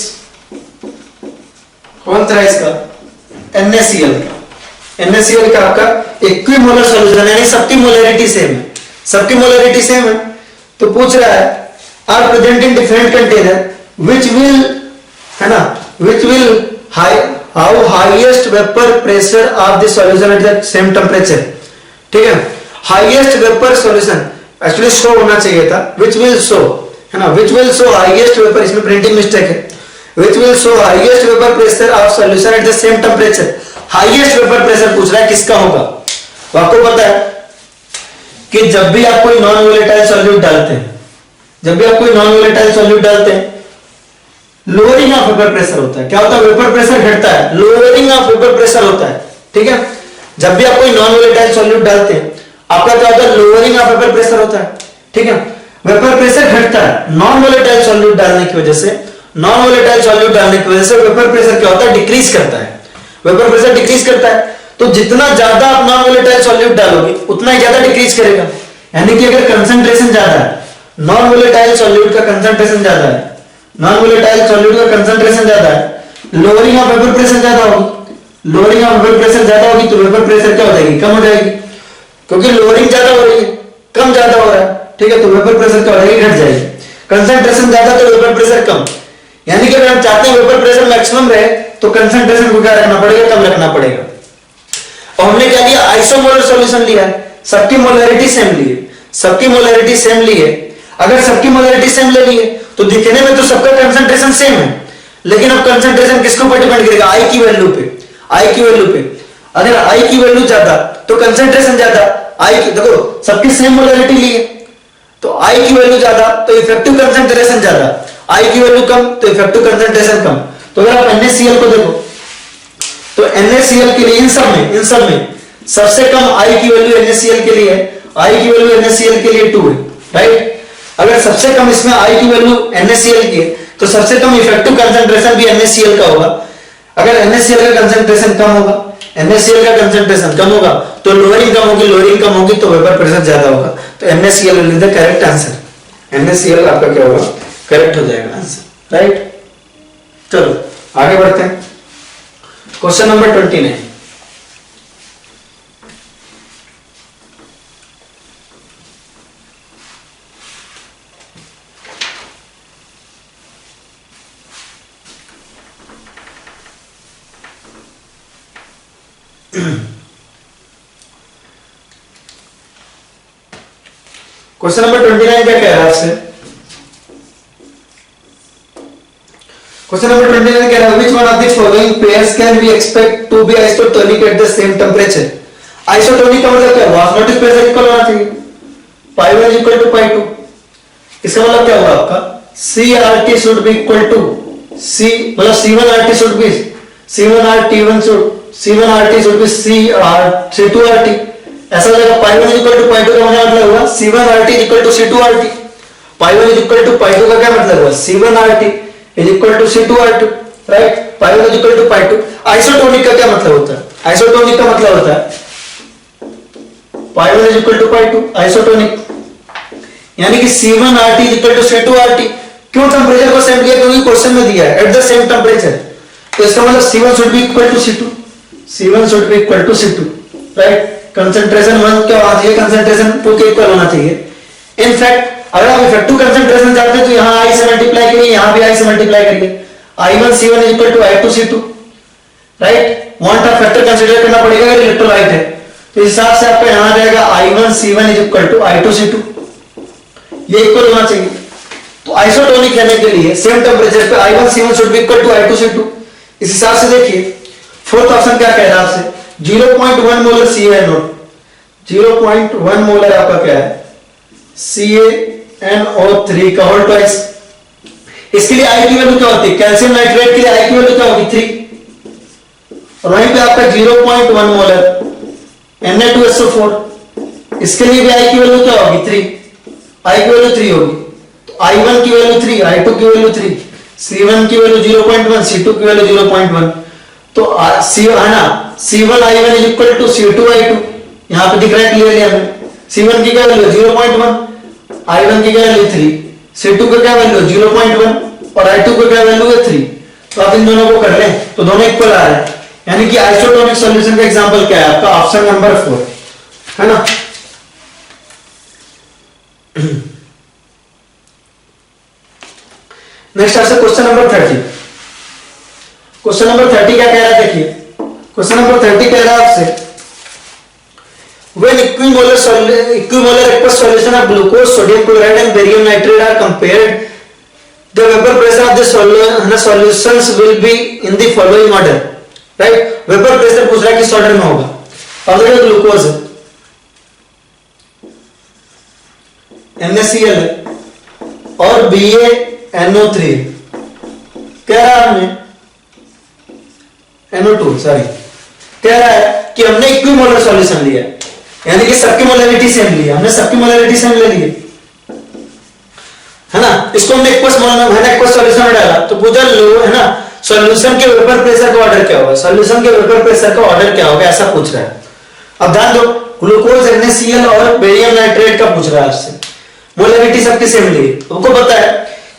होल थ्राइस का, NaCl का। NaCl का आपका इक्विमोलर सॉल्यूशन, यानी सबकी मोलरिटी सेम है, सबकी मोलरिटी सेम है। तो पूछ रहा है are present in different container which will, है ना, which will how highest vapour pressure of the solution at the same temperature. ठीक है, highest vapour solution actually show होना चाहिए था, विच विल शो, है ना, which will show highest vapour, इसमें प्रिंटिंग मिस्टेक है। Which will show highest vapour pressure of solution at the same temperature. Highest vapour pressure पूछ रहा है किसका होगा। तो आपको पता है कि जब भी आप कोई नॉन वोलेटाइल सॉल्यूट डालते हैं, जब भी आप कोई नॉन वोलेटाइल सॉल्यूट डालते हैं, लोअरिंग ऑफ वेपर प्रेशर होता है। क्या होता है, वेपर प्रेशर घटता है, लोअरिंग ऑफ वेपर प्रेशर होता है। ठीक है, जब भी आप कोई नॉन वोलेटाइल सॉल्यूट डालते हैं आपका क्या होता है, लोअरिंग ऑफ वेपर प्रेशर होता है। ठीक है, वेपर प्रेशर घटता है नॉन वोलेटाइल सॉल्यूट डालने की वजह से, नॉन वोलेटाइल सॉल्यूट डालने की वजह से वेपर प्रेशर क्या होता है, डिक्रीज करता है, वेपर प्रेशर डिक्रीज करता है। तो जितना ज्यादा आप नॉन वोलेटाइल सॉल्यूट डालोगे उतना ही ज्यादा डिक्रीज करेगा। यानी कि अगर कंसंट्रेशन ज्यादा है, नॉन वोलेटाइल सॉल्यूट का कंसंट्रेशन ज्यादा है, नॉन वोलेटाइल सॉल्यूट का कंसंट्रेशन ज्यादा है, लोअरिंग ऑफ वेपर प्रेशर ज्यादा होगी, लोअरिंग ऑफ वेपर प्रेशर ज्यादा होगी तो वेपर प्रेशर क्या हो जाएगी, कम हो जाएगी, क्योंकि लोअरिंग ज्यादा हो रही है, कम ज्यादा हो रहा है। ठीक है, तो वेपर प्रेशर क्या हो जाएगी, घट जाएगी। कंसंट्रेशन ज्यादा तो वेपर प्रेशर कम, यानी कि अगर हम चाहते हैं वेपर प्रेशर मैक्सिमम रहे तो कंसंट्रेशन को क्या रखना पड़ेगा, कम रखना पड़ेगा। और हमने क्या लिया, आइसोमोलर सॉल्यूशन लिया, सबकी मोलरिटी सेम ली है, सबकी मोलरिटी सेम ली है। अगर सबकी मोलरिटी सेम ले लिए तो दिखने में तो सबका कंसंट्रेशन सेम है, लेकिन अब कंसंट्रेशन किसके ऊपर डिपेंड करेगा, आई की वैल्यू पे, आई की वैल्यू पे। अगर आई की वैल्यू ज्यादा तो कंसंट्रेशन ज्यादा, आई की देखो सबकी सेम मोलरिटी ली है तो आई की वैल्यू ज्यादा तो इफेक्टिव कंसंट्रेशन ज्यादा, आई की वैल्यू कम तो इफेक्टिव कंसंट्रेशन कम। तो अगर आप NaCl को देखो तो NaCl के लिए इन सब में सबसे कम आई की वैल्यू NaCl के लिए है, आई की वैल्यू NaCl के लिए 2 है, राइट। अगर सबसे कम इसमें आई की वैल्यू NaCl की है तो सबसे कम इफेक्टिव कंसंट्रेशन भी NaCl का होगा। अगर NaCl का कंसंट्रेशन कम होगा, NaCl का कंसंट्रेशन कम होगा तो लोअरिंग कम होगी, लोअरिंग कम होगी तो वेपर प्रेशर ज्यादा होगा। तो NaCl will be the correct answer, NaCl आपका क्या होगा, करेक्ट हो जाएगा आंसर, राइट। चलो आगे बढ़ते हैं, क्वेश्चन नंबर 29। क्वेश्चन नंबर 29 क्या कह रहा है आपसे, क्वेश्चन नंबर 29 कह रहा है which one of the following pairs can we expect to be isotonic at the same temperature। Isotonic का मतलब क्या हुआ, ऑस्मोटिक प्रेशर इक्वल होना चाहिए, pi1 इक्वल टू pi2। इसका मतलब क्या हुआ आपका, CRT should be equal to C, मतलब C1RT should be C1RT1 should C1RT should be C2RT, ऐसा हो जाएगा पाई 1 इक्वल टू पाई 2 का मुझे मतलब हुआ C1RT equal to C2RT। Pi 1 equal to pi 2 का क्या मतलब हुआ C1RT equal to C2RT, right. Pi 1 equal to pi 2। Isotonic का क्या मतलब होता है? आइसोटोनिक का मतलब होता है पाई 1 इक्वल टू पाई 2 आइसोटोनिक, यानी कि C1RT इक्वल टू C2RT। क्यों टेंपरेचर को सेम लिया? क्योंकि क्वेश्चन में दिया है एट द सेम टेंपरेचर, तो इसका मतलब C1 should be equal to C2, C1 should be equal to C2, right. Concentration 1 क्या होना चाहिए? कंसंट्रेशन 2 के इक्वल होना चाहिए। इनफैक्ट अगर आप इफेक्टिव कंसंट्रेशन चाहते हैं तो यहां I से मल्टीप्लाई करिए, यहां भी I से मल्टीप्लाई करिए। I1C1 is equal to I2C2, right. Want of factor consider करना पड़ेगा अगर इलेक्ट्रोलाइट है, तो इस हिसाब से आपका यहां आ जाएगा I1C1 is equal to I2C2, ये इक्वल होना चाहिए। तो आइसोटोनिक रहने के लिए सेम टेंपरेचर पे I1C1 should be equal to I2C2। इस हिसाब से देखिए फोर्थ ऑप्शन क्या कह रहा है आपसे, 0.1 मोलर CaNO, 0.1 मोलर आपका क्या है CaNO3 का होल ट्वाइस। इसके लिए I की वैल्यू क्या होती है? कैल्शियम नाइट्रेट के लिए I की वैल्यू क्या होगी? 3, और वहीं पे आपका 0.1 मोलर Na2SO4, इसके लिए भी I की वैल्यू क्या होगी? 3, I की वैल्यू 3 होगी। तो I1 की वैल्यू 3, I2 की वैल्यू 3, C1 की वैल्यू 0.1, C2 की वैल्यू 0.1, तो है ना C1I1 is equal to C2I2, यहां पे दिख रहा है क्लियरली हमें। C1 की क्या वैल्यू 0.1, I1 की क्या वैल्यू 3, C2 का क्या वैल्यू 0.1 और I2 का क्या वैल्यू है 3। तो आप इन दोनों को कर लें तो दोनों इक्वल आ रहे हैं, यानी कि आइसोटोनिक सॉल्यूशन का एग्जांपल क्या है आपका? ऑप्शन नंबर 4, है ना। नेक्स्ट आपसे क्वेश्चन नंबर 30। क्वेश्चन नंबर 30 क्या कह रहा है? देखिए क्वेश्चन नंबर 30 कह रहा है आपसे when equimolar aqueous solution of glucose, sodium chloride and barium nitrate are compared, the vapor pressure of the solutions will be in the following order, right। Vapour pressure पूछ रहा है किस ऑर्डर में होगा। अब देखिए ग्लूकोज है, NaCl है और BaNO3 कह रहा है हमने NO2 सॉरी, कह रहा है कि हमने इक्विमोलर सॉल्यूशन लिया, यानी कि सबकी मोलैरिटी सेम ली, हमने सबकी मोलैरिटी सेम ले ली है ना। इसको हमने एक्वस सॉल्यूशन में डाला तो पूछा लो है ना सॉल्यूशन के वेपर प्रेशर का ऑर्डर क्या होगा, सॉल्यूशन के वेपर प्रेशर का ऑर्डर क्या होगा, ऐसा पूछ रहा है। अब ध्यान दो ग्लूकोज NaCl और बेरियम नाइट्रेट का पूछ रहा है आपसे, मोलैरिटी सबकी सेम ली। आपको पता है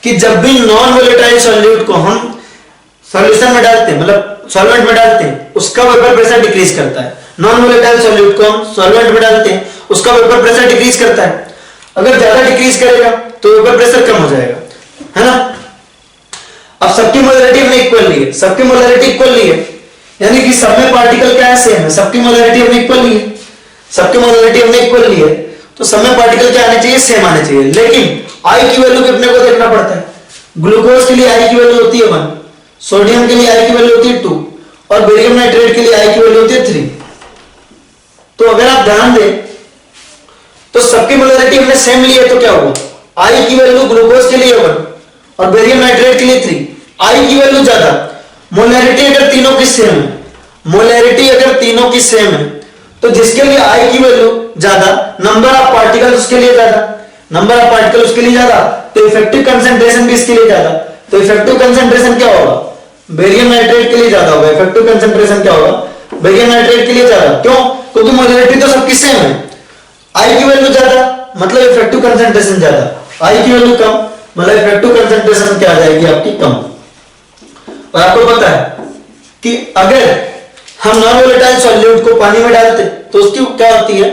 कि जब भी नॉन वोलेटाइल सॉल्यूट को हम सॉल्यूशन में डालते हैं, मतलब सॉल्वेंट में डालते हैं, उसका वेपर प्रेशर डिक्रीज करता है। नॉन वोलेटाइल सॉल्यूट को हम सॉल्वेंट में डालते हैं, उसका वेपर प्रेशर डिक्रीज करता है। अगर ज्यादा डिक्रीज करेगा तो वेपर प्रेशर कम हो जाएगा, है ना। अब सबकी मोलैरिटी हमने इक्वल ली है, सबकी मोलैरिटी इक्वल ली है, यानी कि सब में पार्टिकल क्या है? सेम है। सबकी मोलैरिटी हमने इक्वल ली है, सबकी मोलैरिटी हमने इक्वल ली है, तो सब में पार्टिकल क्या आने चाहिए? सेम आने चाहिए। लेकिन I की वैल्यू भी अपने को देखना पड़ता है। ग्लूकोज के लिए I की वैल्यू होती है 1, सोडियम के लिए I की वैल्यू होती है 2 और बेरियम नाइट्रेट के लिए I की वैल्यू होती है 3। तो अगर आप ध्यान दें तो सबकी मोलैरिटी हमने सेम ली है, तो क्या होगा? I की वैल्यू ग्लूकोज के लिए 1 और बेरियम नाइट्रेट के लिए 3, I की वैल्यू ज्यादा। मोलैरिटी अगर तीनों की सेम है, मोलैरिटी अगर तीनों की सेम है तो जिसके लिए I की वैल्यू ज्यादा, नंबर ऑफ पार्टिकल उसके लिए ज्यादा, नंबर ऑफ पार्टिकल उसके लिए ज्यादा, तो इफेक्टिव कंसंट्रेशन भी इसके लिए ज्यादा। तो इफेक्टिव कंसंट्रेशन क्या होगा? बेरियम नाइट्रेट के लिए ज्यादा होगा। इफेक्टिव कंसंट्रेशन क्या होगा? बेरियम नाइट्रेट के लिए ज्यादा। क्यों? क्योंकि मोलैरिटी तो सबकी सेम है। I की वैल्यू ज्यादा मतलब इफेक्टिव कंसंट्रेशन ज्यादा, I की वैल्यू कम मतलब इफेक्टिव कंसंट्रेशन क्या आ जाएगी आपकी? कम। और आपको पता है कि अगर हम नॉन वोलेटाइल सॉल्यूट को पानी में डालते तो उसकी क्या होती है?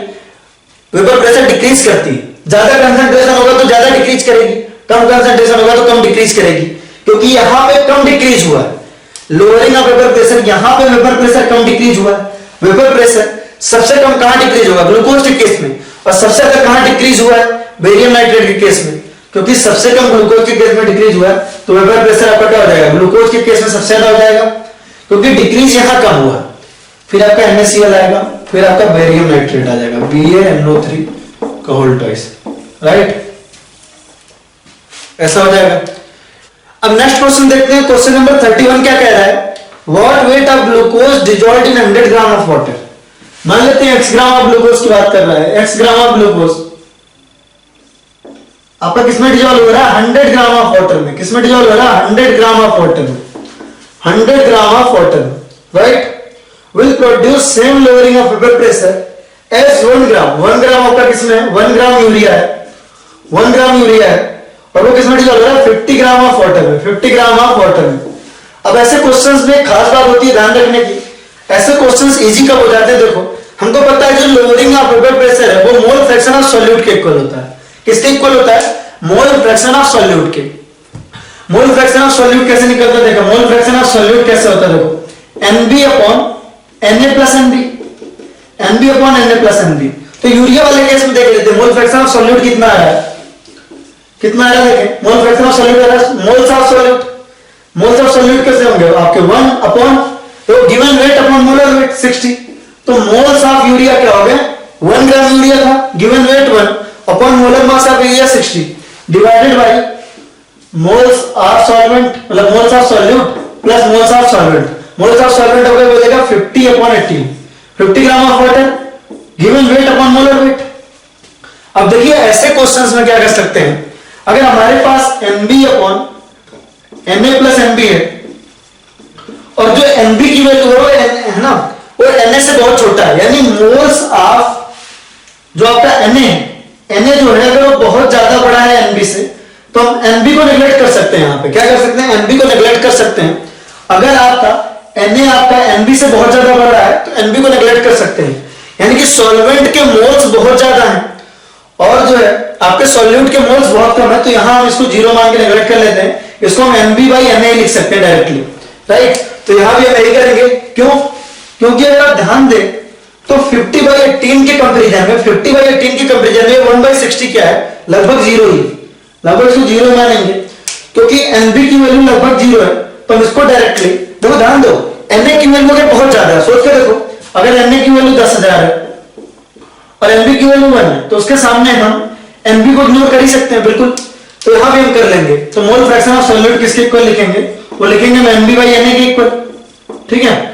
वेपर प्रेशर डिक्रीज करती है। ज्यादा कंसंट्रेशन होगा तो ज्यादा डिक्रीज करेगी, कम कंसंट्रेशन होगा तो कम डिक्रीज करेगी, क्योंकि यहां पे कम डिक्रीज हुआ है। लोअरिंग ऑफ वेपर प्रेशर, यहां पे वेपर प्रेशर कम डिक्रीज हुआ है। वेपर प्रेशर सबसे कम कहां डिक्रीज होगा? ग्लूकोज के केस में। और सबसे ज्यादा कहां डिक्रीज हुआ है? बेरियम नाइट्रेट के केस में, क्योंकि सबसे कम ग्लूकोज के केस में डिक्रीज हुआ है, तो वेपर प्रेशर आपका क्या हो जाएगा? ग्लूकोज के केस में सबसे ज्यादा हो जाएगा, क्योंकि डिक्रीज यहां कम हुआ। फिर आपका NaCl आएगा, फिर आपका बेरियम नाइट्रेट आ जाएगा, BaNO3 का होल ट्वाइस, राइट। ऐसा हो जाएगा। अब नेक्स्ट क्वेश्चन देखते हैं। क्वेश्चन नंबर 31 क्या कह रहा है? What wait of glucose dissolved in 100 gram of water. मान लेते हैं x ग्राम ऑफ ग्लूकोज की बात कर रहा है, x ग्राम ऑफ ग्लूकोज आपका किसमें डिजॉल्व हो रहा है? 100 ग्राम ऑफ वाटर में। किसमें डिजॉल्व हो रहा है? 100 ग्राम ऑफ वाटर में। 100 gram of water, right, will produce same lowering of vapour pressure as 1 gram. 1 gram आपका किसमें है? 1 ग्राम यूरिया है, 1 ग्राम यूरिया है, और वो किसमें डिजॉल्व हो रहा है? 50 ग्राम ऑफ वाटर में। 50 ग्राम ऑफ वाटर में। अब ऐसे क्वेश्चंस में खास बात होती है ध्यान रखने की, ऐसे क्वेश्चंस इजी कब हो जाते हैं? देखो हमको पता है जो लोअरिंग ऑफ वेपर प्रेशर है वो मोल फ्रैक्शन ऑफ सॉल्यूट के इक्वल होता है। किसके इक्वल होता है? मोल फ्रैक्शन ऑफ सॉल्यूट के। मोल फ्रैक्शन ऑफ सॉल्यूट कैसे निकलता है? देखो मोल फ्रैक्शन ऑफ सॉल्यूट कैसे होता है? देखो NB upon Na plus NB, NB upon Na plus NB। तो यूरिया वाले केस में देख लेते हैं मोल फ्रैक्शन ऑफ सॉल्यूट कितना आ रहा है, कितना आ रहा है? देखें मोल फ्रैक्शन ऑफ सॉल्यूट आ रहा है, moles of solute. Moles of solute कैसे होंगे आपके? 1 अपॉन तो given weight upon molar weight 60। तो मोल्स ऑफ यूरिया क्या हो गए? 1 ग्राम यूरिया था, given weight 1 upon molar mass of urea 60 divided by moles of solvent, मतलब moles of solute plus moles of solvent. Moles of solvent हो गया बोलेगा 50 upon 80, 50 gram of water given weight upon molar wait. अब देखिए ऐसे questions में क्या कर सकते हैं, अगर हमारे पास NB upon Na plus NB है और जो NB की वैल्यू है ना वो Na से बहुत छोटा है, यानी मोल्स ऑफ जो आपका Na है, Na जो है अगर वो बहुत ज्यादा बड़ा है NB से तो हम NB को नेग्लेक्ट कर सकते हैं। यहाँ पे क्या कर सकते हैं? NB को नेग्लेक्ट कर सकते हैं। अगर आपका Na आपका NB से बहुत ज्यादा बड़ा है तो NB को नेग्लेक्ट कर सकते हैं, यानी कि सॉल्वेंट के मोल्स बहुत ज्यादा हैं और जो है आपके सॉल्यूट के मोल्स बहुत कम है, तो यहां हम इसको जीरो मान के नेग्लेक्ट कर लेते हैं। इसको हम NB बाई Na लिख सकते हैं डायरेक्टली, राइट। तो यहां भी हम यही करेंगे, क्यों? क्योंकि अगर आप ध्यान दें तो 50/18 के कंपेरिजन में 50/18 के कंपेरिजन में 1/60 क्या है? लगभग जीरो ही, लगभग इसको जीरो मानेंगे क्योंकि NB की वैल्यू लगभग जीरो है। तो हम इसको डायरेक्टली देखो, ध्यान दो Na की वैल्यू अगर बहुत ज्यादा है, सोच के देखो, अगर Na की वैल्यू 10,000 है और NB की वैल्यू 1 है तो उसके सामने हम NB को इग्नोर कर ही सकते हैं, बिल्कुल। तो यहां भी हम कर लेंगे। तो मोल फ्रैक्शन ऑफ सॉल्यूट किसके इक्वल लिखेंगे? वो लिखेंगे हम NB बाई Na के इक्वल, ठीक है।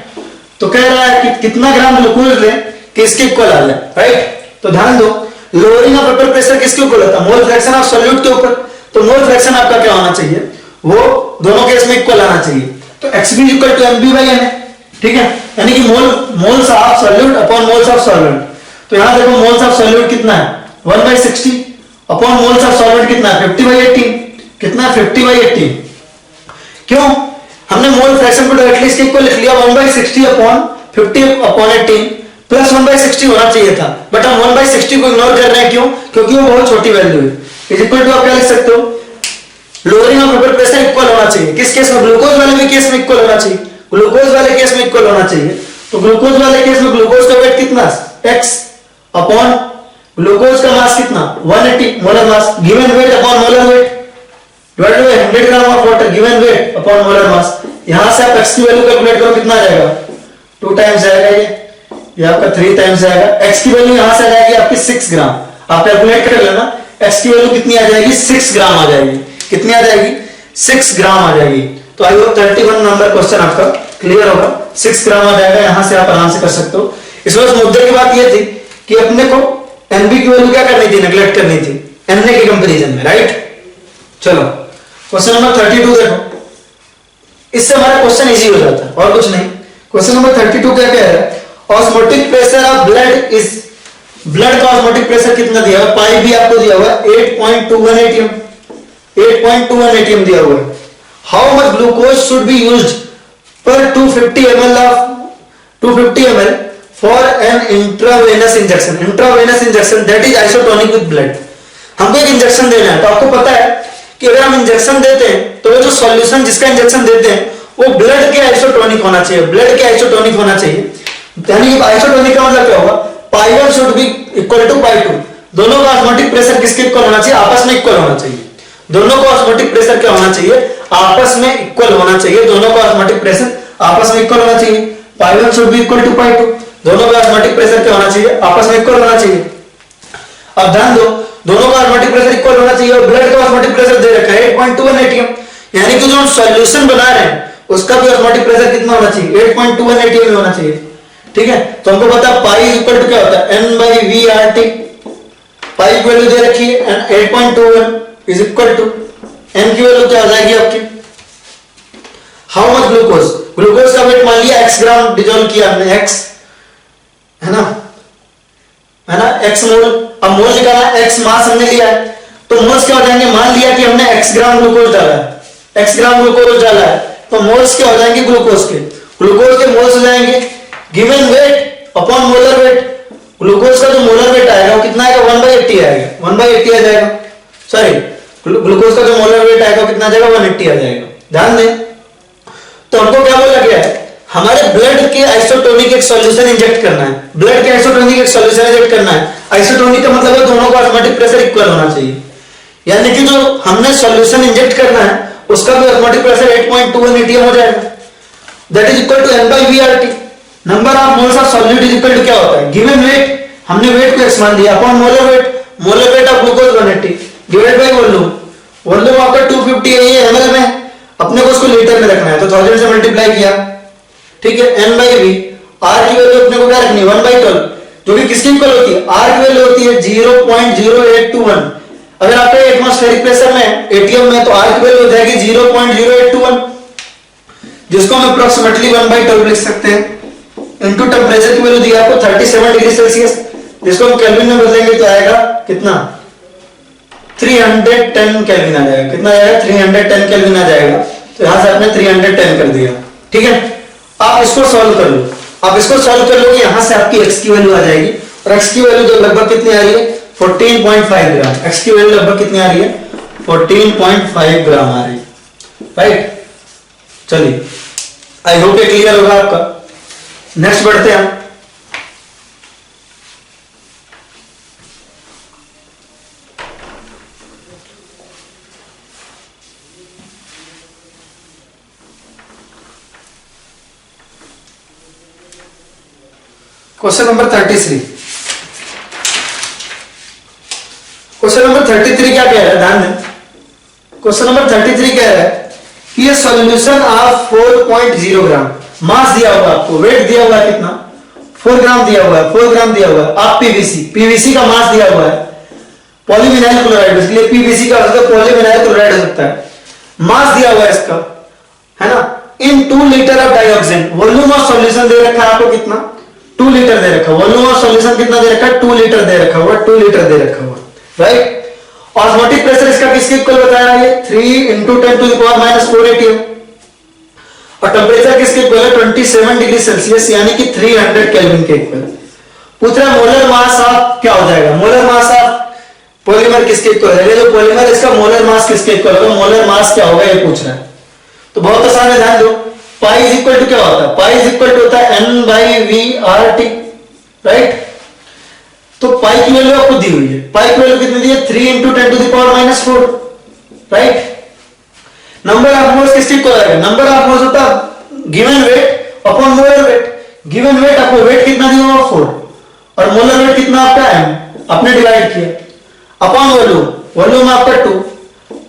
तो कह रहा है कि कितना ग्राम ग्लूकोज ले कि इसके इक्वल आ जाए, राइट। तो ध्यान दो लोअरिंग ऑफ वेपर प्रेशर किसके ऊपर होता है? मोल फ्रैक्शन ऑफ सॉल्यूट के ऊपर। तो मोल फ्रैक्शन आपका क्या होना चाहिए? वो दोनों केस में इक्वल आना चाहिए। तो XB equal to MB by Na, ठीक है, यानी कि moles of solute upon moles of solvent. तो यहां देखो मोल्स ऑफ सॉल्यूट कितना है? 1/60 अपॉन मोल्स ऑफ सॉल्वेंट कितना है? 50/18। कितना है? 50/18। क्यों? हमने मोल फ्रैक्शन को डायरेक्टली इसके इक्वल लिख लिया, 1/60 अपॉन 50 अपॉन 18 प्लस 1/60 होना चाहिए था, बट हम 1/60 को इग्नोर कर रहे हैं। क्यों? क्योंकि वो बहुत छोटी वैल्यू है। इज इक्वल टू आप क्या लिख सकते हो? Lowering of vapour pressure equal होना चाहिए। किस केस में? ग्लूकोज वाले भी केस में इक्वल होना चाहिए, ग्लूकोज वाले केस में इक्वल होना चाहिए। तो ग्लूकोज वाले केस में ग्लूकोज का वेट कितना? x अपॉन ग्लूकोज का मास कितना? 180 molar mass given weight upon molar weight divided by 100 gram of water given weight upon molar मास। यहां से आप x की वैल्यू कैलकुलेट करो, कितना आ जाएगा? 2 टाइम्स जाएगा, ये आपका 3 टाइम्स जाएगा। x की वैल्यू यहां से आ जाएगी आपकी 6 ग्राम। आप कैलकुलेट कर लेना, x की वैल्यू कितनी आ जाएगी? 6 ग्राम आ जाएगी। कितनी आ जाएगी? 6 ग्राम आ जाएगी। तो आई होप 31 नंबर क्वेश्चन आपका क्लियर होगा। 6 ग्राम आ जाएगा, यहां से आप आराम से कर सकते हो। इसमें मुद्दे की बात यह थी कि अपने को NB की वैल्यू क्या करनी थी? नेग्लेक्ट करनी थी Na के कंपैरिजन में, राइट। चलो क्वेश्चन नंबर 32 देखो, इससे हमारा क्वेश्चन इजी हो जाता है और कुछ नहीं। क्वेश्चन नंबर 32 क्या कह रहा है? Osmotic pressure of blood is, blood का ऑस्मोटिक प्रेशर कितना दिया हुआ? पाई भी आपको दिया हुआ है 8.21 atm, 8.21 atm दिया हुआ है। How much glucose should be used per 250 ml of 250 ml for an intravenous injection, intravenous injection that is isotonic with blood. हमको एक इंजेक्शन देना है, तो आपको पता है कि अगर हम इंजेक्शन देते हैं तो वो जो सॉल्यूशन जिसका इंजेक्शन देते हैं वो ब्लड के आइसोटोनिक होना चाहिए, ब्लड के आइसोटोनिक होना चाहिए। यानी कि आइसोटोनिक का मतलब क्या होगा? पाई 1 should be equal to pi 2। दोनों का ऑस्मोटिक प्रेशर किसके इक्वल होना चाहिए? आपस में इक्वल होना चाहिए। दोनों का ऑस्मोटिक प्रेशर क्या होना चाहिए? आपस में इक्वल होना चाहिए। दोनों का ऑस्मोटिक प्रेशर आपस में इक्वल होना चाहिए। पाई 1 should be equal to pi 2। दोनों का ऑस्मोटिक प्रेशर क्या होना चाहिए? आपस में इक्वल होना चाहिए। अब ध्यान दो, दोनों का ऑस्मोटिक प्रेशर इक्वल होना चाहिए और ब्लड का ऑस्मोटिक प्रेशर दे रखा है 8.21 atm, यानी कि जो हम सॉल्यूशन बना रहे हैं उसका भी ऑस्मोटिक प्रेशर कितना होना चाहिए? 8.21 atm होना चाहिए, ठीक है, तो हमको पता पाई इक्वल टू क्या होता है n by V R T. Pi की वैल्यू दे रखी है 8.21 इज इक्वल टू n की वैल्यू क्या आ जाएगी आपकी, हाउ मच ग्लूकोज, ग्लूकोज का वेट मान लिया x ग्राम डिजोल्व किया हमने, x है ना x मोल। अब मोल निकाला, x मास हमने लिया है, तो मोल्स क्या हो जाएंगे, मान लिया कि हमने x ग्राम ग्लूकोज डाला है, x ग्राम ग्लूकोज डाला है, तो मोल्स क्या हो जाएंगे ग्लूकोज के मोल्स हो जाएंगे given weight upon molar wait. Glucose का जो मोलर वेट आएगा वो कितना आएगा 1/80 आएगा, 1/80 आ जाएगा, सॉरी ग्लूकोज का जो मोलर वेट आएगा कितना आ जाएगा 180 आ जाएगा। ध्यान दें, तो हमको क्या बोला गया है, हमारे ब्लड के आइसोटोनिक एक सॉल्यूशन इंजेक्ट करना है, ब्लड के आइसोटोनिक एक सॉल्यूशन इंजेक्ट करना है। आइसोटोनिक का मतलब है दोनों का ऑटोमेटिक प्रेशर इक्वल होना चाहिए, यानी कि जो हमने सॉल्यूशन इंजेक्ट करना है उसका भी ऑटोमेटिक प्रेशर 8.21 atm हो जाएगा, that is equal to n by VRT। Number of moles of solute is equal to क्या होता है, गिवन वेट, हमने वेट को x मान दिया, upon molar weight of glucose 180 divide by volume, volume आपका 250 है, ये ml में, अपने को उसको लीटर में रखना है तो 1000 से मल्टीप्लाई किया, ठीक है, n by v, r की वैल्यू अपने को क्या रखनी है 1/12, जो कि किसकी इक्वल होती है, r की वैल्यू होती है 0.0821। अगर आपका एटमॉस्फेरिक प्रेशर में एटीएम में तो r की वैल्यू हो जाएगी 0.0821, जिसको हम अप्रोक्सीमेटली 1/12 लिख सकते हैं, इनटू टेंपरेचर की वैल्यू दी है आपको 37 डिग्री सेल्सियस, जिसको हम केल्विन में बदलेंगे तो आएगा कितना 310 केल्विन आ जाएगा, कितना आएगा 310 केल्विन आ जाएगा, तो यहां से आपने 310 कर दिया, ठीक है। आप इसको सॉल्व कर लो, आप इसको सॉल्व कर लो, यहां से आपकी x की वैल्यू आ जाएगी, और x की वैल्यू जो लगभग कितनी आ रही है 14.5 ग्राम, x की वैल्यू लगभग कितनी आ रही है 14.5 ग्राम आ रही है, राइट। चलिए, आई होप ये क्लियर होगा आपका। नेक्स्ट बढ़ते हैं, क्वेश्चन नंबर 33। क्वेश्चन नंबर 33 क्या कह रहा है, ध्यान दें, क्वेश्चन नंबर 33 कह रहा है कि ये सॉल्यूशन ऑफ 4.0 ग्राम, मास दिया हुआ आपको, वेट दिया हुआ है कितना 4 ग्राम दिया हुआ है, 4 ग्राम दिया हुआ है, आप पीवीसी का मास दिया हुआ है, पॉलीविनाइल क्लोराइड, इसलिए पीवीसी का मतलब पॉलीविनाइल क्लोराइड हो सकता है, मास दिया हुआ है इसका, है ना, in 2 litre of dioxin, volume of solution दे रखा है आपको कितना 2 लीटर दे रखा, वॉल्यूम ऑफ सॉल्यूशन कितना दे रखा है 2 लीटर दे रखा हुआ, 2 लीटर दे रखा हुआ, राइट। ऑस्मोटिक प्रेशर इसका किसके इक्वल बताया है, 3 × 10⁻⁴ atm, और टेंपरेचर किसके इक्वल है 27 डिग्री सेल्सियस, यानी कि 300 केल्विन के इक्वल। पूछ रहा मोलर मास ऑफ क्या हो जाएगा, मोलर मास ऑफ पॉलीमर किसके इक्वल है, जो पॉलीमर इसका मोलर मास किसके इक्वल होगा, मोलर मास क्या होगा ये पूछ रहा है। तो बहुत आसान है, ध्यान दो, पाई इज इक्वल टू क्या होता है, पाई इज इक्वल टू होता है n by VRT, राइट। तो पाई की वैल्यू आपको दी हुई है, पाई की वैल्यू कितनी दी है 3 × 10⁻⁴, राइट। नंबर ऑफ मोल्स किसके इक्वल आएगा, नंबर ऑफ मोल्स होता है given weight upon molar wait, given weight आपको वेट कितना दिया हुआ 4, और मोलर वेट कितना आपका m, आपने डिवाइड किया, अपॉन वॉल्यूम, वॉल्यूम आपका 2,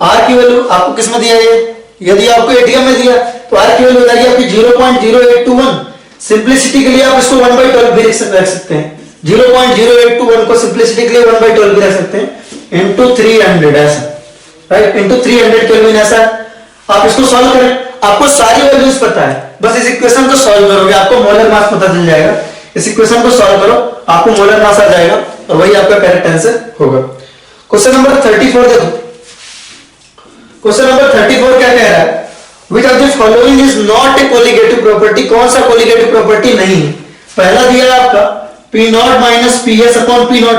r की वैल्यू आपको किस में दिया है, यदि आपको एटीएम में दिया तो r की वैल्यू जाएगी आपकी 0.0821, सिंपलिसिटी के लिए आप इसको 1/12 भी रख सकते हैं, 0.0821 को सिंपलिसिटी के लिए 1/12 भी रख सकते हैं, इनटू 300 ऐसा, राइट, इनटू 300 केल्विन ऐसा। आप इसको सॉल्व करें, आपको सारी वैल्यूज पता है, बस इस इक्वेशन को सॉल्व करोगे आपको मोलर मास पता चल जाएगा, इस इक्वेशन को सॉल्व करो आपको मोलर मास आ जाएगा, और वही आपका करेक्ट आंसर होगा। क्वेश्चन नंबर 34 देखो, क्वेश्चन नंबर 34 क्या कह रहा है, Which of the following is not a colligative property, कौन सा colligative property नहीं है। पहला दिया है आपका P0 minus PS upon P0,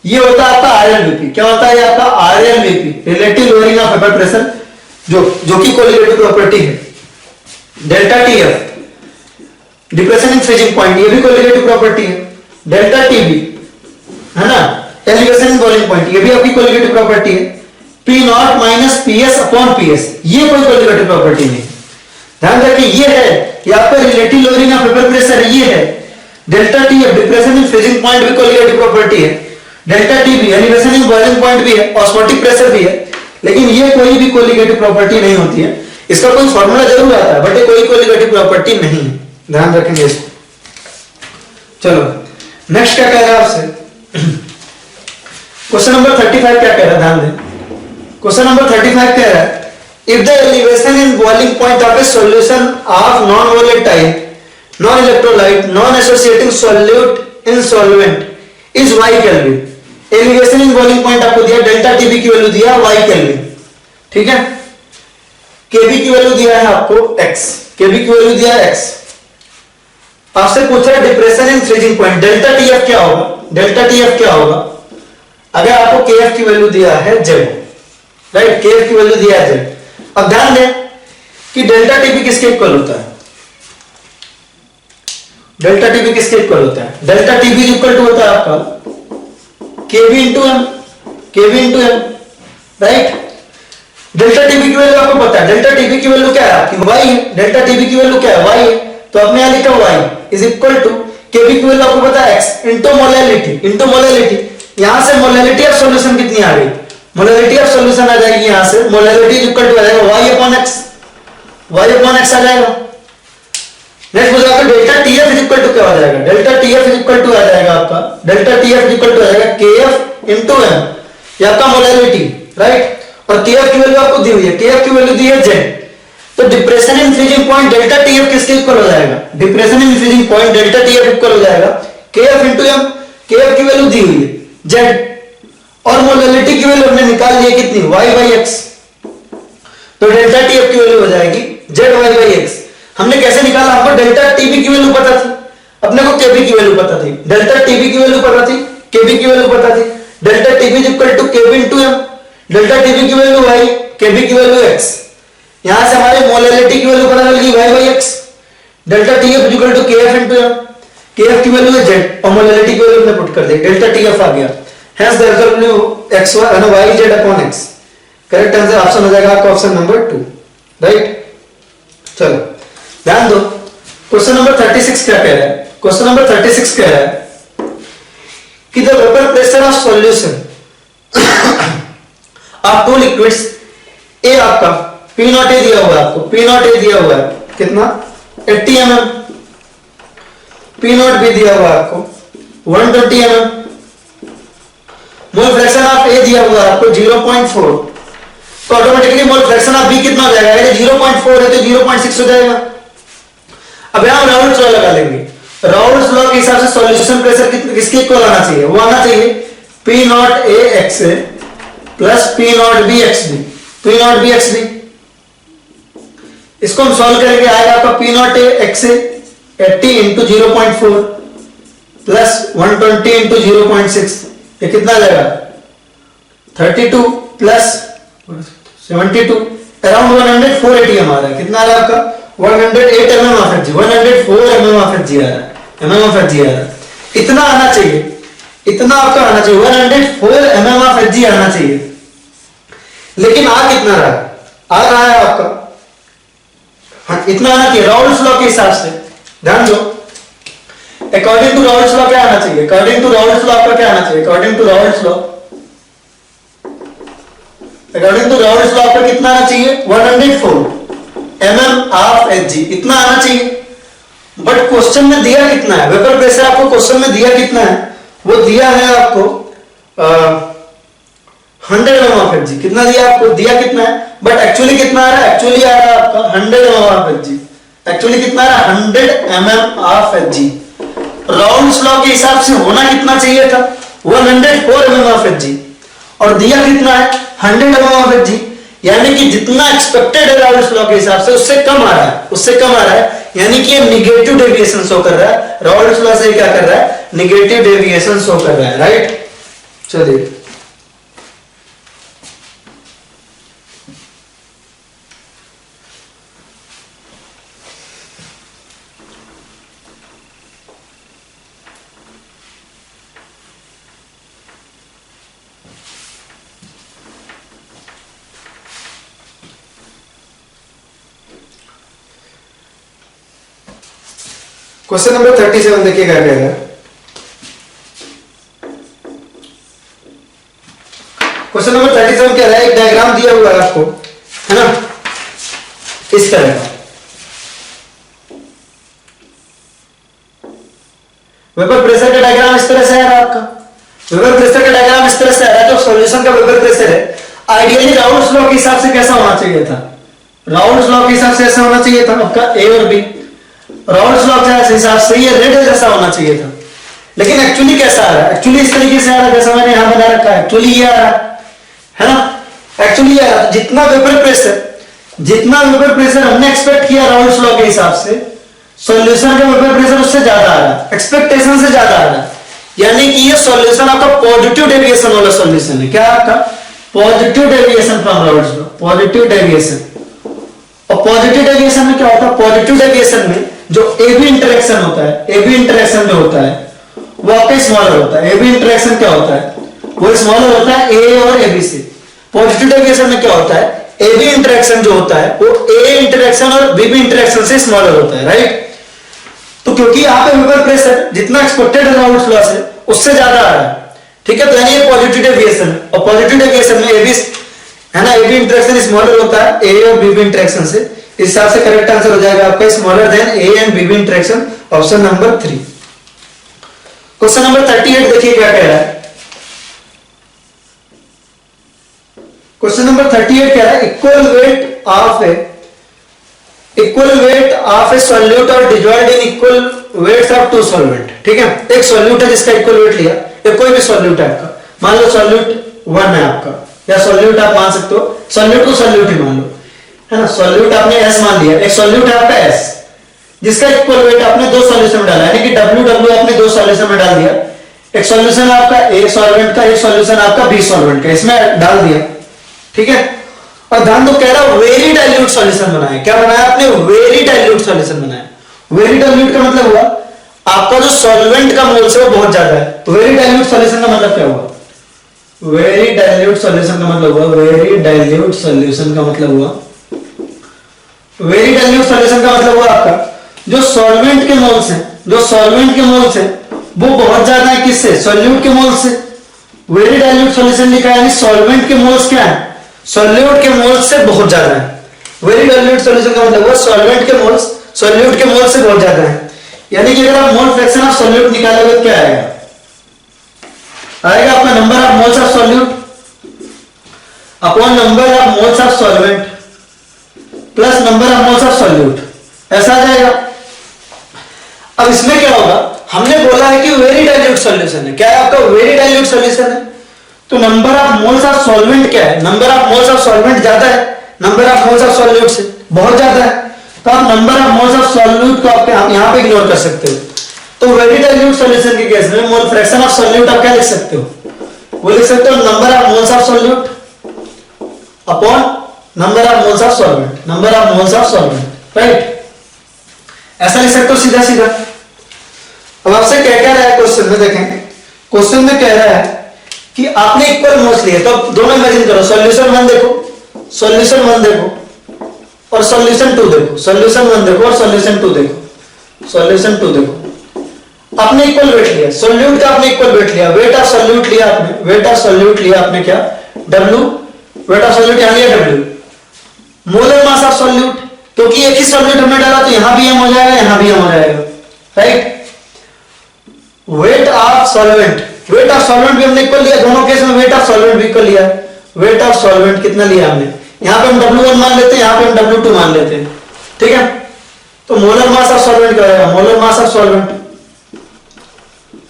ये होता है आपका RLVP, क्या होता है ये आपका RLVP, relative lowering of vapour pressure, जो कि colligative property है। Delta TF depression in freezing point, ये भी colligative property है। डेल्टा TB है ना, एलिवेशन इन बॉइलिंग पॉइंट, ये भी आपकी colligative property है। P0 minus PS upon PS, ये कोई colligative property नहीं, ध्यान रखिए, ये है ये आपका relative lowering of vapour pressure, ये है। Delta TF depression in freezing point भी colligative property है। Delta TB elevation in boiling point भी है, ऑस्मोटिक प्रेशर भी है, लेकिन ये कोई भी colligative property नहीं होती है। इसका कोई फॉर्मूला जरूर आता है, बट ये कोई colligative property नहीं है, ध्यान रखेंगे इसको। चलो नेक्स्ट क्या कह रहा है आपसे, क्वेश्चन नंबर 35 क्या कह रहा है, ध्यान दें। क्वेश्चन नंबर 35 कह रहा है if the elevation in boiling point of A solution of non volatile non electrolyte non associating solute in solvent is y kelvin. Elevation in boiling point आपको दिया, डेल्टा टीबी की वैल्यू दिया y kelvin, ठीक है। केबी की value दिया है आपको x, केबी की वैल्यू दिया है x। आपसे पूछ रहा है depression in freezing point, delta TF क्या होगा, डेल्टा टीएफ क्या होगा अगर आपको केएफ की वैल्यू दिया है z, राइट, केएफ की वैल्यू दिया है z। अब ध्यान दें कि डेल्टा टीबी किसके इक्वल होता है, डेल्टा टीबी किसके इक्वल होता है, डेल्टा टीबी इक्वल टू होता है आपका KB into M, KB into M, right. Delta TB की वैल्यू आपको पता है, डेल्टा टीबी की वैल्यू क्या है आपकी y है, डेल्टा टीबी की वैल्यू क्या है y है, तो आपने यहां लिखा y इज इक्वल टू केबी की वैल्यू आपको पता है x into molality, into molality. यहां से मोलैलिटी ऑफ सॉल्यूशन कितनी आ गई, मोलैलिटी ऑफ सॉल्यूशन आ जाएगी यहां से, मोलैलिटी इज इक्वल टू आ जाएगा y upon x, y upon x आ जाएगा। नेक्स्ट हो जाएगा delta TF is equal to क्या हो जाएगा, delta TF is equal to आ जाएगा आपका, delta TF is equal to आ जाएगा केएफ इनटू एम, ये आपका मोलैलिटी, राइट। और केएफ की वैल्यू आपको दी हुई है, केएफ की वैल्यू दी है जेड, तो depression in freezing point delta TF किसके इक्वल हो जाएगा, depression in freezing point delta TF equal हो जाएगा केएफ इनटू एम। केएफ की वैल्यू दी हुई है जेड और मोलैलिटी की वैल्यू हमने निकाल ली है कितनी y बाई x, तो डेल्टा टीएफ की वैल्यू हो जाएगी जेड वाई बाई एक्स। हमने कैसे निकाला, हमको डेल्टा टीबी की वैल्यू पता थी, अपने को केबी की वैल्यू पता थी, डेल्टा टीबी की वैल्यू पता थी, केबी की वैल्यू पता थी, delta TB is equal to KB into M, delta TB की वैल्यू y, केबी की वैल्यू x। यहां से हमारे मोलैलिटी की वैल्यू पता चल गई y by x, delta TF is equal to KF into M, KF की वैल्यू है z और मोलैलिटी की वैल्यू हमने पुट कर दी, डेल्टा टीएफ आ गया, hence the value x y z upon x। Correct answer option हो जाएगा आपका ऑप्शन नंबर 2, राइट। चलो ध्यान दो, क्वेश्चन नंबर 36 क्या कह रहा है, क्वेश्चन नंबर 36 कह रहा है कि the vapour pressure of solution of two liquids, A आपका पी नॉट ए दिया हुआ है आपको, पी नॉट ए दिया हुआ है कितना 80 mm, पी नॉट बी दिया हुआ है आपको 120 mm, mole fraction of A दिया हुआ है आपको 0.4, तो automatically mole fraction of B कितना हो जाएगा, अगर 0.4 है तो 0.6 हो जाएगा। अब यहां राउल्स लॉ लगा लेंगे, राउल्स लॉ के हिसाब से सॉल्यूशन प्रेशर किसके इक्वल आना चाहिए, वो आना चाहिए P not A x A plus P not B x B, P not B x B. इसको हम सॉल्व करेंगे, आएगा आपका P not A x A 80 into 0.4 plus 120 into 0.6, ये कितना आ जाएगा 32 प्लस 72, अराउंड 104 एटीएम आ रहा है, कितना आ रहा है आपका 108 mm of H G, 104 mm of H G आ रहा है, mm ऑफ एच जी आ रहा है, इतना आना चाहिए, इतना आपका आना चाहिए 104 mm ऑफ एच जी आना चाहिए, लेकिन आ कितना रहा है, आ रहा है आपका, हाँ इतना आना चाहिए राउल्स लॉ के हिसाब से। ध्यान दो, अकॉर्डिंग टू राउल्स लॉ क्या आना चाहिए, अकॉर्डिंग टू राउल्स लॉ आपका क्या आना चाहिए, according to Raoult's law, according to Raoult's law आपका कितना आना चाहिए 104 mm ऑफ एच जी, इतना आना चाहिए। बट क्वेश्चन में दिया कितना है, वेपर प्रेशर आपको क्वेश्चन में दिया कितना है, वो दिया है आपको 100 mm ऑफ एच जी, कितना दिया आपको, दिया कितना है, बट एक्चुअली कितना आ रहा है, एक्चुअली आ रहा है आपका 100 mm of H ji, actually कितना आ रहा है 100 mm of H ji. Raoult's law के हिसाब से होना कितना चाहिए था 104 mm ऑफ एच जी, और दिया कितना है 100 mm ऑफ एच जी, यानी कि जितना एक्सपेक्टेड है राउल्स लॉ के हिसाब से उससे कम आ रहा है, उससे कम आ रहा है, यानी कि ये निगेटिव डेविएशन शो कर रहा है, राउल्स लॉ से क्या कर रहा है, निगेटिव डेविएशन शो कर रहा है, राइट। चलिए क्वेश्चन नंबर 37 देखिए क्या कह रहा है, क्वेश्चन नंबर 37 कह रहा है एक डायग्राम दिया हुआ है आपको, है ना, इस तरह का वेपर प्रेशर का डायग्राम इस तरह से आ रहा है आपका। वेपर प्रेशर का डायग्राम इस तरह से आ रहा है, जो सॉल्यूशन का वेपर प्रेशर है आइडियली राउल्स लॉ के हिसाब से कैसा होना चाहिए था, राउल्स लॉ के हिसाब से ऐसा होना चाहिए था आपका ए और बी, राउल्स लॉ के हिसाब से ये रेड जैसा होना चाहिए था। लेकिन एक्चुअली कैसा आ रहा है, एक्चुअली इस तरीके से आ रहा है जैसा मैंने यहां बना रखा है, एक्चुअली ये आ रहा है ना, एक्चुअली ये आ रहा है। जितना वेपर प्रेशर हमने एक्सपेक्ट किया राउल्स लॉ के हिसाब से, सॉल्यूशन का वेपर प्रेशर उससे ज्यादा आ रहा है, एक्सपेक्टेशन से ज्यादा आ रहा है। यानी कि ये सॉल्यूशन आपका पॉजिटिव डेविएशन वाला सॉल्यूशन है। क्या आपका positive deviation from Raoult's law, positive deviation. और पॉजिटिव डेविएशन में क्या होता है, पॉजिटिव डेविएशन में जो एबी इंटरेक्शन होता है, एबी इंटरेक्शन जो होता है वो आपका स्मॉलर होता है। एबी इंटरेक्शन क्या होता है, वो स्मॉलर होता है ए और एबी से। पॉजिटिव डेविएशन में क्या होता है, एबी इंटरेक्शन जो होता है वो ए इंटरेक्शन और बीबी इंटरेक्शन से स्मॉलर होता है, राइट। तो क्योंकि यहाँ पे वेपर प्रेशर जितना एक्सपेक्टेड है राउल्स लॉ से उससे ज्यादा आ रहा है, ठीक है, तो यानी ये पॉजिटिव डेविएशन है। और पॉजिटिव डेविएशन में एबी है ना, एबी इंटरेक्शन स्मॉलर होता है ए और बीबी इंटरेक्शन से। इस हिसाब से करेक्ट आंसर हो जाएगा आपका smaller than A and BB interaction, option number 3। Question number 38 देखिए क्या कह रहा है। क्वेश्चन नंबर 38 कह रहा है equal weight of a solute और dissolved in equal weights of two solvent. ठीक है, एक सॉल्यूट है जिसका इक्वल वेट लिया, या कोई भी सॉल्यूट है आपका, मान लो सॉल्यूट 1 है आपका, या सॉल्यूट आप मान सकते हो, सॉल्यूट को सॉल्यूट ही मान लो, है ना। सॉल्यूट आपने S मान लिया, एक सॉल्यूट है आपका S जिसका इक्वल वेट आपने दो सॉल्यूशन में डाला, यानी कि W आपने दो सॉल्यूशन में डाल दिया। एक सॉल्यूशन आपका A सॉल्वेंट का, एक सॉल्यूशन आपका B सॉल्वेंट का, इसमें डाल दिया, ठीक है। और ध्यान दो, कह रहा वेरी डाइल्यूट सॉल्यूशन बनाया। क्या बनाया आपने, वेरी डाइल्यूट सॉल्यूशन बनाया। वेरी डाइल्यूट का मतलब हुआ आपका जो सॉल्वेंट का मोल्स है वो बहुत ज्यादा है। वेरी डाइल्यूट सॉल्यूशन का मतलब क्या हुआ, वेरी डाइल्यूट सॉल्यूशन का मतलब हुआ, वेरी डाइल्यूट सॉल्यूशन का मतलब हुआ, वेरी डाइल्यूट सॉल्यूशन का मतलब हुआ आपका जो सॉल्वेंट के मोल्स हैं, जो सॉल्वेंट के मोल्स हैं वो बहुत ज्यादा है किससे, सॉल्यूट के मोल्स से। वेरी डाइल्यूट सॉल्यूशन लिखा है यानी सॉल्वेंट के मोल्स क्या है, सॉल्यूट के मोल्स से बहुत ज्यादा है। वेरी डाइल्यूट सॉल्यूशन का मतलब हुआ सॉल्वेंट के मोल्स सॉल्यूट के मोल्स से बहुत ज्यादा है। यानी कि अगर आप मोल फ्रैक्शन ऑफ सॉल्यूट निकालोगे तो क्या आएगा, आएगा आपका number of moles of solute upon number of moles of solvent plus number of moles of solute, ऐसा आ जाएगा। अब इसमें क्या होगा, हमने बोला है कि वेरी डाइल्यूट सॉल्यूशन है, क्या है आपका वेरी डाइल्यूट सॉल्यूशन है, तो number of moles of solvent क्या है, number of moles of solvent ज्यादा है number of moles of solute से, बहुत ज्यादा है। तो आप number of moles of solute को आप यहां पे इग्नोर कर सकते हो। तो वेरी डाइल्यूट सॉल्यूशन के केस में मोल फ्रैक्शन ऑफ सॉल्यूट आप क्या लिख सकते हो, वो लिख सकते हो number of moles of solute upon number of moles of solvent, number of moles of solvent, right, ऐसा लिख सकते हो सीधा सीधा। अब आपसे क्या कह रहा है क्वेश्चन में, देखें क्वेश्चन में कह रहा है कि आपने इक्वल मोल्स लिए, तो दोनों इमेजिन करो, सॉल्यूशन 1 देखो, सॉल्यूशन 1 देखो और सॉल्यूशन 2 देखो, सॉल्यूशन 1 देखो और सॉल्यूशन 2 देखो, सॉल्यूशन 2 देखो। आपने इक्वल वेट लिया, सॉल्यूट का आपने इक्वल वेट लिया, वेट ऑफ सॉल्यूट लिया आपने, वेट ऑफ सॉल्यूट लिया आपने क्या, W, वेट ऑफ सॉल्यूट यहां लिया W, molar mass of solute, क्योंकि एक ही सॉल्यूट हमने डाला तो यहां भी M हो जाएगा, यहां भी M हो जाएगा, right. Wait of solvent, wait of solvent भी हमने इक्वल लिया, दोनों केस में वेट ऑफ सॉल्वेंट भी इक्वल लिया। वेट ऑफ सॉल्वेंट कितना लिया हमने, यहां पे हम W1 मान लेते हैं, यहां पे हम W2 मान लेते हैं, ठीक है। तो मोलर मास ऑफ सॉल्वेंट क्या होगा, molar mass of solvent,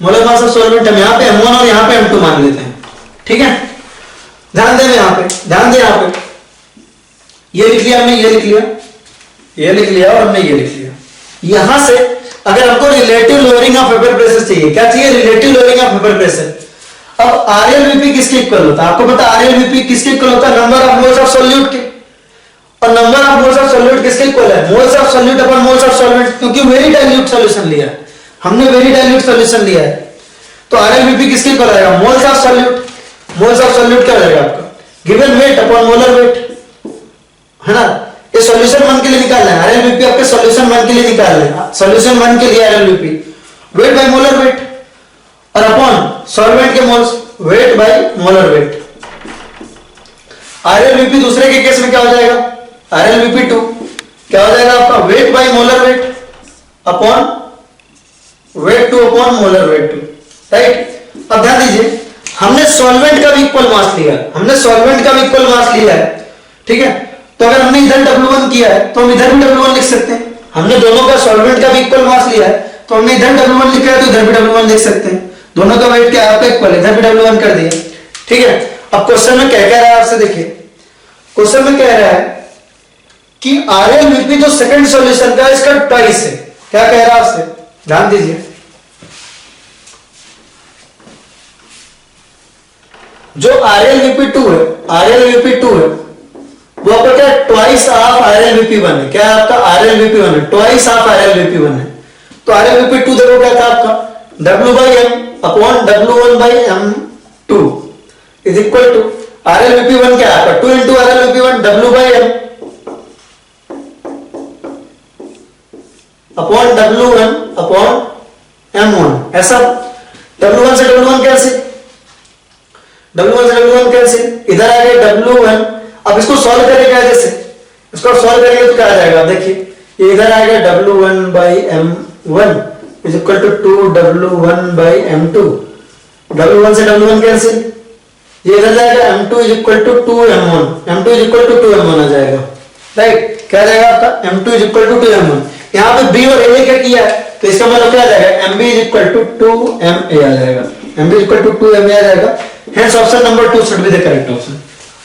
molar mass of solvent हम यहां पे M1 और यहां पे M2 मान लेते हैं, ठीक है। ध्यान दें यहां पे, ध्यान दें यहां पे, ये लिख लिया हमने, ये लिख लिया, ये लिख लिया और हमने ये लिख लिया। यहां से अगर हमको relative lowering of vapour pressure चाहिए, क्या चाहिए, relative lowering of vapour pressure. अब RLVP किसके इक्वल होता है, आपको पता है RLVP किसके इक्वल होता है, number of moles of solute के, और number of moles of solute किसके इक्वल है, moles of solute upon moles of solvent, क्योंकि वेरी डाइल्यूट सॉल्यूशन लिया है हमने, वेरी डाइल्यूट सॉल्यूशन लिया है। तो RLVP किसके इक्वल आएगा, moles of solute, moles of solute क्या हो जाएगा आपका, given weight upon molar wait, है ना। ये सॉल्यूशन 1 के लिए निकालना है, RLVP आपके सॉल्यूशन 1 के लिए निकालना है, सॉल्यूशन 1 के लिए RLVP weight by molar weight और अपॉन सॉल्वेंट के moles weight by molar weight. RLVP दूसरे के केस में क्या हो जाएगा, RLVP 2 क्या हो जाएगा आपका, weight by molar weight upon weight 2 upon molar wait 2, right. अब ध्यान दीजिए, हमने सॉल्वेंट का भी इक्वल मास लिया है, हमने सॉल्वेंट का भी इक्वल मास लिया है, ठीक है। तो अगर हमने इधर W1 किया है तो हम इधर भी W1 लिख सकते हैं। हमने दोनों का सॉल्वेंट का भी इक्वल मास लिया है तो हमने इधर W1 लिखा है तो इधर भी W1 लिख सकते हैं। दोनों का वेट क्या है आपका इक्वल है, इधर भी W1 कर दिया, ठीक है। अब क्वेश्चन में क्या कह रहा है आपसे, देखिए क्वेश्चन में कह रहा है कि RLVP जो सेकंड सॉल्यूशन का इसका ट्वाइस है। क्या कह रहा है आपसे, ध्यान दीजिए, जो RLVP2 है, RLVP2 है वो आपका क्या ट्वाइस ऑफ RLVP1 है। क्या है आपका RLVP1 है, ट्वाइस ऑफ RLVP1 है। तो RLVP2 देखो क्या था आपका W/M upon W1/M2 is equal to RLVP1 क्या है आपका 2 into RLVP1 W/M upon W1 upon M1। ऐसा W1 से W1 कैंसिल, W1 से W1 कैंसिल, इधर आ गया W1। अब इसको सॉल्व करेगा, जैसे इसको सॉल्व करेंगे तो क्या आ जाएगा, देखिए इधर आ गया W1/M1 is equal to 2W1/M2। W1 से W1 कैंसिल, ये इधर जाएगा M2 is equal to 2M1, M2 is equal to 2M1 आ जाएगा, राइट। क्या जाएगा आपका M2 is equal to 2M1। यहाँ पे B और A क्या किया है तो इसका मतलब क्या आ जाएगा MB is equal to 2MA आ जाएगा, MB is equal to 2MA आ जाएगा। Hence option number 2 should be the correct option.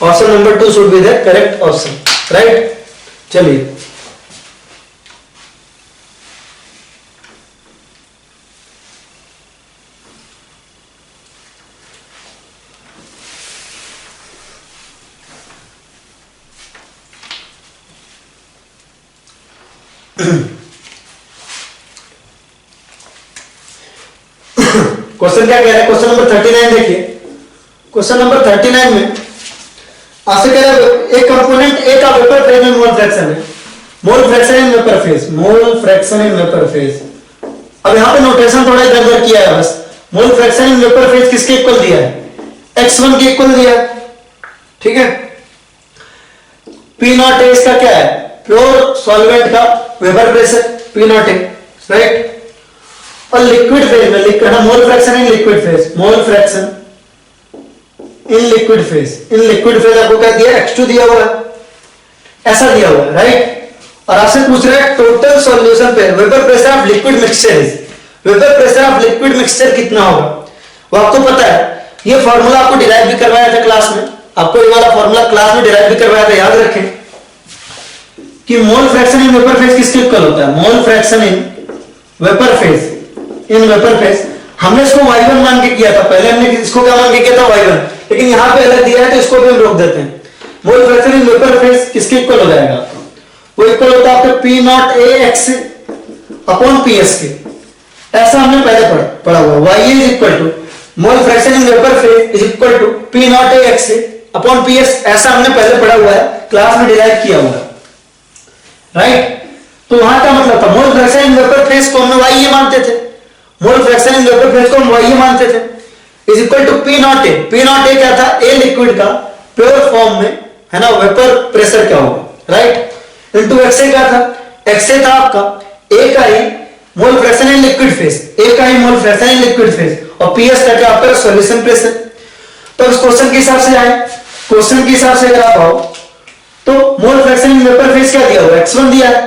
Option number 2 should be the correct option, right? चलिए क्वेश्चन क्या कह रहा है, क्वेश्चन नंबर 39 देखिए। क्वेश्चन नंबर 39 में आपसे कह रहा है एक कंपोनेंट ए का वेपर फेज में मोल फ्रैक्शन है, मोल fraction in vapour phase, mole fraction in vapour phase. अब यहां पे नोटेशन थोड़ा इधर उधर किया है बस। मोल फ्रैक्शन इन वेपर फेज किसके इक्वल दिया है, x1 के इक्वल दिया है, ठीक है। P नॉट ए इसका क्या है, प्योर सॉल्वेंट का vapour pressure P not a, right. और लिक्विड फेज में liquid mole fraction in liquid phase, mole fraction in liquid phase, in liquid phase आपको क्या दिया x2 दिया हुआ है, ऐसा दिया हुआ है, राइट। और आपसे पूछ रहा है टोटल सॉल्यूशन पे vapour pressure of liquid mixture is, vapour pressure of liquid mixture कितना होगा वो आपको पता है। ये फार्मूला आपको डिराइव भी करवाया था क्लास में, आपको ये वाला फार्मूला क्लास में डिराइव भी करवाया था, याद रखें कि मोल फ्रैक्शन इन वेपर फेज किसके इक्वल होता है, मोल fraction in vapour phase, in vapour phase. हमने इसको y1 मान के किया था, पहले हमने इसको क्या मान के किया था y1, लेकिन यहां पे अलग दिया है तो इसको भी हम रोक देते हैं। Mole fraction in vapour phase किसके इक्वल हो जाएगा, वो इक्वल होता है आपके P not A x upon PS के, ऐसा हमने पहले पढ़ा हुआ। y is equal to mole fraction in vapour phase is equal to P not A x upon PS, ऐसा हमने पहले पढ़ा हुआ है, क्लास में डिराइव किया हुआ है, राइट। तो वहां का मतलब था mole fraction in vapour phase को हम y मानते थे, mole fraction in vapour phase को हम y मानते थे, is equal to P not A। P not A क्या था, A लिक्विड का प्योर फॉर्म में है ना वेपर प्रेशर क्या होगा, राइट, इनटू XA क्या था, XA था आपका A का ही mole fraction in liquid phase, A का ही mole fraction in liquid phase, और PS का क्या आपका सॉल्यूशन प्रेशर। तो इस क्वेश्चन के हिसाब से आए, क्वेश्चन के हिसाब से अगर आप आओ तो mole fraction in vapour phase क्या दिया हुआ, x1 दिया है,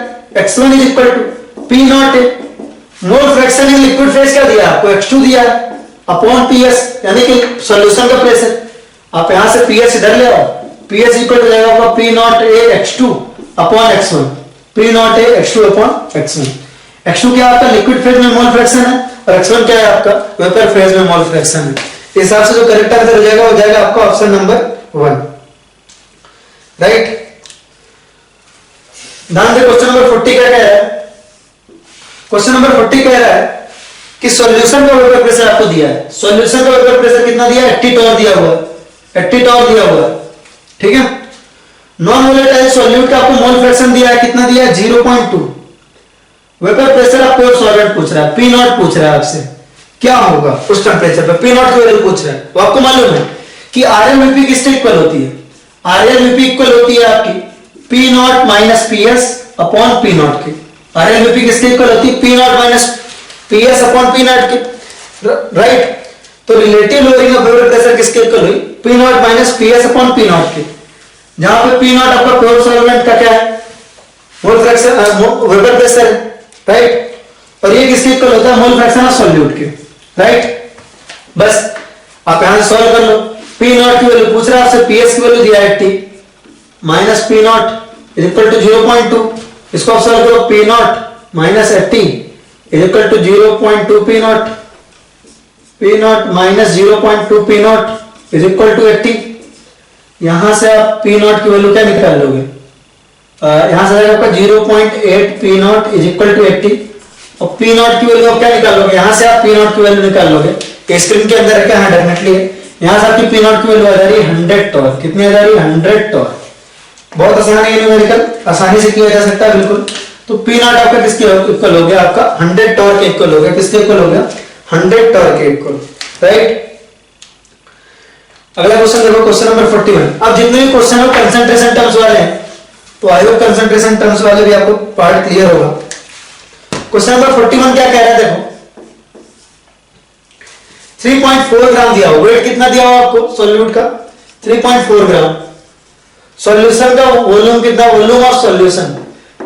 x1 is equal to P not A। Mole fraction in liquid phase क्या दिया आपको, x2 दिया अपॉन PS, यानी कि सॉल्यूशन का प्रेशर। आप यहां से PS इधर ले आओ, PS इक्वल हो जाएगा आपका P not A x2 upon x1, P not A x2 upon x1। x2 क्या आपका लिक्विड फेज में मोल फ्रैक्शन है और x1 क्या है आपका वेपर फेज में मोल फ्रैक्शन है। इस हिसाब से जो करेक्ट आंसर हो जाएगा वो जाएगा आपका ऑप्शन नंबर 1, राइट। ध्यान से क्वेश्चन नंबर 40 क्या कह रहा है, क्वेश्चन नंबर 40 कह रहा है कि सॉल्यूशन का वेपर प्रेशर आपको दिया है, सॉल्यूशन का वेपर प्रेशर कितना दिया है, 80 टॉर दिया हुआ है, 80 टॉर दिया हुआ है, ठीक है। नॉन वोलेटाइल सॉल्यूट का आपको मोल फ्रैक्शन दिया है, कितना दिया है 0.2। वेपर प्रेशर आप प्योर सॉल्वेंट पूछ रहा है, P नॉट पूछ रहा है आपसे, क्या होगा उस टेंपरेचर पे, P नॉट की वैल्यू पूछ रहा है। तो आपको मालूम है कि RLVP किसके इक्वल होती है, RLVP इक्वल होती है आपकी P not minus PS upon P not के। RLVP किसके इक्वल होती है, P not minus PS upon P not के, राइट। तो relative lowering of vapour pressure किसके इक्वल हुई? P not minus PS upon P not के, जहां पे P नॉट आपका प्योर सॉल्वेंट का क्या है? Mole fraction vapour pressure, right. और ये किसके इक्वल होता है? मोल फ्रैक्शन ऑफ सॉल्यूट के, राइट। बस आप यहां से सॉल्व कर लो। P नॉट की वैल्यू पूछ रहा है आपसे, PS की वैल्यू दिया है 80 minus P not is equal to 0.2। इसको आप सॉल्व करो, P not minus 80 is equal to 0.2 P not, P not minus 0.2 P not is equal to 80। यहां से आप P नॉट की वैल्यू क्या निकाल लोगे? यहां से आपका 0.8 P not is equal to 80, और P नॉट की वैल्यू आप क्या निकाल लोगे? यहां से आप P नॉट की वैल्यू निकाल लोगे, स्क्रीन के अंदर है क्या? हाँ डेफिनेटली है। यहां से आपकी P नॉट की वैल्यू आ जा रही है 100 टॉर्क। कितनी आ जा रही है? 100 टॉर्क। बहुत आसान है, न्यूमेरिकल आसानी से किया जा सकता है बिल्कुल। तो P नॉट आपका किसके इक्वल हो गया? आपका 100 टॉर्क के इक्वल हो गया। किसके इक्वल हो गया? 100 टॉर्क के इक्वल, राइट। अगला क्वेश्चन देखो, क्वेश्चन नंबर 41। अब जितने भी क्वेश्चन हो कंसंट्रेशन टर्म्स वाले हैं, तो आई होप कंसंट्रेशन टर्म्स वाले भी आपको पार्ट क्लियर होगा। क्वेश्चन नंबर 41 क्या कह रहा है? देखो 3.4 ग्राम दिया हो, वेट कितना दिया हो आपको सॉल्यूट का? 3.4 ग्राम। सॉल्यूशन का वॉल्यूम कितना? वॉल्यूम ऑफ सॉल्यूशन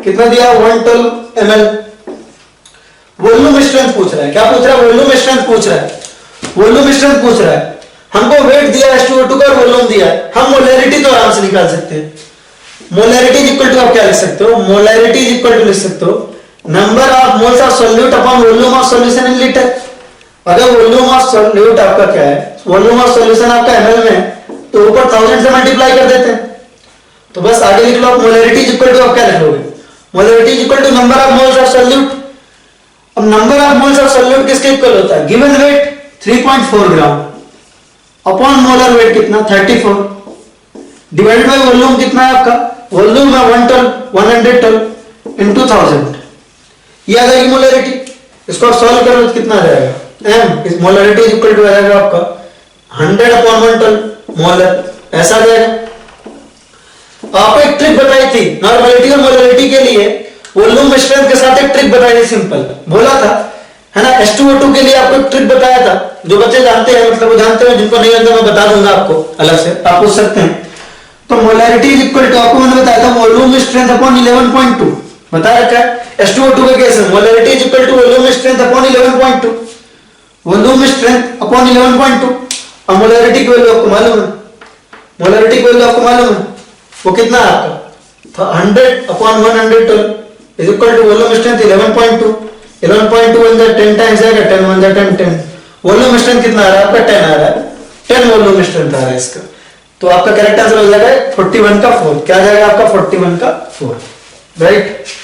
कितना दिया? 112 ml। वॉल्यूम स्ट्रेंथ पूछ रहा है। क्या पूछ रहा है? वॉल्यूम स्ट्रेंथ पूछ रहा है। वॉल्यूम स्ट्रेंथ पूछ रहा है। हमको वेट दिया है, H2O2 का वॉल्यूम दिया है। हम मोलैरिटी तो आराम से निकाल सकते हैं। मोलैरिटी इज इक्वल टू आप क्या लिख सकते हो? मोलैरिटी इज इक्वल टू लिख सकते हो number of moles of solute upon volume of solution in litre. अगर वॉल्यूम ऑफ सॉल्यूट आपका क्या है? वॉल्यूम ऑफ सॉल्यूशन आपका ml में, तो ऊपर 1000 से मल्टीप्लाई कर देते हैं। तो बस आगे लिख लो, मोलैरिटी इज इक्वल टू आप क्या लिख लोगे? Molarity is equal to number of moles of solute. अब number of moles of solute किसके इक्वल होता है? Given weight 3.4 gram upon molar weight कितना? 34 डिवाइडेड बाय वॉल्यूम कितना है आपका? वॉल्यूम है 112 इनटू 1000, ये आ जाएगी मोलैरिटी। इसको आप सॉल्व करो तो कितना आ जाएगा? m इस मोलैरिटी इज इक्वल टू आ जाएगा आपका 100 अपॉन 112 मोलर, ऐसा आ जाएगा। आपको एक ट्रिक बताई थी नॉर्मलिटी और मोलैरिटी के लिए, वॉल्यूम स्ट्रेंथ के साथ एक ट्रिक बताई थी, सिंपल बोला था, है ना। H2O2 के लिए आपको एक ट्रिक बताया था, जो बच्चे जानते हैं, मतलब वो जानते हैं, जिनको नहीं जानते मैं बता दूंगा आपको अलग से, आप पूछ सकते हैं। तो मोलैरिटी इज इक्वल टू आपको मैंने बताया था वॉल्यूम स्ट्रेंथ अपॉन 11.2 बताया रखा है। H2O2 के केस में molarity is equal to volume strength upon 11.2, volume strength upon 11.2। अब मोलैरिटी की वैल्यू आपको मालूम है, मोलैरिटी की वैल्यू आपको मालूम है, वो कितना है आपका? 100 upon 112 is equal to volume strength 11.2। 11.2 अंदर 10 टाइम्स आएगा, 10 1 10 10। वॉल्यूम स्ट्रेंथ कितना आ रहा है आपका? 10 आ रहा है, 10 वॉल्यूम स्ट्रेंथ आ रहा है इसका। तो आपका करेक्ट आंसर हो जाएगा 41 का 4। क्या जाएगा आपका? 41 का 4, राइट।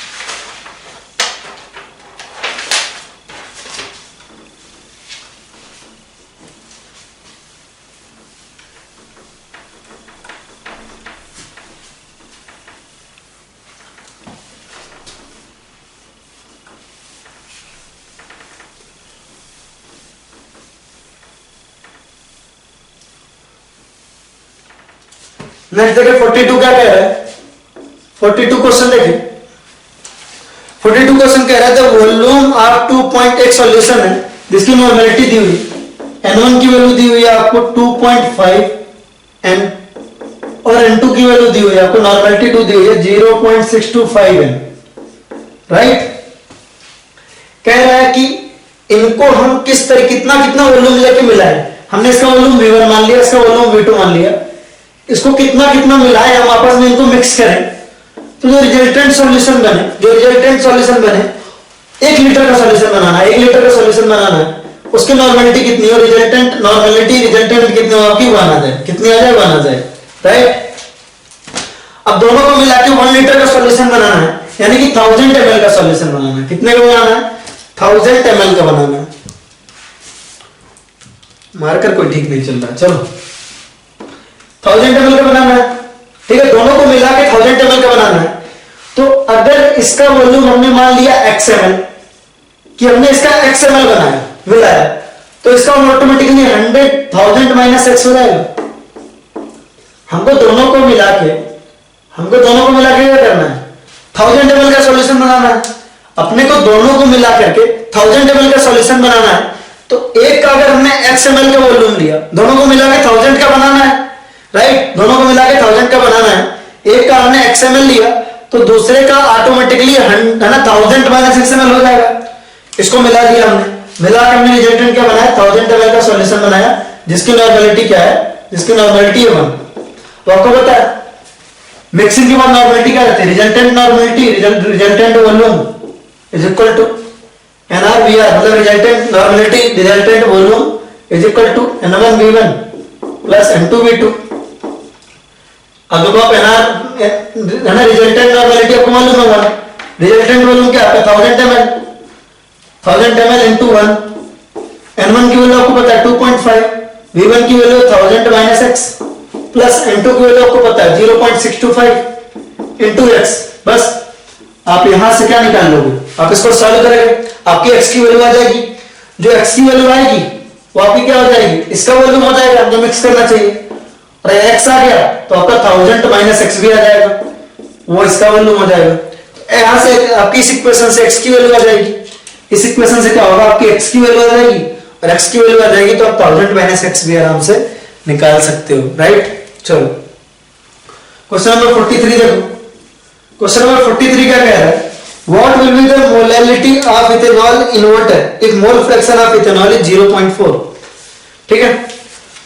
नेक्स्ट देखिए 42 क्या कह रहा है? 42 क्वेश्चन देखिए, 42 क्वेश्चन कह रहा है द वॉल्यूम ऑफ 2.1 सॉल्यूशन है जिसकी नॉर्मलिटी दी हुई, n1 की वैल्यू दी हुई है आपको 2.5 n, और n2 की वैल्यू दी हुई है आपको, नॉर्मलिटी 2 दी हुई है 0.625 n, राइट। कह रहा है कि इनको हम किस तरह कितना वॉल्यूम लेके मिलाएं। हमने इसका वॉल्यूम V1 मान लिया, इसका वॉल्यूम V2 मान लिया, इसको कितना मिलाएं हम आपस में, इनको मिक्स करें, तो जो रिजल्टेंट सॉल्यूशन बने 1 लीटर का सॉल्यूशन बनाना है, 1 लीटर का सॉल्यूशन बनाना है, उसकी नॉर्मलिटी कितनी हो? रिजल्टेंट कितनी हो आपकी? 1 आ जाए, कितनी आ जाए? 1 आ जाए, राइट। अब दोनों को मिला के 1 लीटर का सॉल्यूशन बनाना है, यानी कि 1000 ml का सॉल्यूशन बनाना है। कितने का बनाना है? 1000 ml का बनाना है। मार्कर कोई ठीक नहीं चल रहा, चलो 1000 ml का बनाना है, ठीक है। दोनों को मिला के 1000 ml का बनाना है। तो अगर इसका वॉल्यूम हमने मान लिया XML, कि हमने इसका XML बनाया, मिलाया, तो इसका ऑटोमेटिकली 100,000 माइनस x हो जाएगा। हमको दोनों को मिला के क्या करना है? 1000 ml का सॉल्यूशन बनाना है। अपने को दोनों को मिला करके 1000 ml का सॉल्यूशन बनाना है, तो एक का अगर हमने x ml का वॉल्यूम लिया, दोनों को मिला के 1000 का बनाना है, राइट, दोनों को मिला के 1000 का बनाना है, एक का हमने x ml लिया तो दूसरे का ऑटोमेटिकली है ना 1000 माइनस x ml हो जाएगा। इसको मिला दिया हमने, मिला के हमने रिजल्टेंट क्या बनाया, 1000 ml का सॉल्यूशन बनाया, जिसकी नॉर्मेलिटी क्या है, जिसकी नॉर्मेलिटी है 1। तो आपको पता है मिक्सिंग के बाद नॉर्मेलिटी क्या रहती है, resultant normality, resultant volume is equal to NRVR, मतलब resultant normality, resultant volume is equal to N1V1 plus N2V2। अब देखो आप है ना रिजल्टेंट नॉर्मेलिटी आपको मालूम होगा, रिजल्टेंट वॉल्यूम क्या है 1000 ml into 1, N1 की वैल्यू आपको पता है 2.5, V1 की value 1000 minus x plus N2 की वैल्यू आपको पता है 0.625 into x। बस आप यहां से क्या निकाल लोगे, आप इसको सॉल्व करेंगे, आपकी x की वैल्यू आ जाएगी, जो x की वैल्यू आएगी वो आपकी क्या हो जाएगी, इसका वॉल्यूम हो जाएगा, जो मिक्स करना चाहिए, और x आ गया तो आपका 1000 माइनस x भी आ जाएगा, वो इसका वॉल्यूम हो जाएगा। यहां से आपकी इस इक्वेशन से x की वैल्यू आ जाएगी, इस इक्वेशन से क्या होगा, आपकी x की वैल्यू आ जाएगी, और x की वैल्यू आ जाएगी तो आप 1000 माइनस x भी आराम से निकाल सकते हो, राइट। चलो क्वेश्चन नंबर 43 देखो, क्वेश्चन नंबर 43 क्या कह रहा है, what will be the molality of ethanol in water if mole fraction of ethanol is 0.4। ठीक है,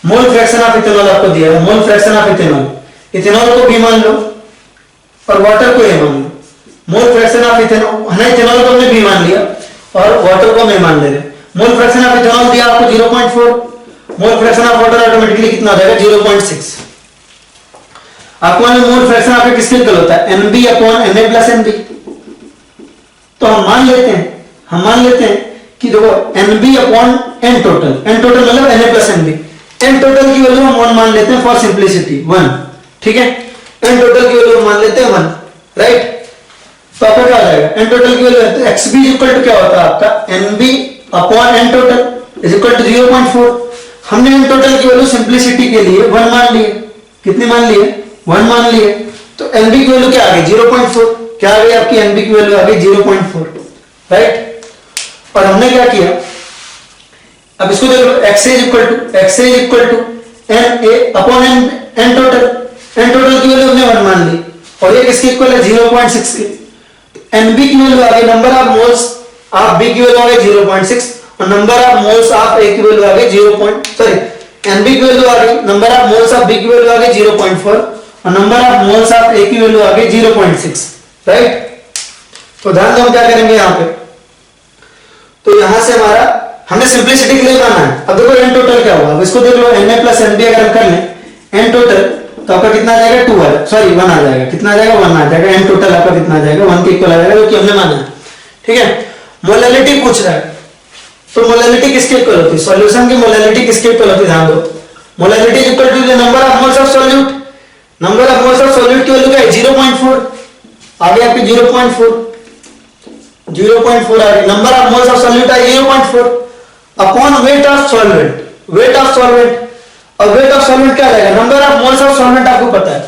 मोल फ्रैक्शन ऑफ इथेनॉल आपको दिया है, मोल फ्रैक्शन ऑफ इथेनॉल, इथेनॉल को भी मान लो और वाटर को ए मान लो, मोल फ्रैक्शन ऑफ इथेनॉल है ना, इथेनॉल को हमने बी मान लिया और वाटर को मैं मान ले रहे, मोल फ्रैक्शन ऑफ इथेनॉल दिया आपको 0.4, मोल फ्रैक्शन ऑफ वाटर ऑटोमेटिकली कितना हो जाएगा 0.6। आपको मोल फ्रैक्शन आपका किसके इक्वल होता है, NB upon Na plus NB। तो हम मान लेते हैं कि देखो NB upon N total, N total मतलब Na plus NB, N total की वैल्यू हम 1 मान लेते हैं फॉर सिंप्लिसिटी 1। ठीक है, N टोटल की वैल्यू मान लेते हैं 1, राइट। तो आपका क्या आ जाएगा, N टोटल की वैल्यू है तो XB इक्वल टू क्या होता है आपका NB upon N total is equal to 0.4। हमने N टोटल की वैल्यू सिंप्लिसिटी के लिए 1 मान लिए, कितनी मान लिए 1 मान लिए, तो NB की वैल्यू क्या आ गई 0.4, क्या आ गई आपकी NB की वैल्यू आ गई 0.4, राइट। और हमने क्या किया, अब इसको देखो XA equal to NA upon N total, N total की वैल्यू हमने 1 मान ली और ये किसके इक्वल है 0.6 के, NB की वैल्यू आ गई, number of moles of B की वैल्यू आ गई 0.6 और number of moles of A की वैल्यू आ गई NB की वैल्यू आ गई, number of moles of B की वैल्यू आ गई 0.4 और number of moles of A की वैल्यू आ गई 0.6, राइट। तो ध्यान दो हम क्या करेंगे यहाँ पे, तो यहां से हमारा हमने सिंप्लिसिटी के लिए माना है। अब देखो N टोटल क्या हुआ, अब इसको देख लो Na प्लस NB अगर हम कर लें N टोटल तो आपका कितना आ जाएगा 2 आ सॉरी 1 आ जाएगा, कितना आ जाएगा 1 आ जाएगा, N टोटल आपका कितना आ जाएगा 1 के इक्वल आ जाएगा, जो कि हमने माना है। ठीक है, मोलैलिटी पूछ रहा है, तो मोलैलिटी किसके इक्वल होती है, सॉल्यूशन की मोलैलिटी किसके इक्वल होती है, ध्यान दो, molality equal to the number of moles of solute, number of moles of solute की वैल्यू क्या है 0.4, आगे आपकी 0.4 आ गई, number of moles of solute है 0.4 अपॉन वेट ऑफ सॉल्वेंट, और वेट ऑफ सॉल्वेंट क्या रहेगा, number of moles of solvent आपको पता है,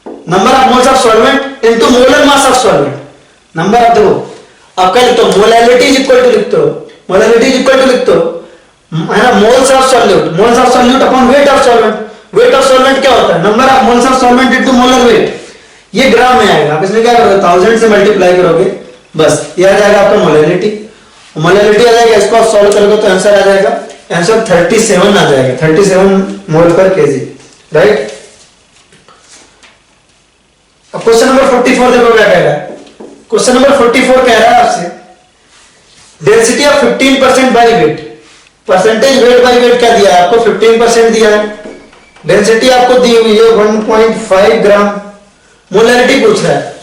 number of moles of solvent into molar mass of solvent, number of दो आपका लिखते हो, मोलैलिटी इज इक्वल टू लिखते हो, मोलैलिटी इज इक्वल टू लिखते हो है ना, moles of solute upon weight of solvent, wait of solvent क्या होता है, number of moles of solvent into molar weight, ये ग्राम में आएगा, आप इसमें क्या करोगे 1000 से मल्टीप्लाई करोगे, बस ये आ जाएगा आपका मोलैलिटी आ जाएगा, इसको आप सॉल्व करोगे तो आंसर आ जाएगा, आंसर 37 आ जाएगा, 37 मोल पर केजी, राइट। अब क्वेश्चन नंबर 44 देखो क्या कह रहा है, क्वेश्चन नंबर 44 कह रहा है आपसे density of 15% by weight, percentage weight by wait क्या दिया है आपको 15% दिया है, डेंसिटी आपको दी हुई है 1.5 ग्राम, मोलैलिटी पूछ रहा है,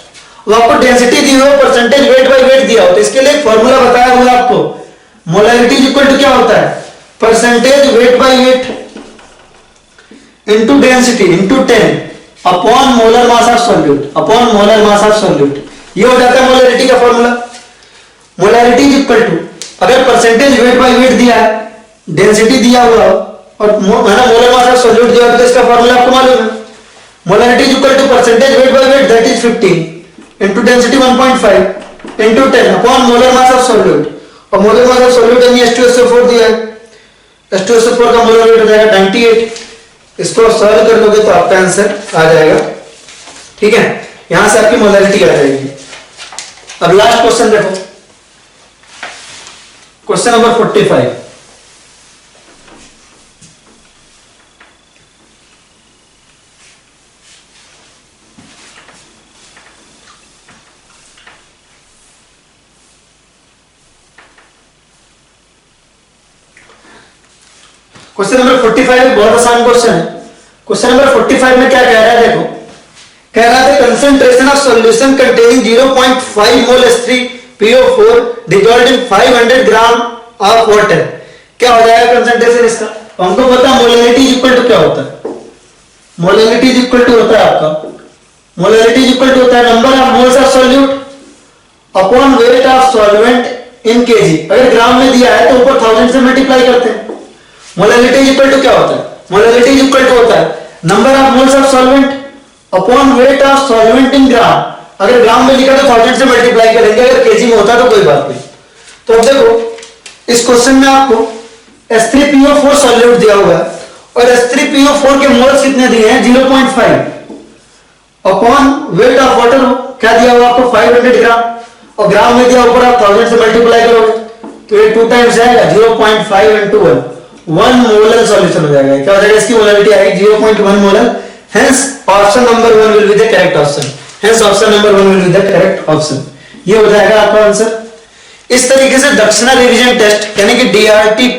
वो आपको डेंसिटी दी हुई है, परसेंटेज वेट बाय वेट दिया हो, तो इसके लिए फॉर्मूला बताया हुआ आपको, मोलैलिटी इक्वल टू क्या होता है, percentage weight by weight into density into 10 upon molar mass of solute, ये हो जाता है मोलैलिटी का फॉर्मूला। मोलैलिटी इक्वल टू, अगर परसेंटेज वेट बाय वेट दिया है, डेंसिटी दिया हुआ और मोलर मास ऑफ सॉल्यूट दिया, तो इसका फॉर्मूला आपको मालूम है, molality equal to percentage weight by weight that is 15 into density 1.5 into 10 upon molar mass of solute, और मोलर मास ऑफ सॉल्यूट यानी H2SO4 दिया है, H2SO4 का मोलर वेट हो जाएगा 98। इसको सॉल्व कर लोगे तो आपका आंसर आ जाएगा। ठीक है, यहां से आपकी मोलैरिटी आ जाएगी। अब लास्ट क्वेश्चन देखो, क्वेश्चन नंबर 45। क्वेश्चन नंबर 45 बहुत आसान क्वेश्चन है। क्वेश्चन नंबर 45 में क्या कह रहा है देखो, कह रहा है concentration of solution containing 0.5 mole H3PO4 dissolved in 500 gram of water. क्या हो जाएगा कंसंट्रेशन इसका? हमको पता है मोलैरिटी इक्वल टू क्या होता है, मोलैरिटी इक्वल टू होता है आपका, मोलैरिटी इक्वल टू होता है number of moles of solute upon weight of solvent in KG. अगर ग्राम में दिया है तो ऊपर 1000 से मल्टीप्लाई करते हैं। मोलैरिटी इक्वल टू क्या होता है? मोलैरिटी इक्वल टू होता है number of moles of solvent upon weight of solvent in gram. अगर ग्राम में लिखा तो 1000 से मल्टीप्लाई करेंगे, अगर केजी में होता तो कोई बात नहीं। तो अब देखो इस क्वेश्चन में आपको H3PO4 सॉल्यूट दिया हुआ है और H3PO4 के मोल्स कितने दिए हैं 0.5 अपॉन वेट ऑफ वाटर क्या दिया हुआ आपको 500 ग्राम, और ग्राम में दिया ऊपर आप 1000 से मल्टीप्लाई करोगे तो ये 2 टाइम्स आएगा 0.5 into 1 मोलर सॉल्यूशन हो जाएगा। क्या हो जाएगा? इसकी मोलैरिटी आएगी 0.1 molar. Hence option number 1 will be the correct option. Hence option number 1 will be the correct option. ये हो जाएगा आपका आंसर। इस तरीके से दक्षिणा रिवीजन टेस्ट यानी कि DRT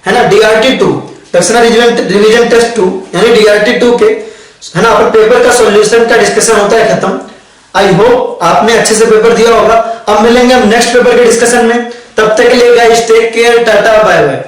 है ना, DRT2 दक्षिणा रिवीजन टेस्ट 2 यानी DRT2 के है ना अपन पेपर का सॉल्यूशन का डिस्कशन होता है खत्म। आई होप आपने अच्छे से पेपर दिया होगा। अब मिलेंगे हम नेक्स्ट पेपर के डिस्कशन में, तब तक के लिए guys take care, tata bye bye.